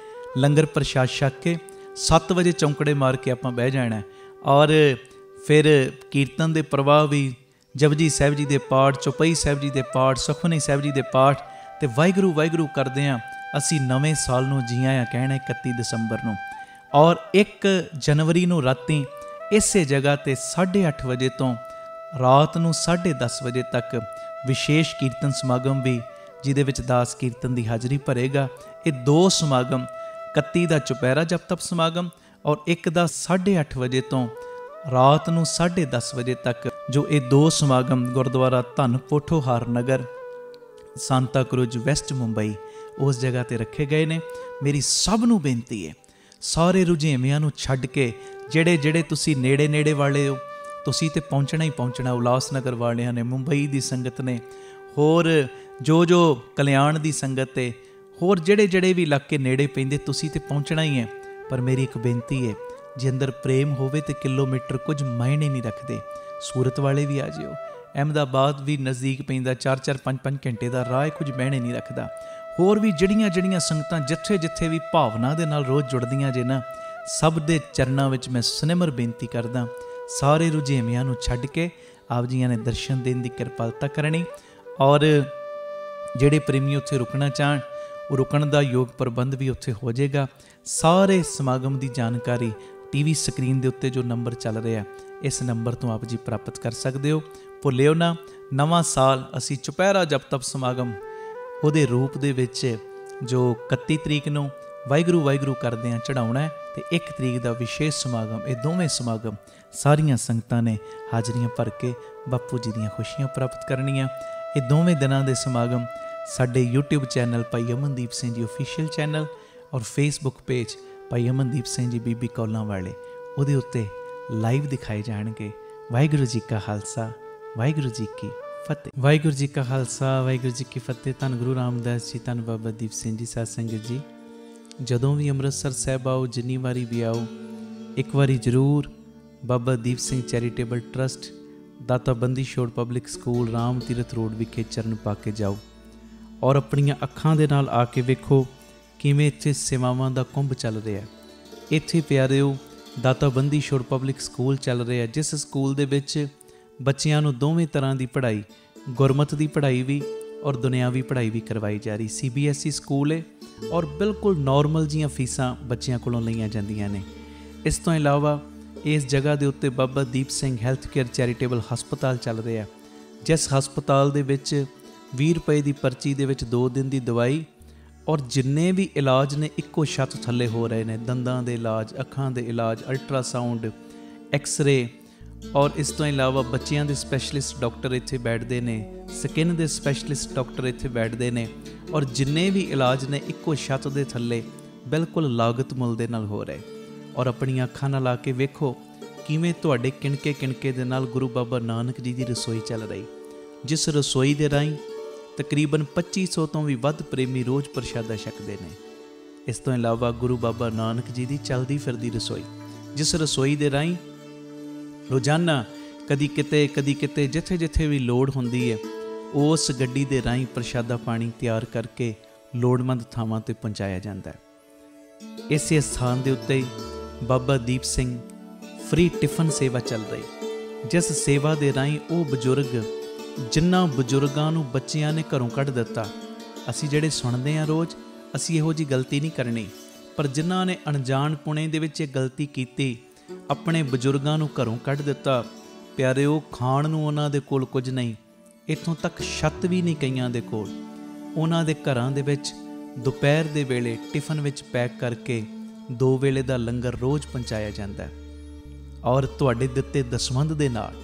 ਲੰਗਰ ਪ੍ਰਸ਼ਾਦ ਛਕ ਕੇ 7 ਵਜੇ ਚੌਂਕੜੇ ਮਾਰ ਕੇ ਆਪਾਂ ਬਹਿ ਜਾਣਾ ਔਰ ਫਿਰ ਕੀਰਤਨ ਦੇ ਪ੍ਰਵਾਹ ਵੀ ਜਪਜੀ ਸਾਹਿਬ ਜੀ ਦੇ ਪਾਠ, ਚੌਪਈ ਸਾਹਿਬ ਜੀ ਦੇ ਪਾਠ, ਸੁਖਮਨੀ ਸਾਹਿਬ ਜੀ ਦੇ ਪਾਠ ਤੇ ਵਾਹਿਗੁਰੂ ਵਾਹਿਗੁਰੂ ਕਰਦੇ ਹਾਂ ਅਸੀਂ ਨਵੇਂ ਸਾਲ ਨੂੰ ਜੀ ਆਇਆਂ ਕਹਿਣਾ 31 ਦਸੰਬਰ ਨੂੰ। ਔਰ 1 ਜਨਵਰੀ ਨੂੰ ਰਾਤੀ ਇਸੇ ਜਗ੍ਹਾ ਤੇ 8:30 ਵਜੇ ਤੋਂ ਰਾਤ ਨੂੰ 10:30 ਵਜੇ ਤੱਕ ਵਿਸ਼ੇਸ਼ ਕੀਰਤਨ ਸਮਾਗਮ ਵੀ, ਜਿਹਦੇ ਵਿੱਚ ਦਾਸ ਕੀਰਤਨ ਦੀ ਹਾਜ਼ਰੀ ਭਰੇਗਾ। ਇਹ 2 ਸਮਾਗਮ 31 ਦਾ ਚੁਪਹਿਰਾ ਜਪ ਤਪ ਸਮਾਗਮ ਔਰ 1 ਦਾ 8:30 ਵਜੇ ਤੋਂ ਰਾਤ ਨੂੰ 10:30 ਵਜੇ ਤੱਕ, ਜੋ ਇਹ 2 ਸਮਾਗਮ ਗੁਰਦੁਆਰਾ ਧੰਨ ਪੋਠੋਹਾਰ ਨਗਰ, ਸਾਂਤਾ ਕਰੂਜ਼, ਵੈਸਟ ਮੁੰਬਈ ਉਸ ਜਗ੍ਹਾ ਤੇ ਰੱਖੇ ਗਏ ਨੇ। ਮੇਰੀ ਸਭ ਨੂੰ ਬੇਨਤੀ ਹੈ, ਸਾਰੇ ਰੁਝੇਵਿਆਂ ਨੂੰ ਛੱਡ ਕੇ ਜਿਹੜੇ ਤੁਸੀਂ ਨੇੜੇ ਵਾਲੇ ਹੋ, ਤੁਸੀਂ ਤੇ ਪਹੁੰਚਣਾ ਹੀ ਪਹੁੰਚਣਾ। ਉਲਾਸ ਨਗਰ ਵਾਲਿਆਂ ਨੇ, ਮੁੰਬਈ ਦੀ ਸੰਗਤ ਨੇ, ਹੋਰ ਜੋ ਕਲਿਆਣ ਦੀ ਸੰਗਤ ਹੈ, ਹੋਰ ਜਿਹੜੇ ਵੀ ਇਲਾਕੇ ਨੇੜੇ ਪੈਂਦੇ, ਤੁਸੀਂ ਤੇ ਪਹੁੰਚਣਾ ਹੀ ਹੈ। ਪਰ ਮੇਰੀ ਇੱਕ ਬੇਨਤੀ ਹੈ, ਜੇ ਅੰਦਰ ਪ੍ਰੇਮ ਹੋਵੇ ਤੇ ਕਿਲੋਮੀਟਰ ਕੁਝ ਮਾਇਨੇ ਨਹੀਂ ਰੱਖਦੇ। ਸੂਰਤ ਵਾਲੇ ਵੀ ਆ ਜਿਓ, ਅਹਿਮਦਾਬਾਦ ਵੀ ਨਜ਼ਦੀਕ ਪੈਂਦਾ, 4-4 5-5 ਘੰਟੇ ਦਾ ਰਾਹ, ਕੁਝ ਮਾਇਨੇ ਨਹੀਂ ਰੱਖਦਾ। ਹੋਰ ਵੀ ਜਿਹੜੀਆਂ ਸੰਗਤਾਂ ਜਿੱਥੇ ਵੀ ਭਾਵਨਾ ਦੇ ਨਾਲ ਰੋਜ਼ ਜੁੜਦੀਆਂ ਜੇ ਨਾ, ਸਭ ਦੇ ਚਰਨਾਂ ਵਿੱਚ ਮੈਂ ਸੁਨਿਮਰ ਬੇਨਤੀ ਕਰਦਾ, ਸਾਰੇ ਰੁਝੇਵਿਆਂ ਨੂੰ ਛੱਡ ਕੇ ਆਪ ਜੀਆਂ ਨੇ ਦਰਸ਼ਨ ਦੇਣ ਦੀ ਕਿਰਪਾਲਤਾ ਕਰਨੀ। ਔਰ ਜਿਹੜੇ ਪ੍ਰੇਮੀ ਉੱਥੇ ਰੁਕਣਾ ਚਾਹਣ, ਉਹ ਰੁਕਣ ਦਾ ਯੋਗ ਪ੍ਰਬੰਧ ਵੀ ਉੱਥੇ ਹੋ ਜਾਏਗਾ। ਸਾਰੇ ਸਮਾਗਮ ਦੀ ਜਾਣਕਾਰੀ TV ਸਕਰੀਨ ਦੇ ਉੱਤੇ ਜੋ ਨੰਬਰ ਚੱਲ ਰਿਹਾ, ਇਸ ਨੰਬਰ ਤੋਂ ਆਪ ਜੀ ਪ੍ਰਾਪਤ ਕਰ ਸਕਦੇ ਹੋ। ਭੁੱਲਿਓ ਨਾ, ਨਵਾਂ ਸਾਲ ਅਸੀਂ ਚੁਪਹਿਰਾ ਜਪ ਤਪ ਸਮਾਗਮ ਉਹਦੇ ਰੂਪ ਦੇ ਵਿੱਚ ਜੋ 31 ਤਰੀਕ ਨੂੰ ਵਾਹਿਗੁਰੂ ਵਾਹਿਗੁਰੂ ਕਰਦੇ ਹਾਂ ਚੜਾਉਣਾ ਹੈ, ਤੇ 1 ਤਰੀਕ ਦਾ ਵਿਸ਼ੇਸ਼ ਸਮਾਗਮ। ਇਹ ਦੋਵੇਂ ਸਮਾਗਮ ਸਾਰੀਆਂ ਸੰਗਤਾਂ ਨੇ ਹਾਜ਼ਰੀਆਂ ਭਰ ਕੇ ਬਾਪੂ ਜੀ ਦੀਆਂ ਖੁਸ਼ੀਆਂ ਪ੍ਰਾਪਤ ਕਰਨੀਆਂ। ਇਹ ਦੋਵੇਂ ਦਿਨਾਂ ਦੇ ਸਮਾਗਮ ਸਾਡੇ YouTube ਚੈਨਲ ਭਾਈ ਅਮਨਦੀਪ ਸਿੰਘ ਜੀ ਆਫੀਸ਼ੀਅਲ ਚੈਨਲ ਔਰ Facebook ਪੇਜ ਭਾਈ ਅਮਨਦੀਪ ਸਿੰਘ ਜੀ ਬੀਬੀ ਕੌਲਾਂ ਵਾਲੇ, ਉਹਦੇ ਉੱਤੇ ਲਾਈਵ ਦਿਖਾਏ ਜਾਣਗੇ। ਵਾਹਿਗੁਰੂ ਜੀ ਕਾ ਖਾਲਸਾ, ਵਾਹਿਗੁਰੂ ਜੀ ਕੀ ਫਤਿਹ। ਵਾਹਿਗੁਰੂ ਜੀ ਕਾ ਖਾਲਸਾ, ਵਾਹਿਗੁਰੂ ਜੀ ਕੀ ਫਤਿਹ। ਧੰਨ ਗੁਰੂ ਰਾਮਦਾਸ ਜੀ, ਧੰਨ ਬਾਬਾ ਦੀਪ ਸਿੰਘ ਜੀ। ਸਾਧ ਸੰਗਤ ਜੀ, ਜਦੋਂ ਵੀ ਅੰਮ੍ਰਿਤਸਰ ਸਾਹਿਬ ਆਓ, ਜਿੰਨੀ ਵਾਰੀ ਵੀ ਆਓ, ਇੱਕ ਵਾਰੀ ਜ਼ਰੂਰ ਬਾਬਾ ਦੀਪ ਸਿੰਘ ਚੈਰੀਟੇਬਲ ਟਰਸਟ, ਦਾਤਾ Bandi Chhor public school, Ram Tirath road ਵਿਖੇ ਚਰਨ ਪਾ ਕੇ ਜਾਓ ਔਰ ਆਪਣੀਆਂ ਅੱਖਾਂ ਦੇ ਨਾਲ ਆ ਕੇ ਵੇਖੋ ਕਿਵੇਂ ਇੱਥੇ ਸੇਵਾਵਾਂ ਦਾ ਕੁੰਭ ਚੱਲ ਰਿਹਾ। ਇੱਥੇ ਪਿਆਰਿਓ ਦਾਤਾ ਬੰਦੀ ਛੋੜ ਪਬਲਿਕ ਸਕੂਲ ਚੱਲ ਰਿਹਾ, ਜਿਸ ਸਕੂਲ ਦੇ ਵਿੱਚ ਬੱਚਿਆਂ ਨੂੰ ਦੋਵੇਂ ਤਰ੍ਹਾਂ ਦੀ ਪੜ੍ਹਾਈ, ਗੁਰਮਤ ਦੀ ਪੜ੍ਹਾਈ ਵੀ ਔਰ ਦੁਨਿਆਵੀ ਪੜ੍ਹਾਈ ਵੀ ਕਰਵਾਈ ਜਾ ਰਹੀ। CBSE ਸਕੂਲ ਹੈ ਔਰ ਬਿਲਕੁਲ ਨੋਰਮਲ ਜੀਆਂ ਫੀਸਾਂ ਬੱਚਿਆਂ ਕੋਲੋਂ ਲਈਆਂ ਜਾਂਦੀਆਂ ਨੇ। ਇਸ ਤੋਂ ਇਲਾਵਾ ਇਸ ਜਗ੍ਹਾ ਦੇ ਉੱਤੇ Baba Deep Singh health care charitable ਹਸਪਤਾਲ ਚੱਲ ਰਿਹਾ, ਜਿਸ ਹਸਪਤਾਲ ਦੇ ਵਿੱਚ 20 ਰੁਪਏ ਦੀ ਪਰਚੀ ਦੇ ਵਿੱਚ 2 ਦਿਨ ਦੀ ਦਵਾਈ ਔਰ ਜਿੰਨੇ ਵੀ ਇਲਾਜ ਨੇ ਇੱਕੋ ਛੱਤ ਥੱਲੇ ਹੋ ਰਹੇ ਨੇ। ਦੰਦਾਂ ਦੇ ਇਲਾਜ, ਅੱਖਾਂ ਦੇ ਇਲਾਜ, ਅਲਟਰਾਸਾਊਂਡ, ਐਕਸ-ਰੇ ਔਰ ਇਸ ਤੋਂ ਇਲਾਵਾ ਬੱਚਿਆਂ ਦੇ ਸਪੈਸ਼ਲਿਸਟ ਡਾਕਟਰ ਇੱਥੇ ਬੈਠਦੇ ਨੇ, ਸਕਿਨ ਦੇ ਸਪੈਸ਼ਲਿਸਟ ਡਾਕਟਰ ਇੱਥੇ ਬੈਠਦੇ ਨੇ ਔਰ ਜਿੰਨੇ ਵੀ ਇਲਾਜ ਨੇ ਇੱਕੋ ਛੱਤ ਦੇ ਥੱਲੇ ਬਿਲਕੁਲ ਲਾਗਤ ਮੁੱਲ ਦੇ ਨਾਲ ਹੋ ਰਹੇ। ਔਰ ਆਪਣੀਆਂ ਅੱਖਾਂ ਨਾਲ ਆ ਕੇ ਵੇਖੋ ਕਿਵੇਂ ਤੁਹਾਡੇ ਕਿਣਕੇ ਦੇ ਨਾਲ ਗੁਰੂ ਬਾਬਾ ਨਾਨਕ ਜੀ ਦੀ ਰਸੋਈ ਚੱਲ ਰਹੀ, ਜਿਸ ਰਸੋਈ ਦੇ ਰਾਹੀਂ ਤਕਰੀਬਨ 2500 ਤੋਂ ਵੀ ਵੱਧ ਪ੍ਰੇਮੀ ਰੋਜ਼ ਪ੍ਰਸ਼ਾਦਾ ਛਕਦੇ ਨੇ। ਇਸ ਤੋਂ ਇਲਾਵਾ ਗੁਰੂ ਬਾਬਾ ਨਾਨਕ ਜੀ ਦੀ ਚੱਲਦੀ ਫਿਰਦੀ ਰਸੋਈ, ਜਿਸ ਰਸੋਈ ਦੇ ਰਾਹੀਂ ਰੋਜ਼ਾਨਾ ਕਦੀ ਕਿਤੇ ਜਿੱਥੇ ਵੀ ਲੋੜ ਹੁੰਦੀ ਹੈ, ਉਸ ਗੱਡੀ ਦੇ ਰਾਹੀਂ ਪ੍ਰਸ਼ਾਦਾ ਪਾਣੀ ਤਿਆਰ ਕਰਕੇ ਲੋੜਵੰਦ ਥਾਵਾਂ 'ਤੇ ਪਹੁੰਚਾਇਆ ਜਾਂਦਾ ਹੈ। ਇਸੇ ਸਥਾਨ ਦੇ ਉੱਤੇ ਬਾਬਾ ਦੀਪ ਸਿੰਘ ਫ੍ਰੀ ਟਿਫਨ ਸੇਵਾ ਚੱਲ ਰਹੀ, ਜਿਸ ਸੇਵਾ ਦੇ ਰਾਹੀਂ ਉਹ ਬਜ਼ੁਰਗ, ਜਿਨ੍ਹਾਂ ਬਜ਼ੁਰਗਾਂ ਨੂੰ ਬੱਚਿਆਂ ਨੇ ਘਰੋਂ ਕੱਢ ਦਿੱਤਾ, ਅਸੀਂ ਜਿਹੜੇ ਸੁਣਦੇ ਹਾਂ ਰੋਜ਼, ਅਸੀਂ ਇਹੋ ਜਿਹੀ ਗਲਤੀ ਨਹੀਂ ਕਰਨੀ, ਪਰ ਜਿਨ੍ਹਾਂ ਨੇ ਅਣਜਾਣ ਪੁਣੇ ਦੇ ਵਿੱਚ ਇਹ ਗਲਤੀ ਕੀਤੀ, ਆਪਣੇ ਬਜ਼ੁਰਗਾਂ ਨੂੰ ਘਰੋਂ ਕੱਢ ਦਿੱਤਾ, ਪਿਆਰਿਓ ਖਾਣ ਨੂੰ ਉਹਨਾਂ ਦੇ ਕੋਲ ਕੁਝ ਨਹੀਂ, ਇੱਥੋਂ ਤੱਕ ਛੱਤ ਵੀ ਨਹੀਂ ਕਈਆਂ ਦੇ ਕੋਲ। ਉਹਨਾਂ ਦੇ ਘਰਾਂ ਦੇ ਵਿੱਚ ਦੁਪਹਿਰ ਦੇ ਵੇਲੇ ਟਿਫਨ ਵਿੱਚ ਪੈਕ ਕਰਕੇ 2 ਵੇਲੇ ਦਾ ਲੰਗਰ ਰੋਜ਼ ਪਹੁੰਚਾਇਆ ਜਾਂਦਾ ਹੈ। ਔਰ ਤੁਹਾਡੇ ਦਿੱਤੇ ਦਸਵੰਧ ਦੇ ਨਾਲ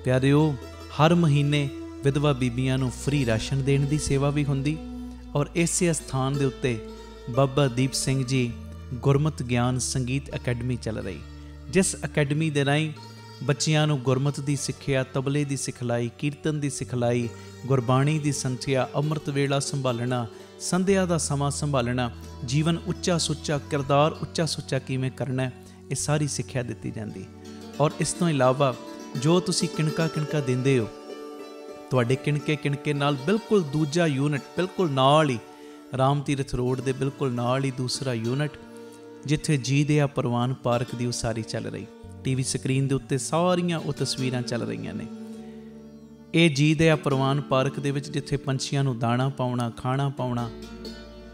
ਪਿਆਰਿਓ ਹਰ ਮਹੀਨੇ ਵਿਧਵਾ ਬੀਬੀਆਂ ਨੂੰ ਫ੍ਰੀ ਰਾਸ਼ਨ ਦੇਣ ਦੀ ਸੇਵਾ ਵੀ ਹੁੰਦੀ। ਔਰ ਇਸੇ ਸਥਾਨ ਦੇ ਉੱਤੇ ਬਾਬਾ ਦੀਪ ਸਿੰਘ ਜੀ ਗੁਰਮਤ ਗਿਆਨ ਸੰਗੀਤ ਅਕੈਡਮੀ ਚੱਲ ਰਹੀ, ਜਿਸ ਅਕੈਡਮੀ ਦੇ ਰਾਹੀਂ ਬੱਚਿਆਂ ਨੂੰ ਗੁਰਮਤ ਦੀ ਸਿੱਖਿਆ, ਤਬਲੇ ਦੀ ਸਿਖਲਾਈ, ਕੀਰਤਨ ਦੀ ਸਿਖਲਾਈ, ਗੁਰਬਾਣੀ ਦੀ ਸੰਥਿਆ, ਅੰਮ੍ਰਿਤ ਵੇਲਾ ਸੰਭਾਲਣਾ, ਸੰਧਿਆ ਦਾ ਸਮਾਂ ਸੰਭਾਲਣਾ, ਜੀਵਨ ਉੱਚਾ ਸੁੱਚਾ, ਕਿਰਦਾਰ ਉੱਚਾ ਸੁੱਚਾ ਕਿਵੇਂ ਕਰਨਾ, ਇਹ ਸਾਰੀ ਸਿੱਖਿਆ ਦਿੱਤੀ ਜਾਂਦੀ। ਔਰ ਇਸ ਤੋਂ ਇਲਾਵਾ ਜੋ ਤੁਸੀਂ ਕਿਣਕਾ ਕਿਣਕਾ ਦਿੰਦੇ ਹੋ, ਤੁਹਾਡੇ ਕਿਣਕੇ ਕਿਣਕੇ ਨਾਲ ਬਿਲਕੁਲ ਦੂਜਾ ਯੂਨਿਟ ਬਿਲਕੁਲ ਨਾਲ ਹੀ, ਰਾਮ ਤੀਰਥ ਰੋਡ ਦੇ ਬਿਲਕੁਲ ਨਾਲ ਹੀ ਦੂਸਰਾ ਯੂਨਿਟ, ਜਿੱਥੇ ਜੀ ਦਇਆ ਪ੍ਰਵਾਨ ਪਾਰਕ ਦੀ ਉਸਾਰੀ ਚੱਲ ਰਹੀ, ਟੀਵੀ ਸਕਰੀਨ ਦੇ ਉੱਤੇ ਸਾਰੀਆਂ ਉਹ ਤਸਵੀਰਾਂ ਚੱਲ ਰਹੀਆਂ ਨੇ। ਇਹ ਜੀ ਦਇਆ ਪ੍ਰਵਾਨ ਪਾਰਕ ਦੇ ਵਿੱਚ ਜਿੱਥੇ ਪੰਛੀਆਂ ਨੂੰ ਦਾਣਾ ਪਾਉਣਾ, ਖਾਣਾ ਪਾਉਣਾ,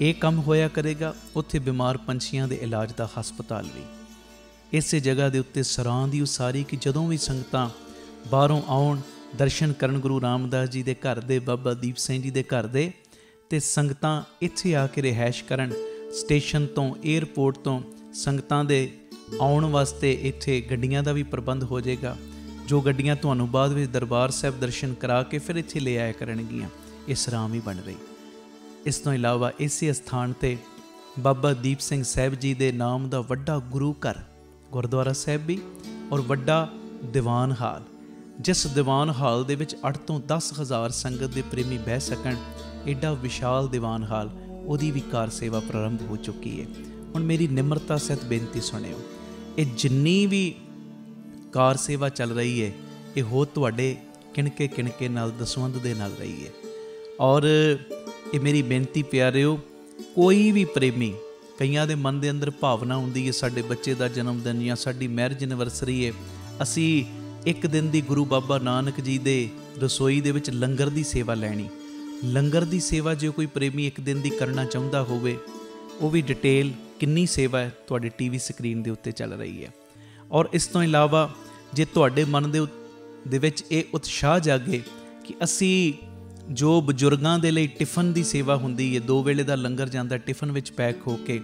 ਇਹ ਕੰਮ ਹੋਇਆ ਕਰੇਗਾ। ਉੱਥੇ ਬਿਮਾਰ ਪੰਛੀਆਂ ਦੇ ਇਲਾਜ ਦਾ ਹਸਪਤਾਲ ਵੀ ਇਸੇ ਜਗ੍ਹਾ ਦੇ ਉੱਤੇ ਸਰਾਂ ਦੀ ਉਸਾਰੀ, ਕਿ ਜਦੋਂ ਵੀ ਸੰਗਤਾਂ ਬਾਹਰੋਂ ਆਉਣ ਦਰਸ਼ਨ ਕਰਨ ਗੁਰੂ ਰਾਮਦਾਸ ਜੀ ਦੇ ਘਰ ਦੇ, ਬਾਬਾ ਦੀਪ ਸਿੰਘ ਜੀ ਦੇ ਘਰ ਦੇ, ਤੇ ਸੰਗਤਾਂ ਇੱਥੇ ਆ ਕੇ ਰਿਹਾਇਸ਼ ਕਰਨ। ਸਟੇਸ਼ਨ ਤੋਂ, ਏਅਰਪੋਰਟ ਤੋਂ ਸੰਗਤਾਂ ਦੇ ਆਉਣ ਵਾਸਤੇ ਇੱਥੇ ਗੱਡੀਆਂ ਦਾ ਵੀ ਪ੍ਰਬੰਧ ਹੋ ਜਾਏਗਾ, ਜੋ ਗੱਡੀਆਂ ਤੁਹਾਨੂੰ ਬਾਅਦ ਵਿੱਚ ਦਰਬਾਰ ਸਾਹਿਬ ਦਰਸ਼ਨ ਕਰਾ ਕੇ ਫਿਰ ਇੱਥੇ ਲੈ ਆਇਆ ਕਰਨਗੀਆਂ। ਇਹ ਸਰਾਂ ਵੀ ਬਣ ਰਹੀ। ਇਸ ਤੋਂ ਇਲਾਵਾ ਇਸੇ ਸਥਾਨ 'ਤੇ ਬਾਬਾ ਦੀਪ ਸਿੰਘ ਸਾਹਿਬ ਜੀ ਦੇ ਨਾਮ ਦਾ ਵੱਡਾ ਗੁਰੂ ਘਰ, ਗੁਰਦੁਆਰਾ ਸਾਹਿਬ ਵੀ, ਔਰ ਵੱਡਾ ਦੀਵਾਨ ਹਾਲ, ਜਿਸ ਦੀਵਾਨ ਹਾਲ ਦੇ ਵਿੱਚ 8 ਤੋਂ 10 ਹਜ਼ਾਰ ਸੰਗਤ ਦੇ ਪ੍ਰੇਮੀ ਬਹਿ ਸਕਣ। ਐਡਾ ਵਿਸ਼ਾਲ ਦੀਵਾਨ ਹਾਲ, ਉਹਦੀ ਵੀ ਕਾਰ ਸੇਵਾ ਪ੍ਰਾਰੰਭ ਹੋ ਚੁੱਕੀ ਹੈ। ਹੁਣ ਮੇਰੀ ਨਿਮਰਤਾ ਸਹਿਤ ਬੇਨਤੀ ਸੁਣਿਓ, ਇਹ ਜਿੰਨੀ ਵੀ ਕਾਰ ਸੇਵਾ ਚੱਲ ਰਹੀ ਹੈ, ਇਹ ਹੋ ਤੁਹਾਡੇ ਕਿਣਕੇ ਕਿਣਕੇ ਨਾਲ, ਦਸਵੰਧ ਦੇ ਨਾਲ ਰਹੀ ਹੈ। ਔਰ ਇਹ ਮੇਰੀ ਬੇਨਤੀ ਪਿਆਰਿਓ, ਕੋਈ ਵੀ ਪ੍ਰੇਮੀ, ਕਈਆਂ ਦੇ ਮਨ ਦੇ ਅੰਦਰ ਭਾਵਨਾ ਹੁੰਦੀ ਹੈ ਸਾਡੇ ਬੱਚੇ ਦਾ ਜਨਮ ਦਿਨ ਜਾਂ ਸਾਡੀ ਮੈਰਿਜ ਐਨਵਰਸਰੀ ਹੈ, ਅਸੀਂ ਇੱਕ ਦਿਨ ਦੀ ਗੁਰੂ ਬਾਬਾ ਨਾਨਕ ਜੀ ਦੇ ਰਸੋਈ ਦੇ ਵਿੱਚ ਲੰਗਰ ਦੀ ਸੇਵਾ ਲੈਣੀ। ਲੰਗਰ ਦੀ ਸੇਵਾ ਜੇ ਕੋਈ ਪ੍ਰੇਮੀ ਇੱਕ ਦਿਨ ਦੀ ਕਰਨਾ ਚਾਹੁੰਦਾ ਹੋਵੇ, ਉਹ ਵੀ ਡਿਟੇਲ ਕਿੰਨੀ ਸੇਵਾ ਹੈ ਤੁਹਾਡੇ ਟੀਵੀ ਸਕਰੀਨ ਦੇ ਉੱਤੇ ਚੱਲ ਰਹੀ ਹੈ। ਔਰ ਇਸ ਤੋਂ ਇਲਾਵਾ ਜੇ ਤੁਹਾਡੇ ਮਨ ਦੇ ਵਿੱਚ ਇਹ ਉਤਸ਼ਾਹ ਜਾਗੇ ਕਿ ਅਸੀਂ ਜੋ ਬਜ਼ੁਰਗਾਂ ਦੇ ਲਈ ਟਿਫਨ ਦੀ ਸੇਵਾ ਹੁੰਦੀ ਹੈ, 2 ਵੇਲੇ ਦਾ ਲੰਗਰ ਜਾਂਦਾ ਟਿਫਨ ਵਿੱਚ ਪੈਕ ਹੋ ਕੇ,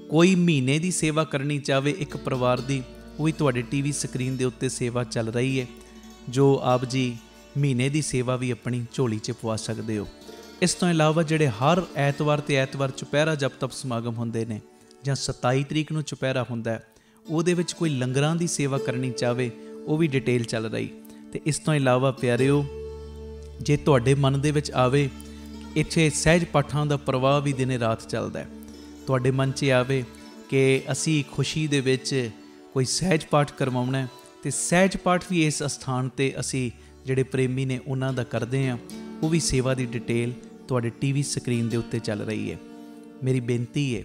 ਕੋਈ ਮਹੀਨੇ ਦੀ ਸੇਵਾ ਕਰਨੀ ਚਾਹਵੇ ਇੱਕ ਪਰਿਵਾਰ ਦੀ, ਉਹ ਵੀ ਤੁਹਾਡੇ ਟੀਵੀ ਸਕਰੀਨ ਦੇ ਉੱਤੇ ਸੇਵਾ ਚੱਲ ਰਹੀ ਹੈ, ਜੋ ਆਪ ਜੀ ਮਹੀਨੇ ਦੀ ਸੇਵਾ ਵੀ ਆਪਣੀ ਝੋਲੀ 'ਚ ਪਵਾ ਸਕਦੇ ਹੋ। ਇਸ ਤੋਂ ਇਲਾਵਾ ਜਿਹੜੇ ਹਰ ਐਤਵਾਰ ਤੇ ਐਤਵਾਰ ਚੁਪਹਿਰਾ ਜਪ ਤਪ ਸਮਾਗਮ ਹੁੰਦੇ ਨੇ, ਜਾਂ 27 ਤਰੀਕ ਨੂੰ ਚੁਪਹਿਰਾ ਹੁੰਦਾ, ਉਹਦੇ ਵਿੱਚ ਕੋਈ ਲੰਗਰਾਂ ਦੀ ਸੇਵਾ ਕਰਨੀ ਚਾਹਵੇ, ਉਹ ਵੀ ਡਿਟੇਲ ਚੱਲ ਰਹੀ। ਤੇ ਇਸ ਤੋਂ ਇਲਾਵਾ ਪਿਆਰਿਓ, ਜੇ ਤੁਹਾਡੇ ਮਨ ਦੇ ਵਿੱਚ ਆਵੇ ਇੱਥੇ ਸਹਿਜ ਪਾਠਾਂ ਦਾ ਪ੍ਰਵਾਹ ਵੀ ਦਿਨੇ ਰਾਤ ਚੱਲਦਾ, ਤੁਹਾਡੇ ਮਨ 'ਚ ਆਵੇ ਕਿ ਅਸੀਂ ਖੁਸ਼ੀ ਦੇ ਵਿੱਚ ਕੋਈ ਸਹਿਜ ਪਾਠ ਕਰਵਾਉਣਾ, ਤੇ ਸਹਿਜ ਪਾਠ ਵੀ ਇਸ ਅਸਥਾਨ 'ਤੇ ਅਸੀਂ ਜਿਹੜੇ ਪ੍ਰੇਮੀ ਨੇ ਉਹਨਾਂ ਦਾ ਕਰਦੇ ਹਾਂ, ਉਹ ਵੀ ਸੇਵਾ ਦੀ ਡਿਟੇਲ ਤੁਹਾਡੇ ਟੀਵੀ ਸਕਰੀਨ ਦੇ ਉੱਤੇ ਚੱਲ ਰਹੀ ਹੈ। ਮੇਰੀ ਬੇਨਤੀ ਹੈ,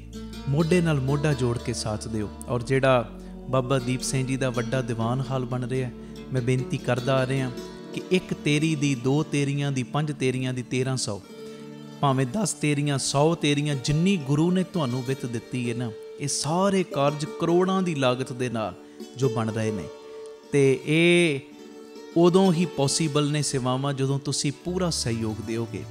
ਮੋਢੇ ਨਾਲ ਮੋਢਾ ਜੋੜ ਕੇ ਸਾਥ ਦਿਓ। ਔਰ ਜਿਹੜਾ ਬਾਬਾ ਦੀਪ ਸਿੰਘ ਜੀ ਦਾ ਵੱਡਾ ਦੀਵਾਨ ਹਾਲ ਬਣ ਰਿਹਾ, ਮੈਂ ਬੇਨਤੀ ਕਰਦਾ ਆ ਰਿਹਾ ਕਿ 1 ਤੇਰੀ ਦੀ, 2 ਤੇਰੀਆਂ ਦੀ, 5 ਤੇਰੀਆਂ ਦੀ, 1300, ਭਾਵੇਂ 10 ਤੇਰੀਆਂ, 100 ਤੇਰੀਆਂ, ਜਿੰਨੀ ਗੁਰੂ ਨੇ ਤੁਹਾਨੂੰ ਵਿੱਤ ਦਿੱਤੀ ਹੈ ਨਾ, ਇਹ ਸਾਰੇ ਕਾਰਜ ਕਰੋੜਾਂ ਦੀ ਲਾਗਤ ਦੇ ਨਾਲ ਜੋ ਬਣ ਰਹੇ ਨੇ, ਤੇ ਇਹ ਉਦੋਂ ਹੀ ਪੋਸੀਬਲ ਨੇ ਸੇਵਾਵਾਂ ਜਦੋਂ ਤੁਸੀਂ ਪੂਰਾ ਸਹਿਯੋਗ ਦਿਓਗੇ।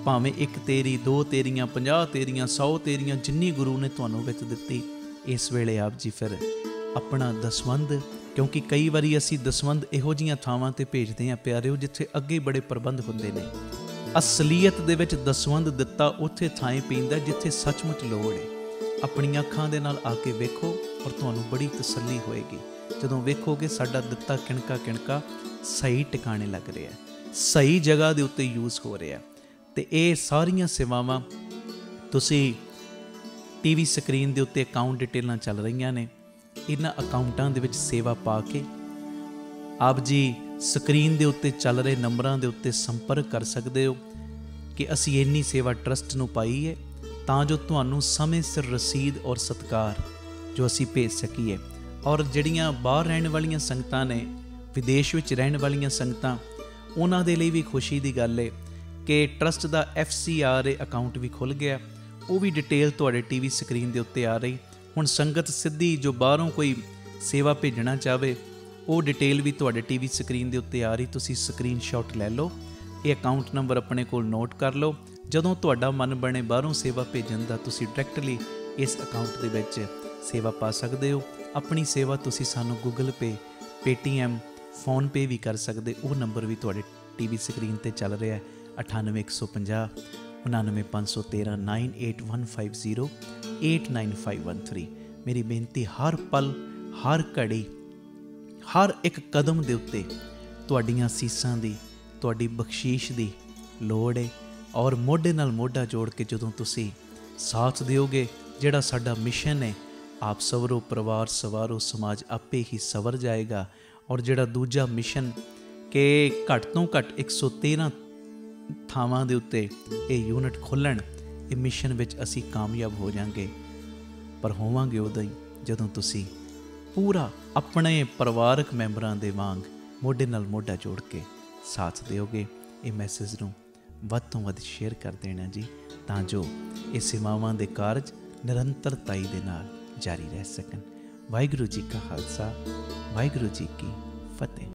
ਭਾਵੇਂ 1 ਤੇਰੀ, 2 ਤੇਰੀਆਂ, 50 ਤੇਰੀਆਂ, 100 ਤੇਰੀਆਂ, ਜਿੰਨੀ ਗੁਰੂ ਨੇ ਤੁਹਾਨੂੰ ਵਿੱਤ ਦਿੱਤੀ, ਇਸ ਵੇਲੇ ਆਪ ਜੀ ਫਿਰ ਆਪਣਾ ਦਸਵੰਧ, ਕਿਉਂਕਿ ਕਈ ਵਾਰੀ ਅਸੀਂ ਦਸਵੰਧ ਇਹੋ ਜਿਹੀਆਂ ਥਾਵਾਂ 'ਤੇ ਭੇਜਦੇ ਹਾਂ ਪਿਆਰਿਓ, ਜਿੱਥੇ ਅੱਗੇ ਬੜੇ ਪ੍ਰਬੰਧ ਹੁੰਦੇ ਨੇ। ਅਸਲੀਅਤ ਦੇ ਵਿੱਚ ਦਸਵੰਧ ਦਿੱਤਾ ਉੱਥੇ ਥਾਂ ਪੈਂਦਾ ਜਿੱਥੇ ਸੱਚਮੁੱਚ ਲੋੜ ਹੈ। ਆਪਣੀਆਂ ਅੱਖਾਂ ਦੇ ਨਾਲ ਆ ਕੇ ਵੇਖੋ, ਔਰ ਤੁਹਾਨੂੰ ਬੜੀ ਤਸੱਲੀ ਹੋਏਗੀ ਜਦੋਂ ਵੇਖੋਗੇ ਸਾਡਾ ਦਿੱਤਾ ਕਿਣਕਾ ਕਿਣਕਾ ਸਹੀ ਟਿਕਾਣੇ ਲੱਗ ਰਿਹਾ, ਸਹੀ ਜਗ੍ਹਾ ਦੇ ਉੱਤੇ ਯੂਜ਼ ਹੋ ਰਿਹਾ। ਤੇ ਇਹ ਸਾਰੀਆਂ ਸੇਵਾਵਾਂ ਤੁਸੀਂ ਟੀਵੀ ਸਕਰੀਨ ਦੇ ਉੱਤੇ ਅਕਾਊਂਟ ਡਿਟੇਲਾਂ ਚੱਲ ਰਹੀਆਂ ਨੇ, ਇਹਨਾਂ ਅਕਾਊਂਟਾਂ ਦੇ ਵਿੱਚ ਸੇਵਾ ਪਾ ਕੇ ਆਪ ਜੀ ਸਕਰੀਨ ਦੇ ਉੱਤੇ ਚੱਲ ਰਹੇ ਨੰਬਰਾਂ ਦੇ ਉੱਤੇ ਸੰਪਰਕ ਕਰ ਸਕਦੇ ਹੋ ਕਿ ਅਸੀਂ ਇੰਨੀ ਸੇਵਾ ਟਰਸਟ ਨੂੰ ਪਾਈ ਹੈ, ਤਾਂ ਜੋ ਤੁਹਾਨੂੰ ਸਮੇਂ ਸਿਰ ਰਸੀਦ ਔਰ ਸਤਿਕਾਰ ਜੋ ਅਸੀਂ ਭੇਜ ਸਕੀਏ। ਔਰ ਜਿਹੜੀਆਂ ਬਾਹਰ ਰਹਿਣ ਵਾਲੀਆਂ ਸੰਗਤਾਂ ਨੇ, ਵਿਦੇਸ਼ ਵਿੱਚ ਰਹਿਣ ਵਾਲੀਆਂ ਸੰਗਤਾਂ, ਉਹਨਾਂ ਦੇ ਲਈ ਵੀ ਖੁਸ਼ੀ ਦੀ ਗੱਲ ਹੈ ਕਿ ਟਰਸਟ ਦਾ FCRA ਅਕਾਊਂਟ ਵੀ ਖੁੱਲ੍ਹ ਗਿਆ, ਉਹ ਵੀ ਡਿਟੇਲ ਤੁਹਾਡੇ ਟੀਵੀ ਸਕਰੀਨ ਦੇ ਉੱਤੇ ਆ ਰਹੀ। ਹੁਣ ਸੰਗਤ ਸਿੱਧੀ ਜੋ ਬਾਹਰੋਂ ਕੋਈ ਸੇਵਾ ਭੇਜਣਾ ਚਾਹਵੇ, ਉਹ ਡਿਟੇਲ ਵੀ ਤੁਹਾਡੇ ਟੀਵੀ ਸਕਰੀਨ ਦੇ ਉੱਤੇ ਆ ਰਹੀ, ਤੁਸੀਂ ਸਕਰੀਨਸ਼ਾਟ ਲੈ ਲਓ, ਇਹ ਅਕਾਊਂਟ ਨੰਬਰ ਆਪਣੇ ਕੋਲ ਨੋਟ ਕਰ ਲਓ। ਜਦੋਂ ਤੁਹਾਡਾ ਮਨ ਬਣੇ ਬਾਹਰੋਂ ਸੇਵਾ ਭੇਜਣ ਦਾ, ਤੁਸੀਂ ਡਾਇਰੈਕਟਲੀ ਇਸ ਅਕਾਊਂਟ ਦੇ ਵਿੱਚ ਸੇਵਾ ਪਾ ਸਕਦੇ ਹੋ। ਆਪਣੀ ਸੇਵਾ ਤੁਸੀਂ ਸਾਨੂੰ ਗੂਗਲ ਪੇ, ਪੇਟੀਐਮ, ਫੋਨਪੇ ਵੀ ਕਰ ਸਕਦੇ, ਉਹ ਨੰਬਰ ਵੀ ਤੁਹਾਡੇ ਟੀਵੀ ਸਕਰੀਨ 'ਤੇ ਚੱਲ ਰਿਹਾ ਹੈ, 98150 99513 98150 89513। ਮੇਰੀ ਬੇਨਤੀ, ਹਰ ਪਲ, ਹਰ ਘੜੀ, ਹਰ ਇੱਕ ਕਦਮ ਦੇ ਉੱਤੇ ਤੁਹਾਡੀਆਂ ਅਸੀਸਾਂ ਦੀ, ਤੁਹਾਡੀ ਬਖਸ਼ੀਸ਼ ਦੀ ਲੋੜ ਹੈ। ਔਰ ਮੋਢੇ ਨਾਲ ਮੋਢਾ ਜੋੜ ਕੇ ਜਦੋਂ ਤੁਸੀਂ ਸਾਥ ਦਿਓਗੇ, ਜਿਹੜਾ ਸਾਡਾ ਮਿਸ਼ਨ ਹੈ ਆਪ ਸਵਰੋ ਪਰਿਵਾਰ ਸਵਾਰੋ ਸਮਾਜ ਆਪੇ ਹੀ ਸਵਰ ਜਾਏਗਾ। ਔਰ ਜਿਹੜਾ ਦੂਜਾ ਮਿਸ਼ਨ ਕਿ ਘੱਟ ਤੋਂ ਘੱਟ 113 ਥਾਵਾਂ ਦੇ ਉੱਤੇ ਇਹ ਯੂਨਿਟ ਖੋਲ੍ਹਣ, ਇਹ ਮਿਸ਼ਨ ਵਿੱਚ ਅਸੀਂ ਕਾਮਯਾਬ ਹੋ ਜਾਵਾਂਗੇ। ਪਰ ਹੋਵਾਂਗੇ ਉਦੋਂ ਹੀ ਜਦੋਂ ਤੁਸੀਂ ਪੂਰਾ ਆਪਣੇ ਪਰਿਵਾਰਕ ਮੈਂਬਰਾਂ ਦੇ ਵਾਂਗ ਮੋਢੇ ਨਾਲ ਮੋਢਾ ਜੋੜ ਕੇ ਸਾਥ ਦਿਓਗੇ। ਇਹ ਮੈਸੇਜ ਨੂੰ ਵੱਧ ਤੋਂ ਵੱਧ ਸ਼ੇਅਰ ਕਰ ਦੇਣਾ ਜੀ, ਤਾਂ ਜੋ ਇਹ ਸੇਵਾਵਾਂ ਦੇ ਕਾਰਜ ਨਿਰੰਤਰਤਾਈ ਦੇ ਨਾਲ ਜਾਰੀ ਰਹਿ ਸਕਣ। ਵਾਹਿਗੁਰੂ ਜੀ ਕਾ ਖਾਲਸਾ, ਵਾਹਿਗੁਰੂ ਜੀ ਕੀ ਫਤਿਹ।